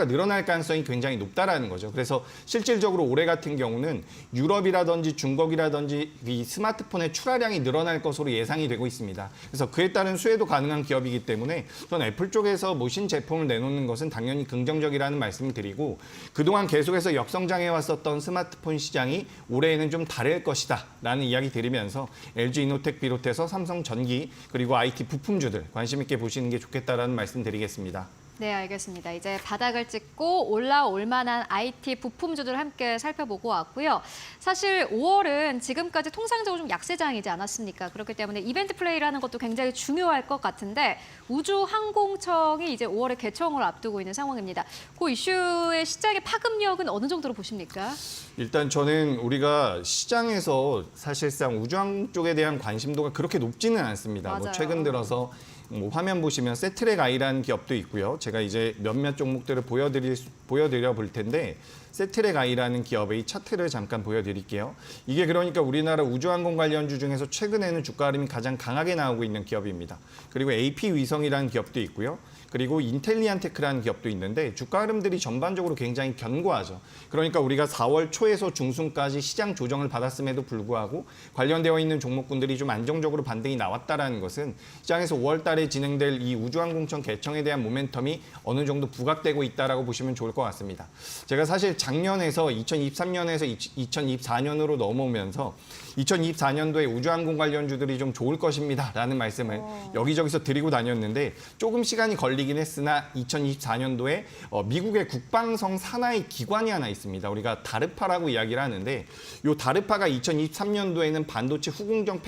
늘어날 가능성이 굉장히 높다라는 거죠. 그래서 실질적으로 올해 같은 경우는 유럽이라든지 중국이라든지 이 스마트폰의 출하량이 늘어날 것으로 예상이 되고 있습니다. 그래서 그에 따른 수혜도 가능한 기업이기 때문에 전 애플 쪽에서 뭐 신제품을 내놓는 것은 당연히 긍정적이라는 말씀을 드리고 그동안 계속해서 역성장해 왔었던 스마트폰 시장이 올해에는 좀 다를 것이다 라는 이야기 드리면서 LG 이노텍 비롯해서 삼성전기 그리고 IT 부품주들 관심 있게 보시는 게 좋겠다라는 말씀 드리겠습니다. 네, 알겠습니다. 이제 바닥을 찍고 올라올 만한 IT 부품주들 함께 살펴보고 왔고요. 사실 5월은 지금까지 통상적으로 좀 약세장이지 않았습니까? 그렇기 때문에 이벤트 플레이를 하는 것도 굉장히 중요할 것 같은데 우주항공청이 이제 5월에 개청을 앞두고 있는 상황입니다. 그 이슈의 시장의 파급력은 어느 정도로 보십니까? 일단 저는 우리가 시장에서 사실상 우주항공 쪽에 대한 관심도가 그렇게 높지는 않습니다. 뭐 맞아요. 최근 들어서 뭐 화면 보시면 세트랙 아이라는 기업도 있고요. 제가 이제 몇몇 종목들을 보여드려 볼 텐데 세트랙 아이라는 기업의 차트를 잠깐 보여드릴게요. 이게 그러니까 우리나라 우주항공 관련주 중에서 최근에는 주가 흐름이 가장 강하게 나오고 있는 기업입니다. 그리고 AP위성이라는 기업도 있고요. 그리고 인텔리안테크라는 기업도 있는데 주가 흐름들이 전반적으로 굉장히 견고하죠. 그러니까 우리가 4월 초에서 중순까지 시장 조정을 받았음에도 불구하고 관련되어 있는 종목군들이 좀 안정적으로 반등이 나왔다라는 것은 시장에서 5월 달에 진행될 이 우주항공청 개청에 대한 모멘텀이 어느 정도 부각되고 있다라고 보시면 좋을 것 같습니다. 제가 사실 작년에서 2023년에서 2024년으로 넘어오면서 2024년도에 우주항공 관련주들이 좀 좋을 것입니다라는 말씀을 여기저기서 드리고 다녔는데 조금 시간이 걸리긴 했으나 2024년도에 미국의 국방성 산하의 기관이 하나 있습니다. 우리가 다르파라고 이야기를 하는데 이 다르파가 2023년도에는 반도체 후공정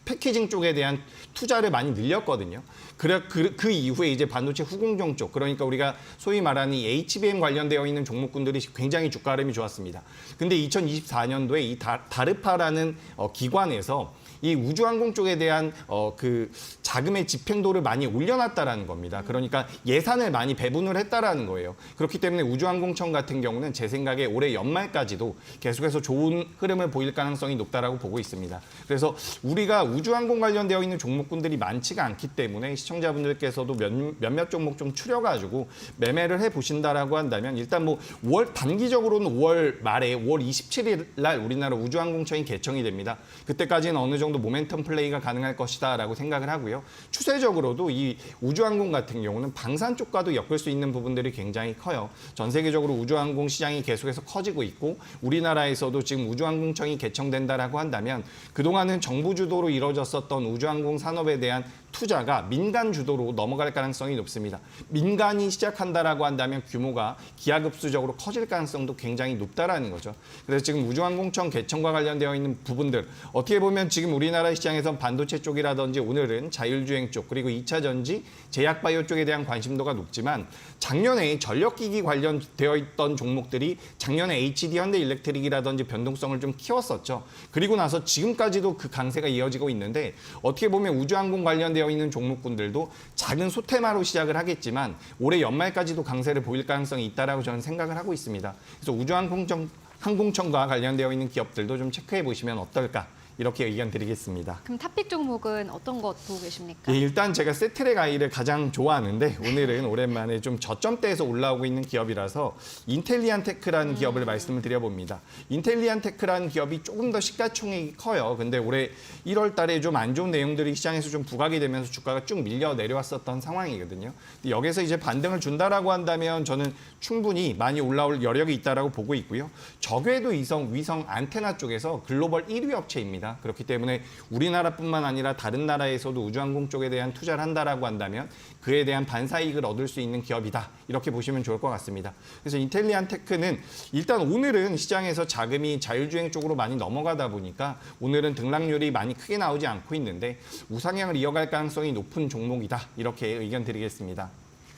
패키징 쪽에 대한 투자를 많이 늘렸거든요. 그 이후에 이제 반도체 후공정 쪽, 그러니까 우리가 소위 말하는 이 HBM 관련되어 있는 종목군들이 굉장히 주가 흐름이 좋았습니다. 근데 2024년도에 이 다르파라는 기관에서 이 우주항공 쪽에 대한 그 자금의 집행도를 많이 올려놨다라는 겁니다. 그러니까 예산을 많이 배분을 했다라는 거예요. 그렇기 때문에 우주항공청 같은 경우는 제 생각에 올해 연말까지도 계속해서 좋은 흐름을 보일 가능성이 높다라고 보고 있습니다. 그래서 우리가 우주항공 관련되어 있는 종목군들이 많지가 않기 때문에 시청자분들께서도 몇몇 종목 좀 추려가지고 매매를 해보신다라고 한다면 일단 뭐 5월 단기적으로는 5월 말에 5월 27일 날 우리나라 우주항공청이 개청이 됩니다. 그때까지는 어느 정도 모멘텀 플레이가 가능할 것이다라고 생각을 하고요. 추세적으로도 이 우주항공 같은 경우는 방산 쪽과도 엮을 수 있는 부분들이 굉장히 커요. 전 세계적으로 우주항공 시장이 계속해서 커지고 있고 우리나라에서도 지금 우주항공청이 개청된다라고 한다면 그동안은 정부 주도로 이루어졌었던 우주항공 산업에 대한 투자가 민간 주도로 넘어갈 가능성이 높습니다. 민간이 시작한다라고 한다면 규모가 기하급수적으로 커질 가능성도 굉장히 높다라는 거죠. 그래서 지금 우주항공청 개청과 관련되어 있는 부분들 어떻게 보면 지금 우리나라 시장에선 반도체 쪽이라든지 오늘은 자율주행 쪽 그리고 2차 전지, 제약바이오 쪽에 대한 관심도가 높지만 작년에 전력기기 관련되어 있던 종목들이 작년에 HD 현대일렉트릭이라든지 변동성을 좀 키웠었죠. 그리고 나서 지금까지도 그 강세가 이어지고 있는데 어떻게 보면 우주항공 관련되어 있는 종목군들도 작은 소테마로 시작을 하겠지만 올해 연말까지도 강세를 보일 가능성이 있다라고 저는 생각을 하고 있습니다. 그래서 우주항공청과 관련되어 있는 기업들도 좀 체크해 보시면 어떨까 이렇게 의견 드리겠습니다. 그럼 탑픽 종목은 어떤 것 보고 계십니까? 예, 일단 제가 세트랙 아이를 가장 좋아하는데 오늘은 오랜만에 좀 저점대에서 올라오고 있는 기업이라서 인텔리안테크라는 기업을 말씀을 드려봅니다. 인텔리안테크라는 기업이 조금 더 시가총액이 커요. 근데 올해 1월 달에 좀 안 좋은 내용들이 시장에서 좀 부각이 되면서 주가가 쭉 밀려 내려왔었던 상황이거든요. 근데 여기서 이제 반등을 준다라고 한다면 저는 충분히 많이 올라올 여력이 있다라고 보고 있고요. 적외도 위성 안테나 쪽에서 글로벌 1위 업체입니다. 그렇기 때문에 우리나라뿐만 아니라 다른 나라에서도 우주항공 쪽에 대한 투자를 한다라고 한다면 그에 대한 반사이익을 얻을 수 있는 기업이다. 이렇게 보시면 좋을 것 같습니다. 그래서 인텔리안테크는 일단 오늘은 시장에서 자금이 자율주행 쪽으로 많이 넘어가다 보니까 오늘은 등락률이 많이 크게 나오지 않고 있는데 우상향을 이어갈 가능성이 높은 종목이다. 이렇게 의견 드리겠습니다.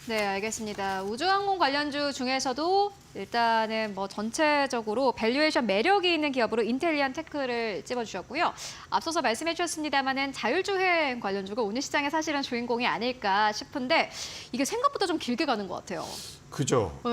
네, 알겠습니다. 우주항공 관련주 중에서도 일단은 뭐 전체적으로 밸류에이션 매력이 있는 기업으로 인텔리안테크를 찝어주셨고요. 앞서서 말씀해 주셨습니다마는 자율주행 관련주가 오늘 시장에 사실은 주인공이 아닐까 싶은데 이게 생각보다 좀 길게 가는 것 같아요. 그죠. 네.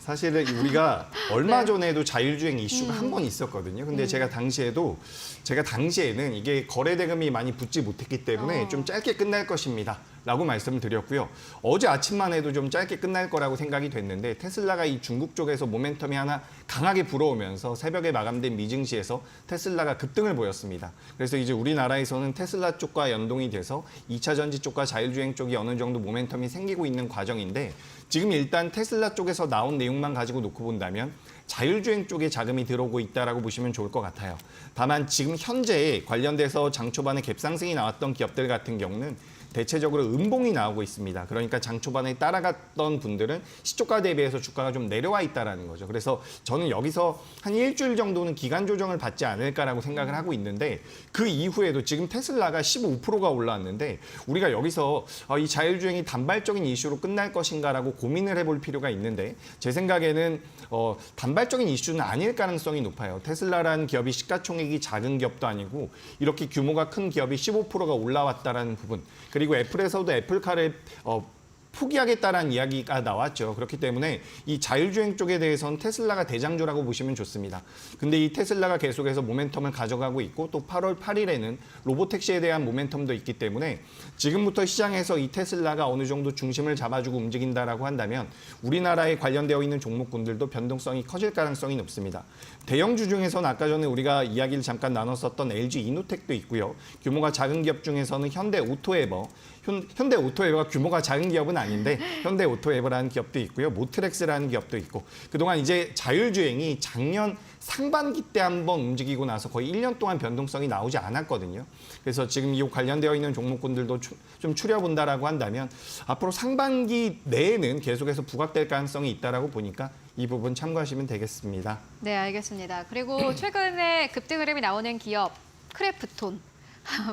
사실은 우리가 얼마 네. 전에도 자율주행 이슈가 한 번 있었거든요. 근데 제가 당시에는 이게 거래 대금이 많이 붙지 못했기 때문에 좀 짧게 끝날 것입니다. 라고 말씀을 드렸고요. 어제 아침만 해도 좀 짧게 끝날 거라고 생각이 됐는데 테슬라가 이 중국 쪽에서 모멘텀이 하나 강하게 불어오면서 새벽에 마감된 미증시에서 테슬라가 급등을 보였습니다. 그래서 이제 우리나라에서는 테슬라 쪽과 연동이 돼서 2차 전지 쪽과 자율주행 쪽이 어느 정도 모멘텀이 생기고 있는 과정인데 지금 일단 테슬라 쪽에서 나온 내용만 가지고 놓고 본다면 자율주행 쪽에 자금이 들어오고 있다라고 보시면 좋을 것 같아요. 다만 지금 현재 관련돼서 장 초반에 갭상승이 나왔던 기업들 같은 경우는 대체적으로 음봉이 나오고 있습니다. 그러니까 장 초반에 따라갔던 분들은 시초가 대비해서 주가가 좀 내려와 있다라는 거죠. 그래서 저는 여기서 한 일주일 정도는 기간 조정을 받지 않을까라고 생각을 하고 있는데 그 이후에도 지금 테슬라가 15%가 올라왔는데 우리가 여기서 이 자율주행이 단발적인 이슈로 끝날 것인가라고 고민을 해볼 필요가 있는데 제 생각에는 단발적인 이슈는 아닐 가능성이 높아요. 테슬라라는 기업이 시가총액이 작은 기업도 아니고 이렇게 규모가 큰 기업이 15%가 올라왔다라는 부분 그리고 애플에서도 애플카를 포기하겠다라는 이야기가 나왔죠. 그렇기 때문에 이 자율주행 쪽에 대해서는 테슬라가 대장주라고 보시면 좋습니다. 근데 이 테슬라가 계속해서 모멘텀을 가져가고 있고 또 8월 8일에는 로보택시에 대한 모멘텀도 있기 때문에 지금부터 시장에서 이 테슬라가 어느 정도 중심을 잡아주고 움직인다라고 한다면 우리나라에 관련되어 있는 종목군들도 변동성이 커질 가능성이 높습니다. 대형주 중에서는 아까 전에 우리가 이야기를 잠깐 나눴었던 LG 이노텍도 있고요. 규모가 작은 기업 중에서는 현대오토에버 규모가 작은 기업은 아닌데 현대오토에버라는 기업도 있고요. 모트렉스라는 기업도 있고 그동안 이제 자율주행이 작년 상반기 때 한번 움직이고 나서 거의 1년 동안 변동성이 나오지 않았거든요. 그래서 지금 이 관련되어 있는 종목군들도 좀 추려본다라고 한다면 앞으로 상반기 내에는 계속해서 부각될 가능성이 있다라고 보니까 이 부분 참고하시면 되겠습니다. 네, 알겠습니다. 그리고 최근에 급등 흐름이 나오는 기업 크래프톤.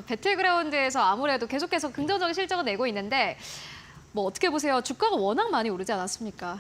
배틀그라운드에서 아무래도 계속해서 긍정적인 실적을 내고 있는데 뭐 어떻게 보세요? 주가가 워낙 많이 오르지 않았습니까?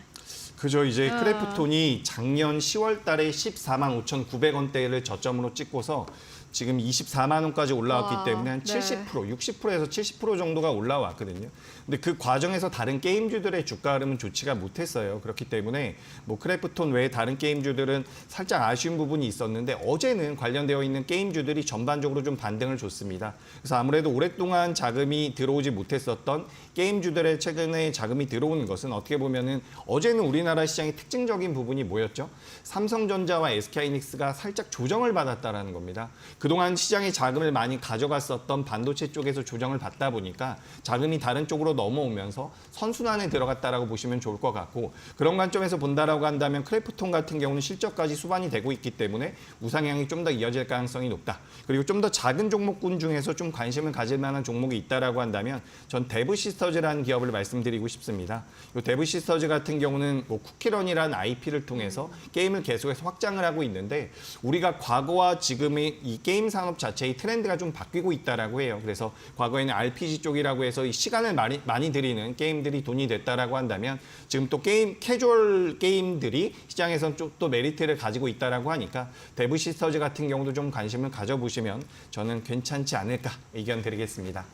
그죠. 이제 크래프톤이 작년 10월 달에 14만 5,900원대를 저점으로 찍고서 지금 24만 원까지 올라왔기 때문에 한 70%, 60%에서 70% 정도가 올라왔거든요. 근데 그 과정에서 다른 게임주들의 주가 흐름은 좋지가 못했어요. 그렇기 때문에 뭐 크래프톤 외에 다른 게임주들은 살짝 아쉬운 부분이 있었는데 어제는 관련되어 있는 게임주들이 전반적으로 좀 반등을 줬습니다. 그래서 아무래도 오랫동안 자금이 들어오지 못했었던 게임주들의 최근에 자금이 들어오는 것은 어떻게 보면은 어제는 우리나라 시장의 특징적인 부분이 뭐였죠? 삼성전자와 SK하이닉스가 살짝 조정을 받았다라는 겁니다. 그동안 시장에 자금을 많이 가져갔었던 반도체 쪽에서 조정을 받다 보니까 자금이 다른 쪽으로 넘어오면서 선순환에 들어갔다라고 보시면 좋을 것 같고, 그런 관점에서 본다라고 한다면 크래프톤 같은 경우는 실적까지 수반이 되고 있기 때문에 우상향이 좀 더 이어질 가능성이 높다. 그리고 좀 더 작은 종목군 중에서 좀 관심을 가질 만한 종목이 있다라고 한다면 전 데브시스터즈라는 기업을 말씀드리고 싶습니다. 이 데브시스터즈 같은 경우는 뭐 쿠키런이라는 IP를 통해서 게임을 계속해서 확장을 하고 있는데, 우리가 과거와 지금의 이 게임 산업 자체의 트렌드가 좀 바뀌고 있다라고 해요. 그래서 과거에는 RPG 쪽이라고 해서 이 시간을 많이 들이는 게임들이 돈이 됐다라고 한다면, 지금 또 캐주얼 게임들이 시장에서 또 메리트를 가지고 있다라고 하니까 데브시스터즈 같은 경우도 좀 관심을 가져보시면 저는 괜찮지 않을까 의견 드리겠습니다.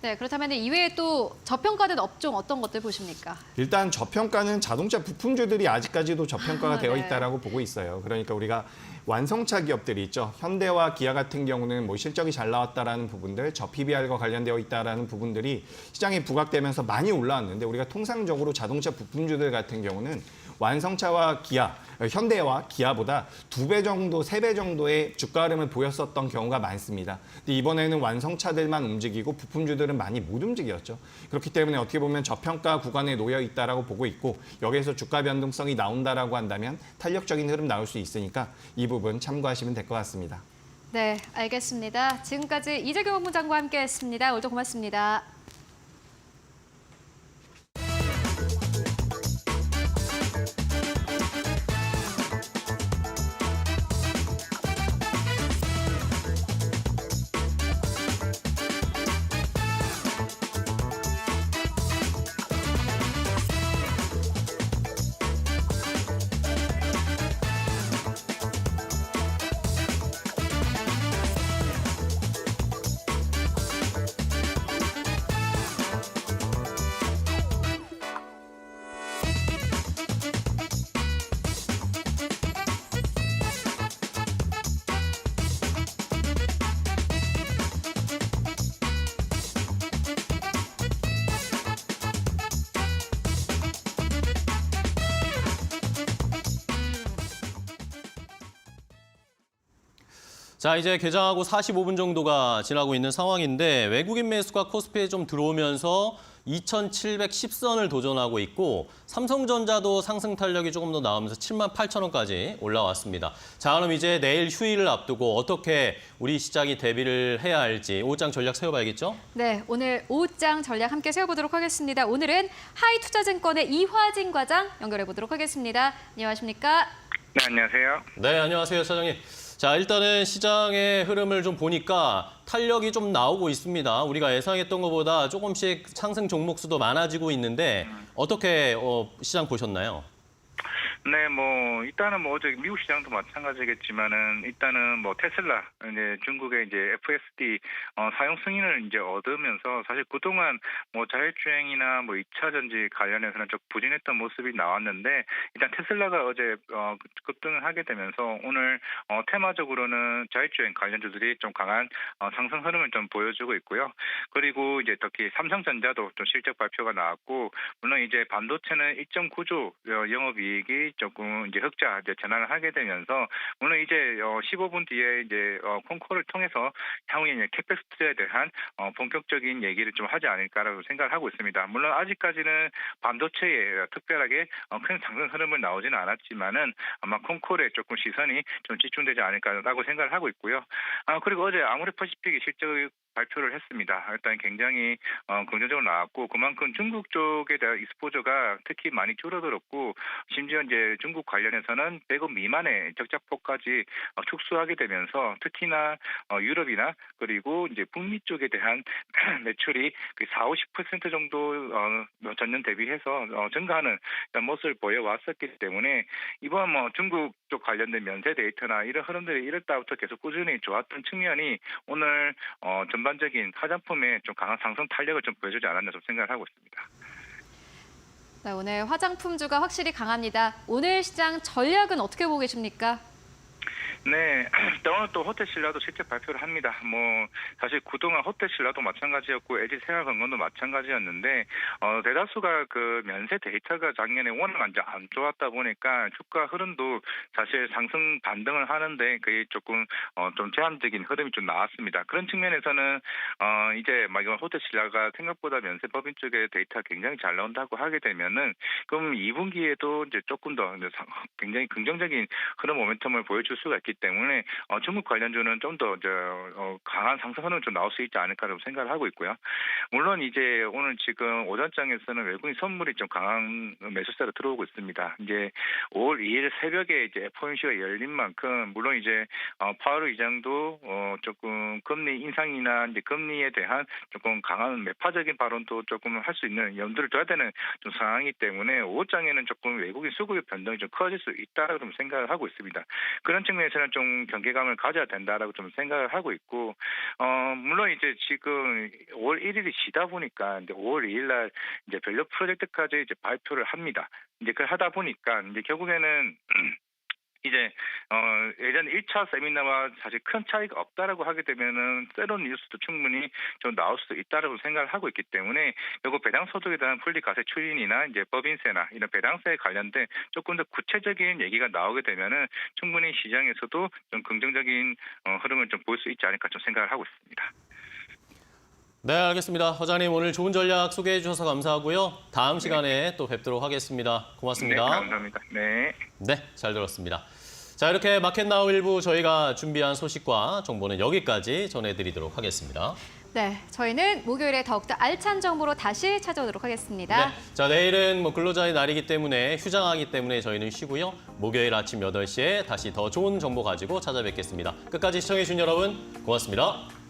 네, 그렇다면 이외에 또 저평가된 업종 어떤 것들 보십니까? 일단 저평가는 자동차 부품주들이 아직까지도 저평가가 되어 네. 있다라고 보고 있어요. 그러니까 우리가 완성차 기업들이 있죠. 현대와 기아 같은 경우는 뭐 실적이 잘 나왔다라는 부분들, 저 PBR과 관련되어 있다라는 부분들이 시장에 부각되면서 많이 올라왔는데, 우리가 통상적으로 자동차 부품주들 같은 경우는 완성차와 기아, 현대와 기아보다 2배 정도, 3배 정도의 주가 흐름을 보였었던 경우가 많습니다. 근데 이번에는 완성차들만 움직이고 부품주들은 많이 못 움직였죠. 그렇기 때문에 어떻게 보면 저평가 구간에 놓여 있다라고 보고 있고, 여기에서 주가 변동성이 나온다라고 한다면 탄력적인 흐름 나올 수 있으니까 이 부분 참고하시면 될 것 같습니다. 네, 알겠습니다. 지금까지 이재경 본부장과 함께했습니다. 오늘도 고맙습니다. 자, 이제 개장하고 45분 정도가 지나고 있는 상황인데, 외국인 매수가 코스피에 좀 들어오면서 2,710선을 도전하고 있고, 삼성전자도 상승 탄력이 조금 더 나오면서 78,000원까지 올라왔습니다. 자, 그럼 이제 내일 휴일을 앞두고 어떻게 우리 시장이 대비를 해야 할지 오후장 전략 세워봐야겠죠? 네, 오늘 오후장 전략 함께 세워보도록 하겠습니다. 오늘은 하이투자증권의 이화진 과장 연결해보도록 하겠습니다. 안녕하십니까? 네, 안녕하세요. 네, 안녕하세요, 차장님. 자, 일단은 시장의 흐름을 좀 보니까 탄력이 좀 나오고 있습니다. 우리가 예상했던 것보다 조금씩 상승 종목 수도 많아지고 있는데 어떻게 시장 보셨나요? 네, 뭐 일단은 뭐 어제 미국 시장도 마찬가지겠지만은 일단은 뭐 테슬라 이제 중국의 이제 FSD 사용 승인을 이제 얻으면서 사실 그동안 뭐 자율주행이나 뭐 2차 전지 관련해서는 좀 부진했던 모습이 나왔는데, 일단 테슬라가 어제 급등을 하게 되면서 오늘 테마적으로는 자율주행 관련주들이 좀 강한 상승 흐름을 좀 보여주고 있고요. 그리고 이제 특히 삼성전자도 좀 실적 발표가 나왔고, 물론 이제 반도체는 1.9조 영업이익이 조금 이제 흑자 전환을 하게 되면서, 물론 이제 15분 뒤에 이제 콘콜을 통해서 향후에 이제 캐펙스 투자에 대한 본격적인 얘기를 좀 하지 않을까라고 생각을 하고 있습니다. 물론 아직까지는 반도체에 특별하게 큰 상승 흐름을 나오지는 않았지만은 아마 콘콜에 조금 시선이 좀 집중되지 않을까라고 생각을 하고 있고요. 그리고 어제 아모레퍼시픽이 실적 발표를 했습니다. 일단 굉장히 긍정적으로 나왔고, 그만큼 중국 쪽에 대한 익스포저가 특히 많이 줄어들었고, 심지어 이제 중국 관련해서는 100억 미만의 적자폭까지 축소하게 되면서, 특히나 유럽이나 그리고 이제 북미 쪽에 대한 매출이 40-50% 정도 전년 대비해서 증가하는 모습을 보여왔었기 때문에, 이번 뭐 중국 쪽 관련된 면세 데이터나 이런 흐름들이 이럴 때부터 계속 꾸준히 좋았던 측면이 오늘 전반적인 화장품에 좀 강한 상승 탄력을 좀 보여주지 않았나 좀 생각을 하고 있습니다. 네, 오늘 화장품주가 확실히 강합니다. 오늘 시장 전략은 어떻게 보고 계십니까? 네, 오늘 또 호텔신라도 실적 발표를 합니다. 사실 그동안 호텔신라도 마찬가지였고 LG생활건강도 마찬가지였는데 대다수가 그 면세 데이터가 작년에 워낙 안 좋았다 보니까 주가 흐름도 사실 상승 반등을 하는데 그게 조금 좀 제한적인 흐름이 좀 나왔습니다. 그런 측면에서는 이제 막 이번 호텔신라가 생각보다 면세법인 쪽에 데이터가 굉장히 잘 나온다고 하게 되면은 그럼 2분기에도 이제 조금 더 굉장히 긍정적인 흐름 모멘텀을 보여줄 수가 있기 때문에 중국 관련주는 좀 더 강한 상승 흐름이 좀 나올 수 있지 않을까라고 생각을 하고 있고요. 물론 이제 오늘 지금 오전장에서는 외국인 선물이 좀 강한 매수세로 들어오고 있습니다. 이제 5월 2일 새벽에 이제 FOMC가 열린 만큼 물론 이제 파월 의장도 조금 금리 인상이나 이제 금리에 대한 조금 강한 매파적인 발언도 조금 할 수 있는 염두를 둬야 되는 좀 상황이기 때문에 5장에는 조금 외국인 수급의 변동이 좀 커질 수 있다라고 좀 생각을 하고 있습니다. 그런 측면에서는 좀 경계감을 가져야 된다라고 좀 생각을 하고 있고, 물론 이제 지금 5월 1일이 지다 보니까 이제 5월 2일 날 이제 밸류 프로젝트까지 이제 발표를 합니다. 이제 그걸 하다 보니까 이제 결국에는 이제 예전 1차 세미나와 사실 큰 차이가 없다라고 하게 되면은 새로운 뉴스도 충분히 좀 나올 수도 있다라고 생각을 하고 있기 때문에 결국 배당 소득에 대한 분리 과세 추진이나 이제 법인세나 이런 배당세에 관련된 조금 더 구체적인 얘기가 나오게 되면은 충분히 시장에서도 좀 긍정적인 흐름을 좀 볼 수 있지 않을까 좀 생각을 하고 있습니다. 네, 알겠습니다. 허장님 오늘 좋은 전략 소개해 주셔서 감사하고요. 다음 시간에 또 뵙도록 하겠습니다. 고맙습니다. 네, 감사합니다. 네. 네, 잘 들었습니다. 자, 이렇게 마켓나우 일부 저희가 준비한 소식과 정보는 여기까지 전해드리도록 하겠습니다. 네, 저희는 목요일에 더욱더 알찬 정보로 다시 찾아오도록 하겠습니다. 네, 자, 내일은 근로자의 날이기 때문에 휴장하기 때문에 저희는 쉬고요. 목요일 아침 8시에 다시 더 좋은 정보 가지고 찾아뵙겠습니다. 끝까지 시청해주신 여러분 고맙습니다.